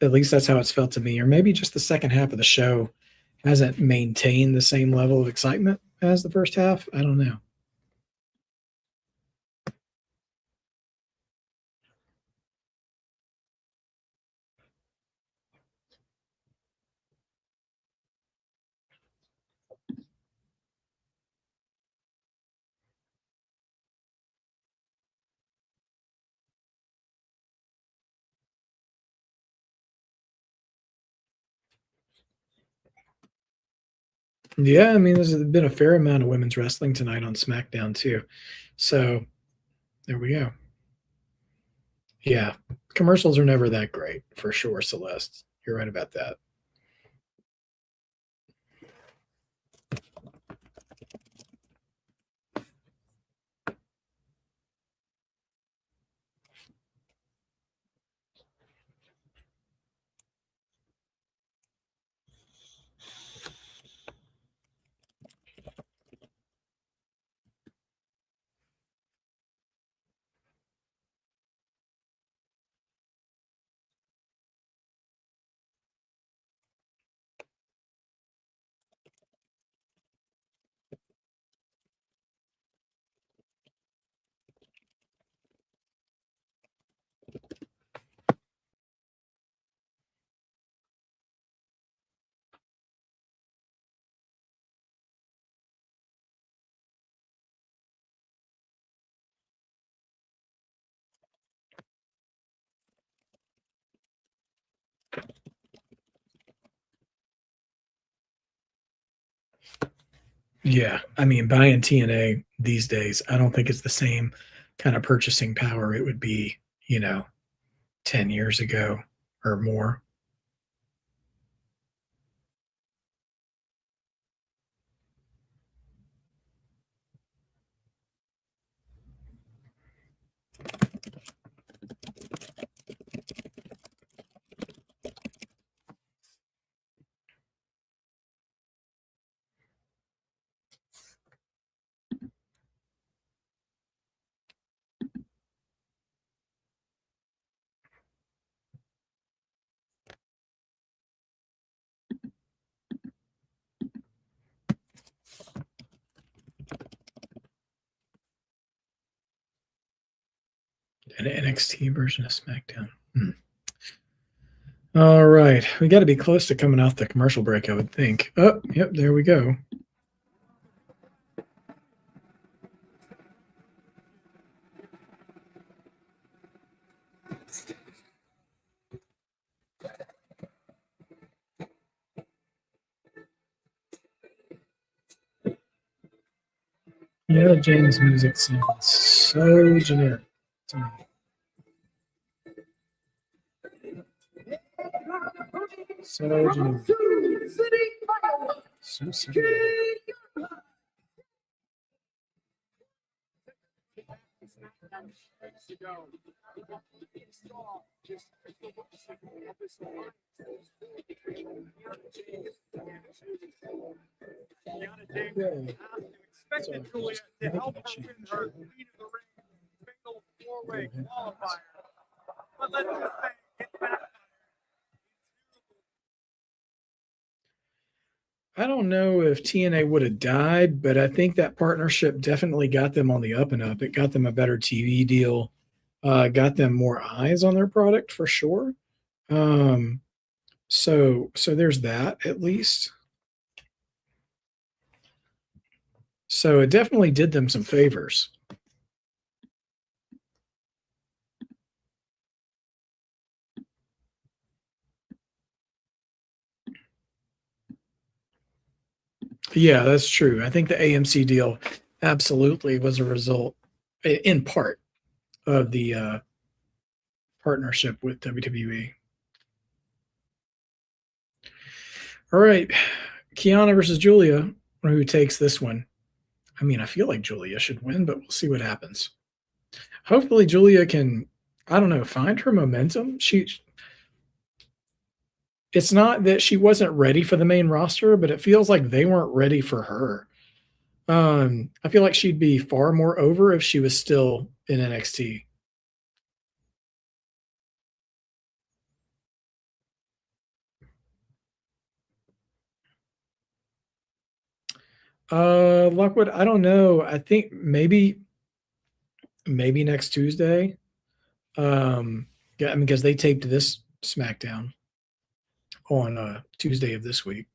Speaker 1: At least that's how it's felt to me. Or maybe just the second half of the show hasn't maintained the same level of excitement as the first half. I don't know. Yeah, I mean, there's been a fair amount of women's wrestling tonight on SmackDown too. So there we go. Yeah, commercials are never that great for sure, Celeste. You're right about that. Yeah, I mean, buying TNA these days, I don't think it's the same kind of purchasing power it would be, 10 years ago or more. An NXT version of SmackDown. All right. We got to be close to coming off the commercial break, I would think. Oh, yep, there we go. Yeah, James' music sounds so generic to me. So generic. So generic.
Speaker 3: Expected Giulia to help her win her Queen of the Ring fatal four-way qualifier. But let's just say it's back.
Speaker 1: I don't know if TNA would have died, but I think that partnership definitely got them on the up and up. It got them a better TV deal, got them more eyes on their product for sure. So there's that at least. So it definitely did them some favors. Yeah, that's true. I think the AMC deal absolutely was a result, in part, of the partnership with WWE. All right, Kiana versus Giulia. Who takes this one? I mean, I feel like Giulia should win, but we'll see what happens. Hopefully, Giulia can, I don't know, find her momentum. It's not that she wasn't ready for the main roster, but it feels like they weren't ready for her. I feel like she'd be far more over if she was still in NXT. Lockwood, I don't know. I think maybe next Tuesday. Yeah, I mean, because they taped this SmackDown on Tuesday of this week.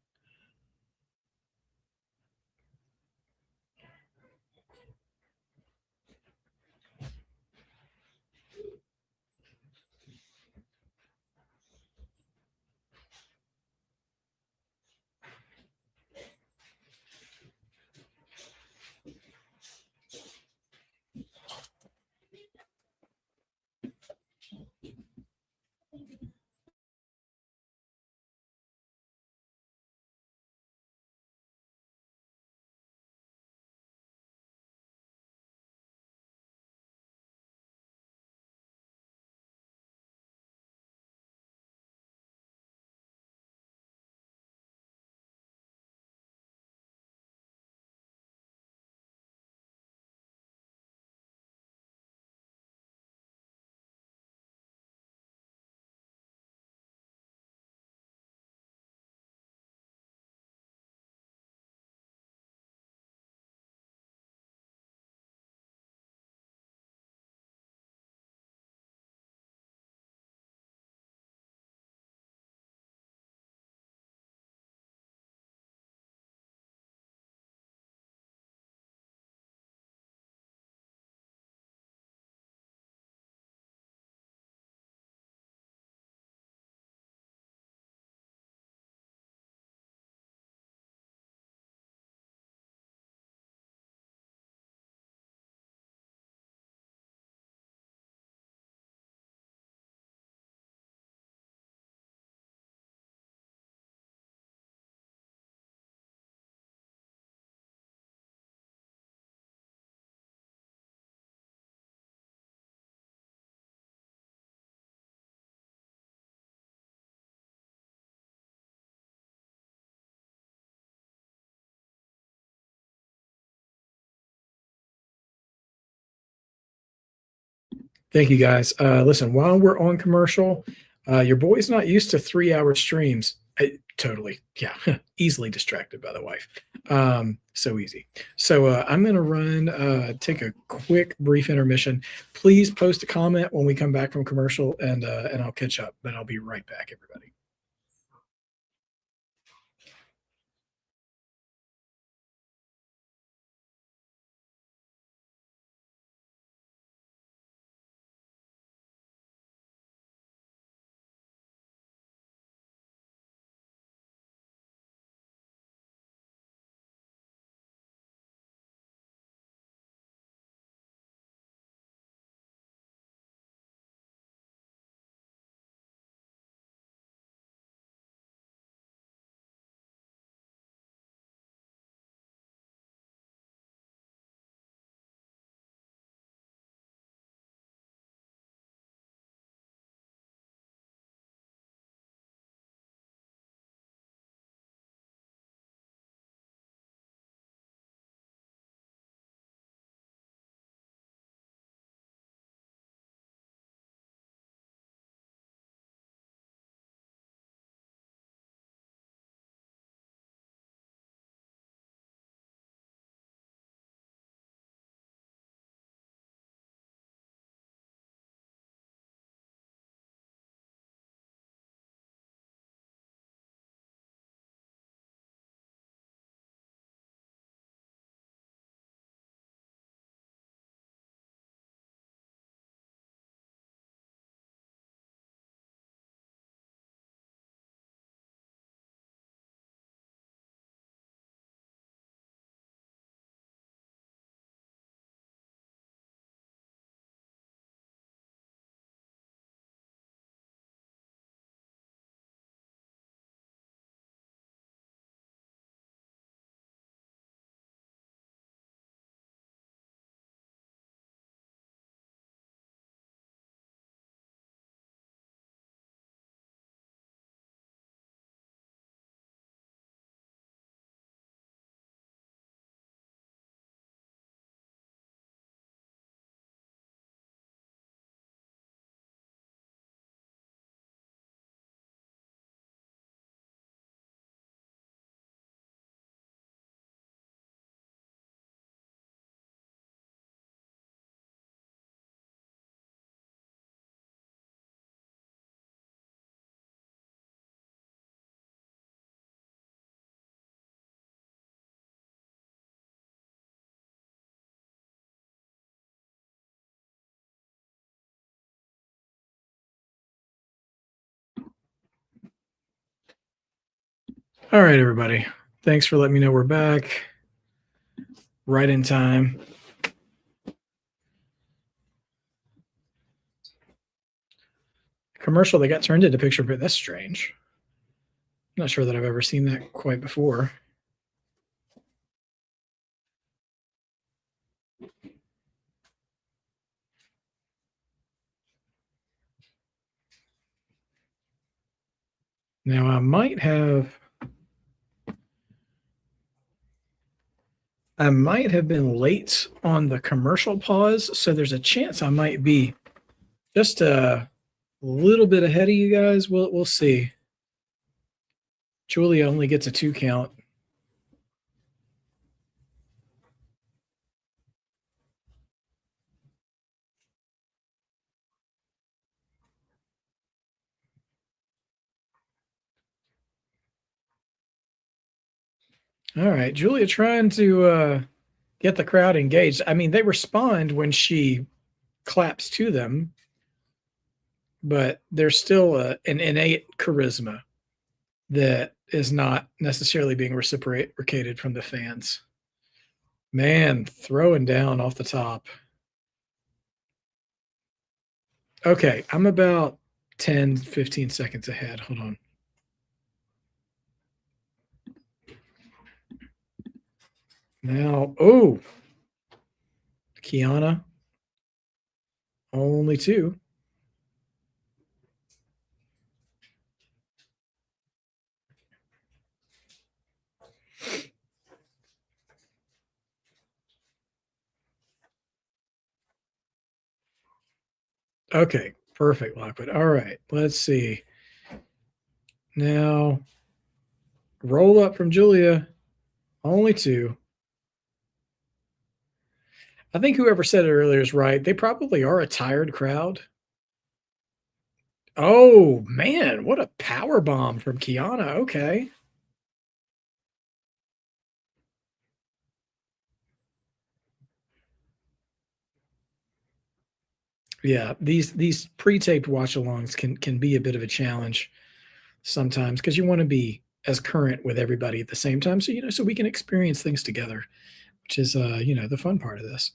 Speaker 1: Thank you, guys. Listen, while we're on commercial, your boy's not used to 3-hour streams. Totally, yeah, easily distracted by the wife. So easy. So I'm going to take a quick, brief intermission. Please post a comment when we come back from commercial, and I'll catch up. But I'll be right back, everybody. All right, everybody. Thanks for letting me know we're back. Right in time. Commercial that got turned into picture, but that's strange. I'm not sure that I've ever seen that quite before. Now I might have been late on the commercial pause, so there's a chance I might be just a little bit ahead of you guys. We'll see. Giulia only gets a 2 count. All right, Giulia trying to get the crowd engaged. I mean, they respond when she claps to them, but there's still an innate charisma that is not necessarily being reciprocated from the fans. Man, throwing down off the top. Okay, I'm about 10, 15 seconds ahead. Hold on. Now, oh, Kiana, only 2. Okay, perfect, Lockwood. All right, let's see. Now, roll up from Giulia, only 2. I think whoever said it earlier is right. They probably are a tired crowd. Oh, man, what a power bomb from Kiana. Okay. Yeah, these pre-taped watch-alongs can be a bit of a challenge sometimes because you want to be as current with everybody at the same time, so so we can experience things together, which is the fun part of this.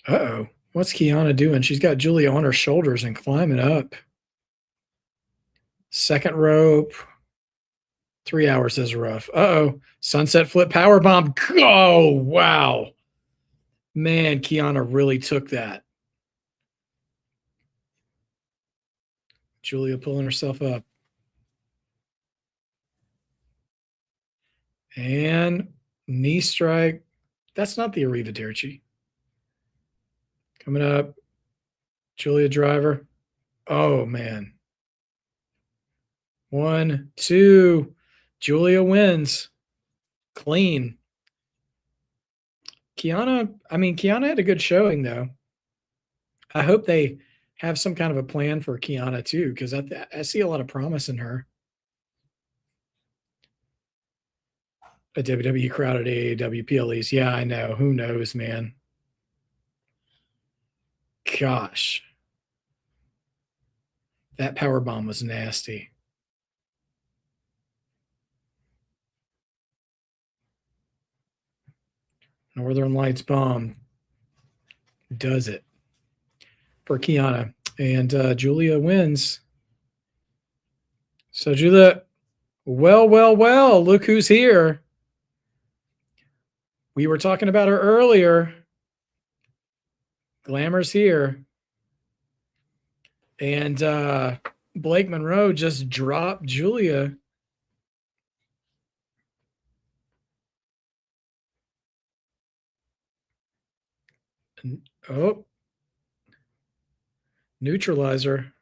Speaker 1: Uh-oh, what's Kiana doing? She's got Giulia on her shoulders and climbing up. Second rope. 3 hours is rough. Uh-oh, sunset flip power bomb. Oh, wow. Man, Kiana really took that. Giulia pulling herself up. And knee strike. That's not the arrivederci. Coming up. Giulia driver. Oh, man. 1, 2. Giulia wins. Clean. Kiana had a good showing, though. I hope they have some kind of a plan for Kiana, too, because I see a lot of promise in her. A WWE crowd at AEW PLEs. Yeah, I know. Who knows, man? Gosh. That power bomb was nasty. Northern Lights bomb does it for Kiana. And Giulia wins. So Giulia, well, look who's here. We were talking about her earlier. Glamour's here. And Blake Monroe just dropped Giulia. Oh. Neutralizer.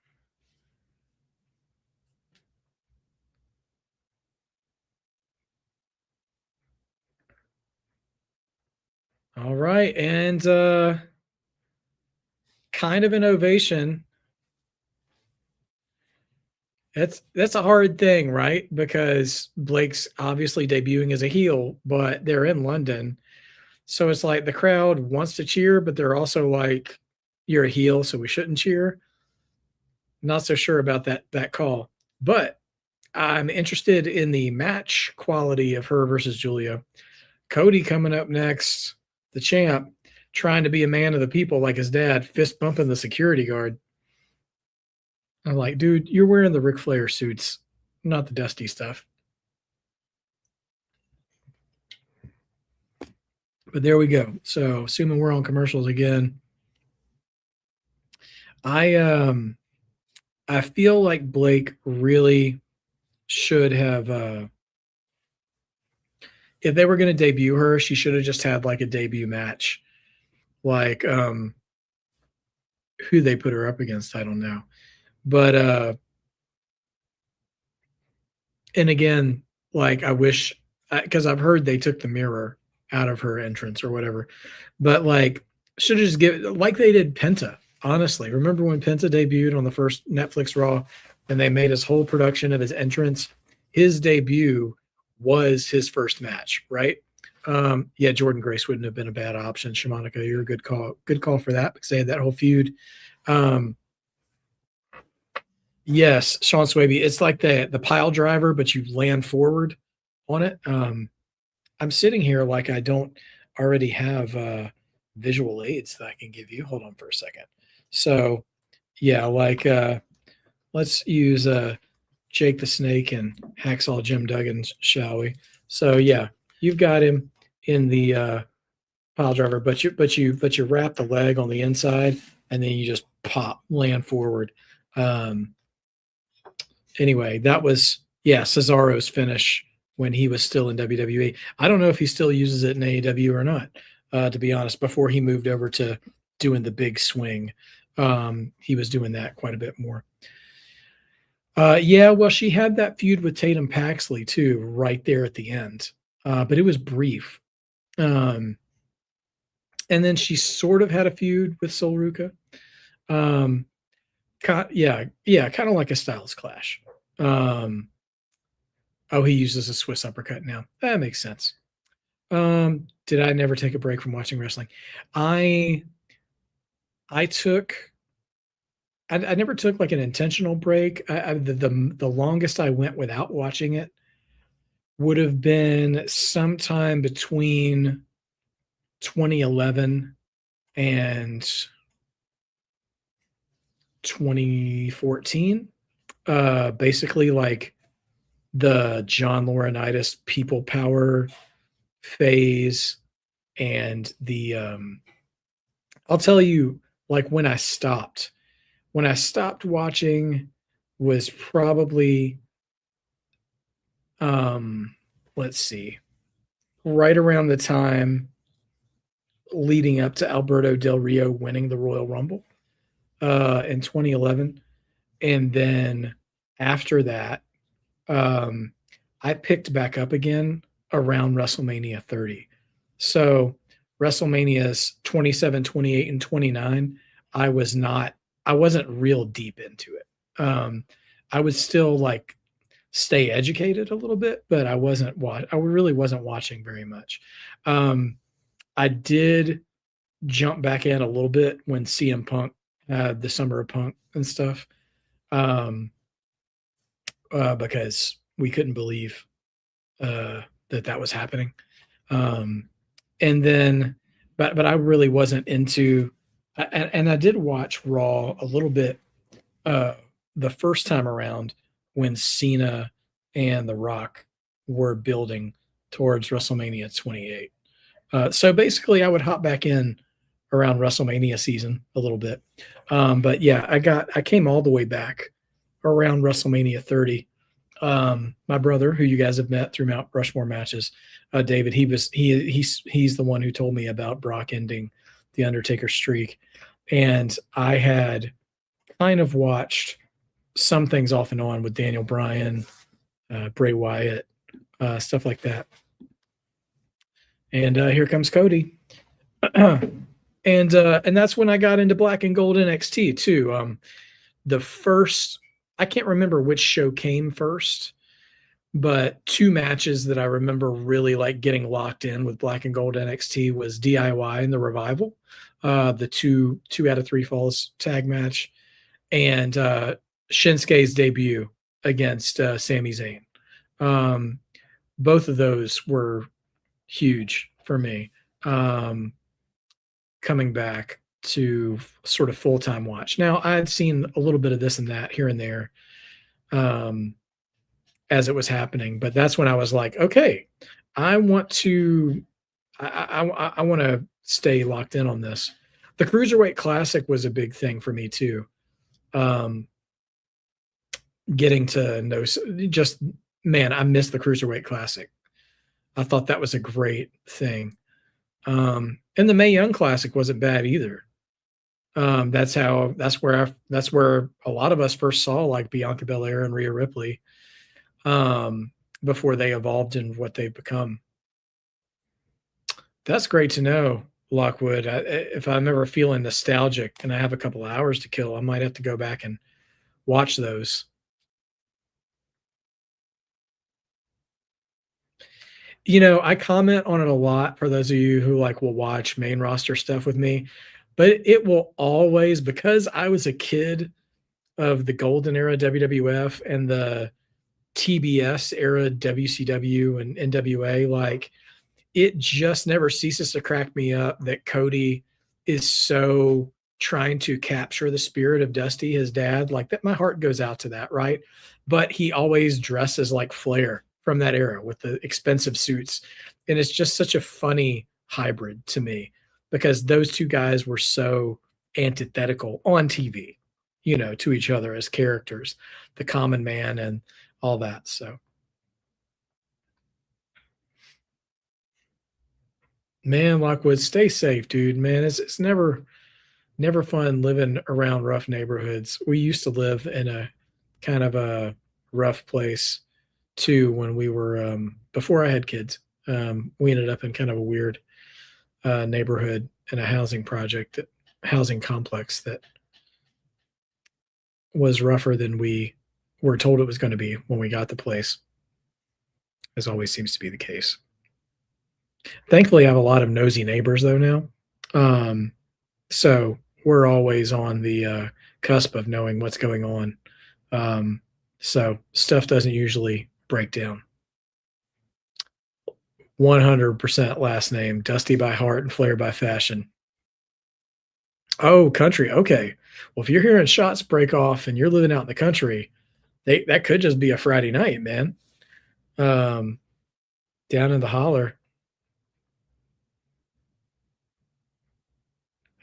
Speaker 1: All right. And kind of an ovation. That's a hard thing, right? Because Blake's obviously debuting as a heel, but they're in London. So it's like the crowd wants to cheer, but they're also like, you're a heel, so we shouldn't cheer. Not so sure about that call. But I'm interested in the match quality of her versus Giulia. Cody coming up next, the champ, trying to be a man of the people like his dad, fist bumping the security guard. I'm like, dude, you're wearing the Ric Flair suits, not the dusty stuff. But there we go. So assuming we're on commercials again, I feel like Blake really should have if they were going to debut her, she should have just had like a debut match. Like who they put her up against, I don't know. But and again, like I wish, because I've heard they took the mirror out of her entrance or whatever, but like should have just give like they did Penta. Honestly, remember when Penta debuted on the first Netflix Raw and they made his whole production of his entrance? His debut was his first match, right? Yeah, Jordan Grace wouldn't have been a bad option. Shimonica, you're a good call. Good call for that because they had that whole feud. Yes, Sean Swaby. It's like the pile driver, but you land forward on it. I'm sitting here like I don't already have visual aids that I can give you. Hold on for a second. So, yeah, like let's use Jake the Snake and Hacksaw Jim Duggan, shall we? So, yeah, you've got him in the pile driver, but you wrap the leg on the inside and then you just land forward. Anyway, that was Cesaro's finish when he was still in WWE. I don't know if he still uses it in AEW or not, to be honest. Before he moved over to doing the big swing, he was doing that quite a bit more. Well, she had that feud with Tatum Paxley too, right there at the end, but it was brief. And then she sort of had a feud with Sol Ruca. Kind of like a Styles Clash. He uses a Swiss uppercut now. That makes sense. Did I never take a break from watching wrestling? I never took like an intentional break. The longest I went without watching it would have been sometime between 2011 and 2014. Basically like the John Laurinaitis people power phase, and the I'll tell you, like when I stopped watching was probably let's see, right around the time leading up to Alberto Del Rio winning the Royal Rumble in 2011. And then after that, I picked back up again around WrestleMania 30. So WrestleManias 27, 28, and 29, I wasn't real deep into it. I would still like stay educated a little bit, but I really wasn't watching very much. I did jump back in a little bit when CM Punk had the Summer of Punk and stuff. Because we couldn't believe that was happening. And then, but I really wasn't into, and I did watch Raw a little bit the first time around when Cena and The Rock were building towards WrestleMania 28. So basically, I would hop back in around WrestleMania season a little bit. But yeah, I came all the way back around WrestleMania 30. My brother, who you guys have met through Mount Rushmore matches, David, he's the one who told me about Brock ending the Undertaker streak. And I had kind of watched some things off and on with Daniel Bryan, Bray Wyatt, stuff like that. And here comes Cody. And that's when I got into Black and Gold NXT too. The first, I can't remember which show came first, but two matches that I remember really like getting locked in with Black and Gold NXT was DIY and the Revival, the two out of three falls tag match, and Shinsuke's debut against Sami Zayn. Both of those were huge for me. Coming back to sort of full-time watch. Now, I had seen a little bit of this and that here and there as it was happening, but that's when I was like, okay, I want to stay locked in on this. The Cruiserweight Classic was a big thing for me too. Getting to know, just, man, I missed the Cruiserweight Classic. I thought that was a great thing. And the Mae Young Classic wasn't bad either. That's where a lot of us first saw like Bianca Belair and Rhea Ripley before they evolved in what they've become. That's great to know, Lockwood. If I'm ever feeling nostalgic and I have a couple of hours to kill, I might have to go back and watch those. You know, I comment on it a lot for those of you who like will watch main roster stuff with me, but it will always, because I was a kid of the golden era WWF and the TBS era WCW and NWA, like it just never ceases to crack me up that Cody is so trying to capture the spirit of Dusty, his dad. Like that, my heart goes out to that, right? But he always dresses like Flair from that era with the expensive suits. And it's just such a funny hybrid to me because those two guys were so antithetical on TV, you know, to each other as characters, the common man and all that. So, man, Lockwood, stay safe, dude. Man, it's never fun living around rough neighborhoods. We used to live in a kind of a rough place too when we were before I had kids. We ended up in kind of a weird neighborhood in a housing complex that was rougher than we were told it was going to be when we got the place, as always seems to be the case. Thankfully, I have a lot of nosy neighbors though now. So we're always on the cusp of knowing what's going on. So stuff doesn't usually break down. 100% last name, Dusty by heart and Flair by fashion. Oh, country. Okay. Well, if you're hearing shots break off and you're living out in the country, that could just be a Friday night, man. Down in the holler.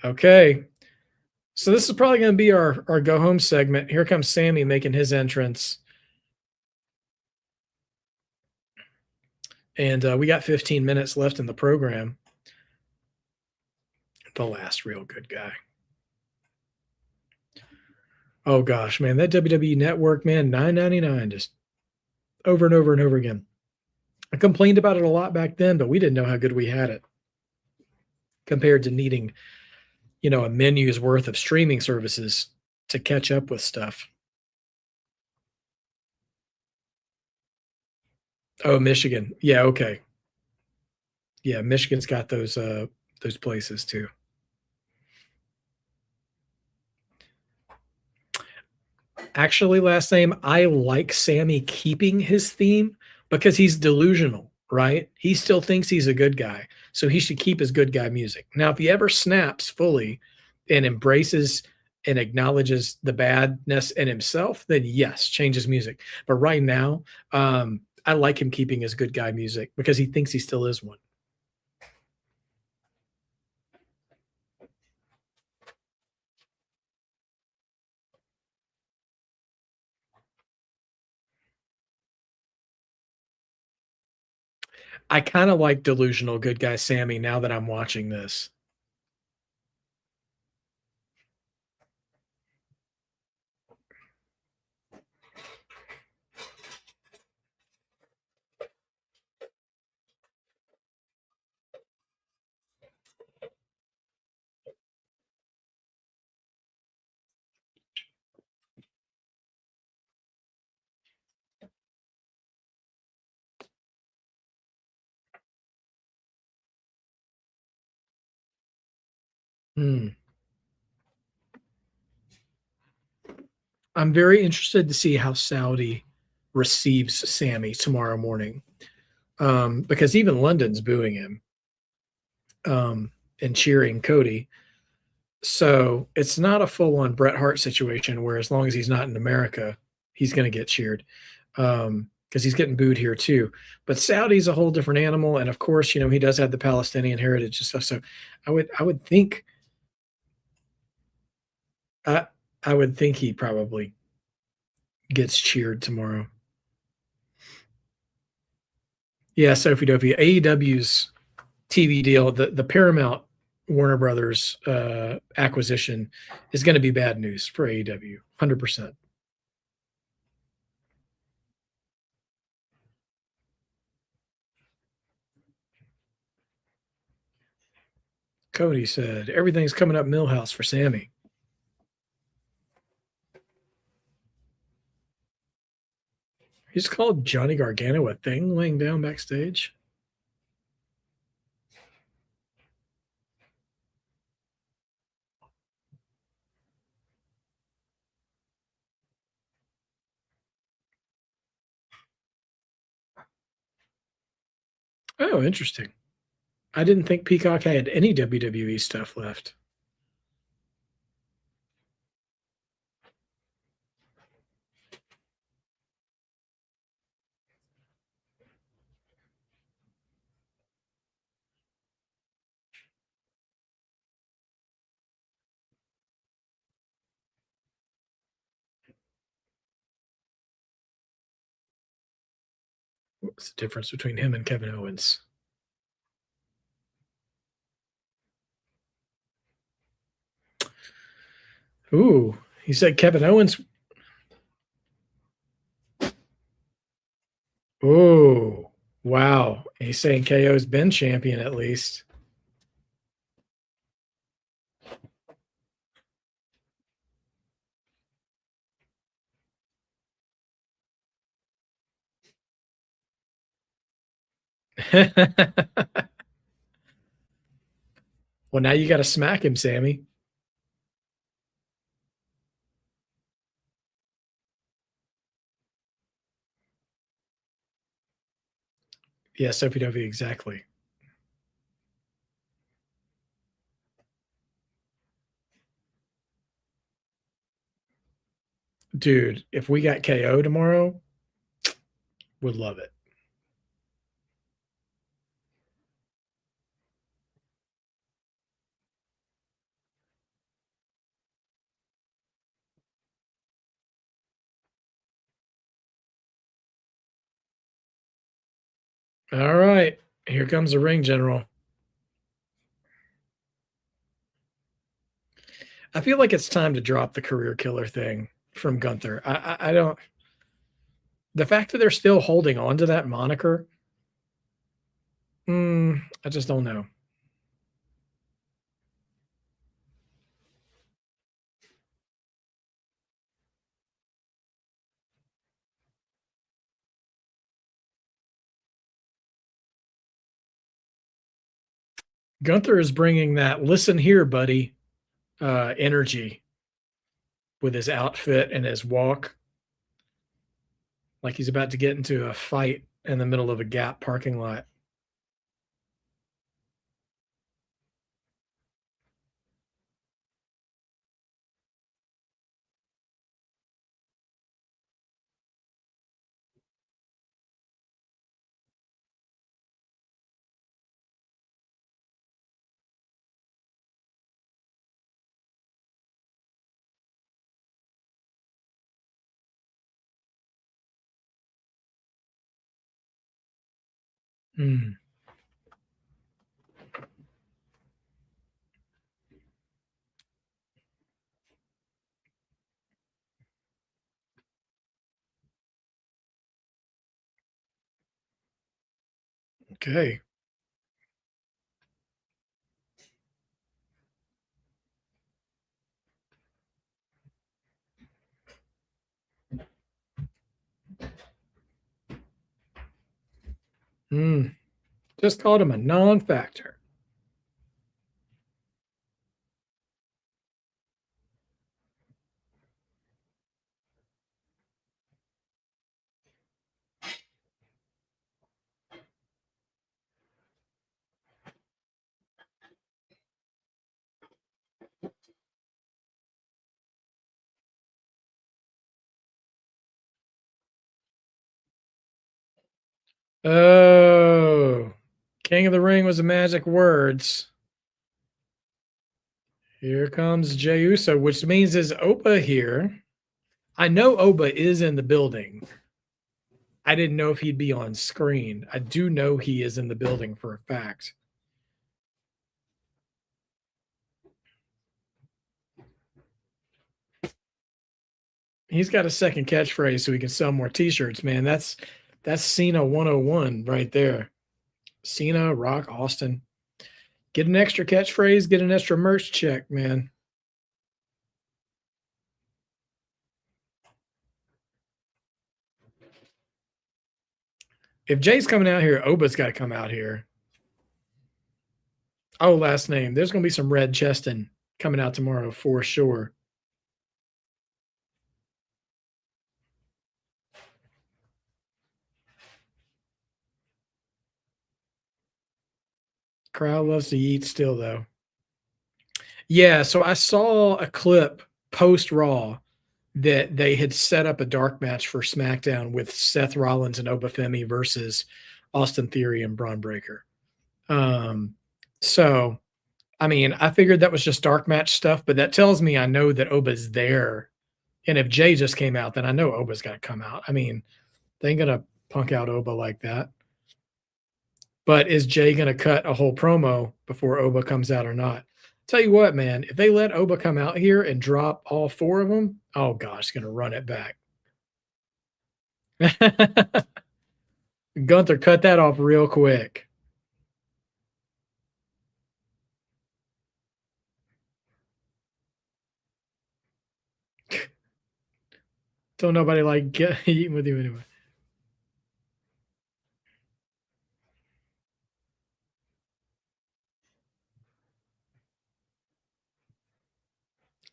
Speaker 1: Okay. So this is probably going to be our go home segment. Here comes Sami making his entrance. And we got 15 minutes left in the program. The last real good guy. Oh gosh, man, that WWE Network, man, $9.99 just over and over and over again. I complained about it a lot back then, but we didn't know how good we had it compared to needing, you know, a menu's worth of streaming services to catch up with stuff. Oh, Michigan. Yeah, okay. Yeah, Michigan's got those places too. Actually, last name, I like Sami keeping his theme because he's delusional, right? He still thinks he's a good guy, so he should keep his good guy music. Now, if he ever snaps fully and embraces and acknowledges the badness in himself, then yes, change his music. But right now, I like him keeping his good guy music because he thinks he still is one. I kind of like delusional good guy Sami now that I'm watching this. I'm very interested to see how Saudi receives Sami tomorrow morning, because even London's booing him and cheering Cody. So it's not a full-on Bret Hart situation where as long as he's not in America, he's going to get cheered, because he's getting booed here too. But Saudi's a whole different animal, and of course, he does have the Palestinian heritage and stuff. So I would think he probably gets cheered tomorrow. Yeah, Sophie Dopey. AEW's TV deal, the Paramount Warner Brothers acquisition is going to be bad news for AEW, 100%. Cody said, everything's coming up Millhouse for Sami. He's called Johnny Gargano a thing laying down backstage. Oh, interesting. I didn't think Peacock had any WWE stuff left. What's the difference between him and Kevin Owens? Ooh, he said Kevin Owens. Oh, wow. He's saying KO's been champion at least. Well, now you got to smack him, Sami. Yeah, Sophie Dovey, exactly. Dude, if we got KO tomorrow, would love it. All right, here comes the ring general. I feel like it's time to drop the career killer thing from Gunther. I don't. The fact that they're still holding on to that moniker, I just don't know. Gunther is bringing that "listen here, buddy" energy with his outfit and his walk, like he's about to get into a fight in the middle of a Gap parking lot. Okay. Just called him a non-factor. Oh, King of the Ring was the magic words. Here comes Jey Uso, which means is Oba here. I know Oba is in the building. I didn't know if he'd be on screen. I do know he is in the building for a fact. He's got a second catchphrase so he can sell more t-shirts, man. That's Cena 101 right there. Cena, Rock, Austin. Get an extra catchphrase, get an extra merch check, man. If Jay's coming out here, Oba's got to come out here. Oh, last name. There's going to be some red chesting coming out tomorrow for sure. Crowd loves to eat still, though. Yeah, so I saw a clip post-Raw that they had set up a dark match for SmackDown with Seth Rollins and Oba Femi versus Austin Theory and Braun Breaker. So, I mean, I figured that was just dark match stuff, but that tells me I know that Oba's there. And if Jay just came out, then I know Oba's got to come out. I mean, they ain't going to punk out Oba like that. But is Jay going to cut a whole promo before Oba comes out or not? Tell you what, man, if they let Oba come out here and drop all four of them, oh gosh, going to run it back. Gunther cut that off real quick. Don't nobody like eating with you anyway.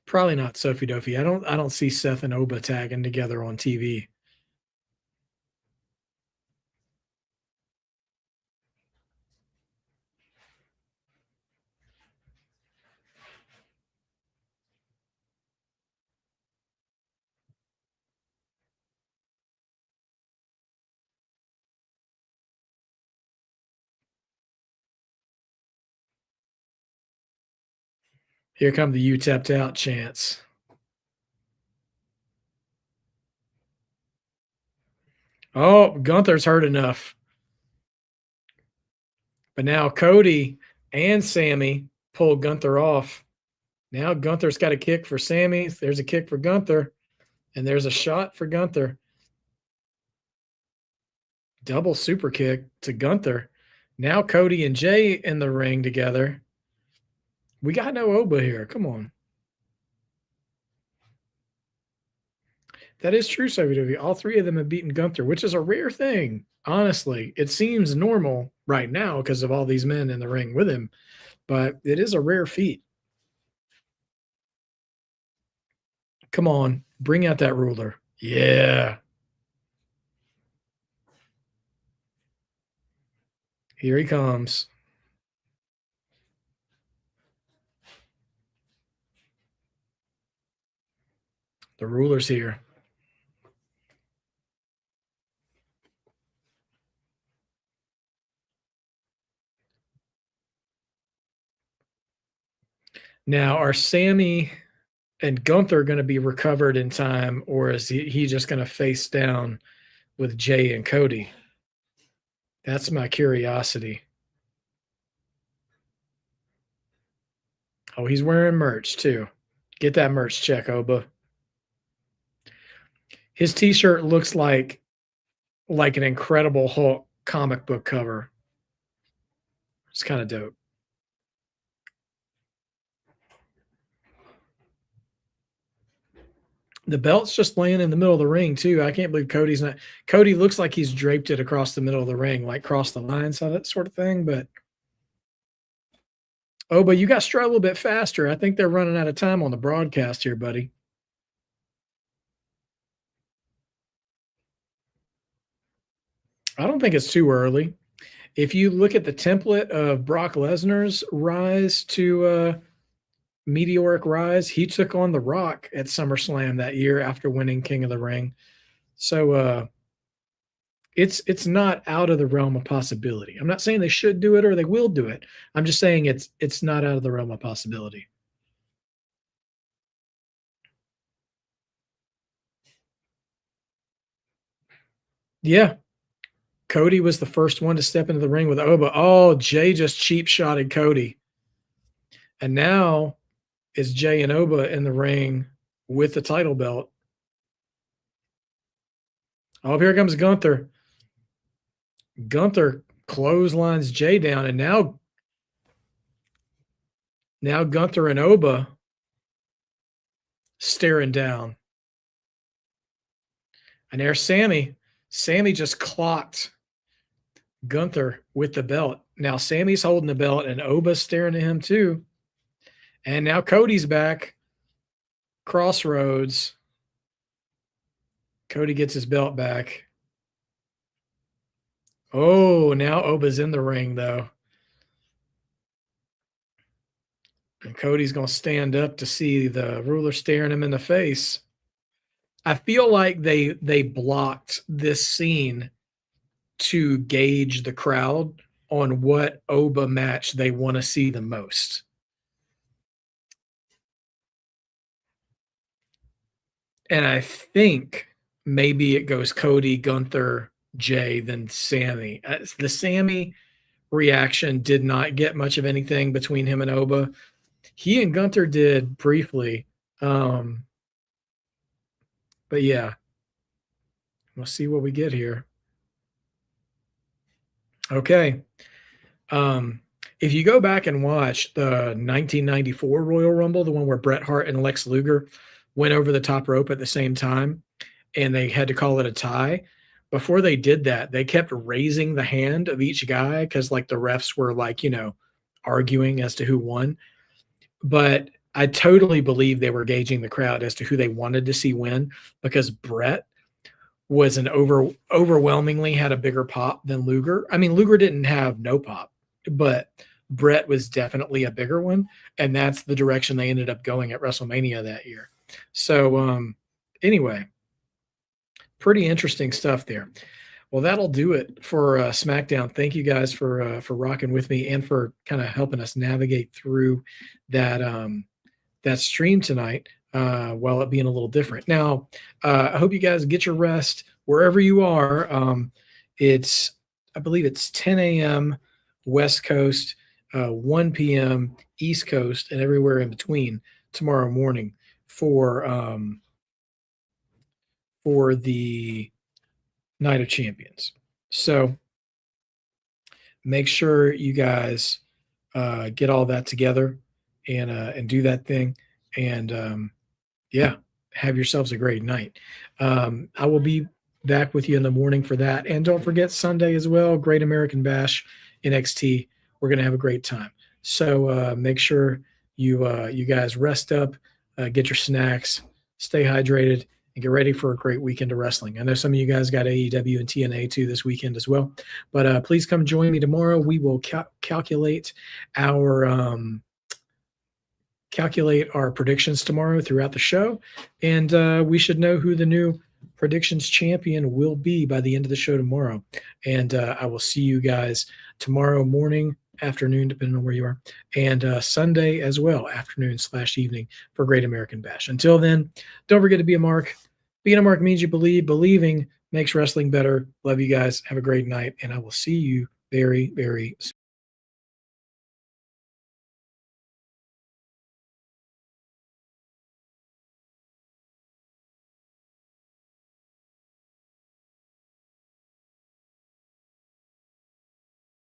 Speaker 1: Probably not Sophie Dopey. I don't see Seth and Oba tagging together on TV. Here come the "you tapped out" chants. Oh, Gunther's hurt enough. But now Cody and Sami pulled Gunther off. Now Gunther's got a kick for Sami. There's a kick for Gunther. And there's a shot for Gunther. Double super kick to Gunther. Now Cody and Jay in the ring together. We got no Oba here. Come on. That is true, WWE. All three of them have beaten Gunther, which is a rare thing. Honestly, it seems normal right now because of all these men in the ring with him, but it is a rare feat. Come on, bring out that ruler. Yeah. Here he comes. The ruler's here. Now, are Sami and Gunther going to be recovered in time, or is he just going to face down with Jay and Cody? That's my curiosity. Oh, he's wearing merch too. Get that merch check, Oba. His t-shirt looks like an Incredible Hulk comic book cover. It's kind of dope. The belt's just laying in the middle of the ring, too. I can't believe Cody's not. Cody looks like he's draped it across the middle of the ring, like cross the line, so that sort of thing. But oh, but you got to strut a little bit faster. I think they're running out of time on the broadcast here, buddy. I don't think it's too early. If you look at the template of Brock Lesnar's rise to meteoric rise, he took on The Rock at SummerSlam that year after winning King of the Ring. So It's not out of the realm of possibility. I'm not saying they should do it or they will do it. I'm just saying it's not out of the realm of possibility. Yeah. Cody was the first one to step into the ring with Oba. Oh, Jay just cheap shotted Cody. And now is Jay and Oba in the ring with the title belt. Oh, here comes Gunther. Gunther clotheslines Jay down, and now Gunther and Oba staring down. And there's Sami. Sami just clocked Gunther with the belt. Now Sami's holding the belt, and Oba's staring at him too. And now Cody's back. Crossroads. Cody gets his belt back. Oh, now Oba's in the ring, though. And Cody's going to stand up to see the ruler staring him in the face. I feel like they blocked this scene to gauge the crowd on what Oba match they want to see the most. And I think maybe it goes Cody, Gunther, Jay, then Sami. The Sami reaction did not get much of anything between him and Oba. He and Gunther did briefly. But yeah, we'll see what we get here. Okay. If you go back and watch the 1994 Royal Rumble, the one where Bret Hart and Lex Luger went over the top rope at the same time, and they had to call it a tie. Before they did that, they kept raising the hand of each guy because, like, the refs were, like, arguing as to who won. But I totally believe they were gauging the crowd as to who they wanted to see win, because Bret was overwhelmingly had a bigger pop than Luger. I mean, Luger didn't have no pop, but Bret was definitely a bigger one, and that's the direction they ended up going at WrestleMania that year. So anyway, pretty interesting stuff there. Well, that'll do it for SmackDown. Thank you guys for rocking with me and for kind of helping us navigate through that stream tonight while it being a little different. Now, I hope you guys get your rest wherever you are. I believe it's 10 a.m. West Coast, 1 p.m. East Coast, and everywhere in between tomorrow morning for the Night of Champions. So make sure you guys get all that together and do that thing. And yeah, have yourselves a great night. I will be back with you in the morning for that. And don't forget Sunday as well, Great American Bash NXT. We're going to have a great time. So make sure you guys rest up, get your snacks, stay hydrated, and get ready for a great weekend of wrestling. I know some of you guys got AEW and TNA too this weekend as well. But please come join me tomorrow. We will calculate our predictions tomorrow throughout the show, and we should know who the new predictions champion will be by the end of the show tomorrow. And I will see you guys tomorrow morning, afternoon, depending on where you are, and Sunday as well, afternoon/evening, for Great American Bash. Until then, don't forget to be a mark. Being a mark means you believe. Believing makes wrestling better. Love you guys. Have a great night, and I will see you very, very soon.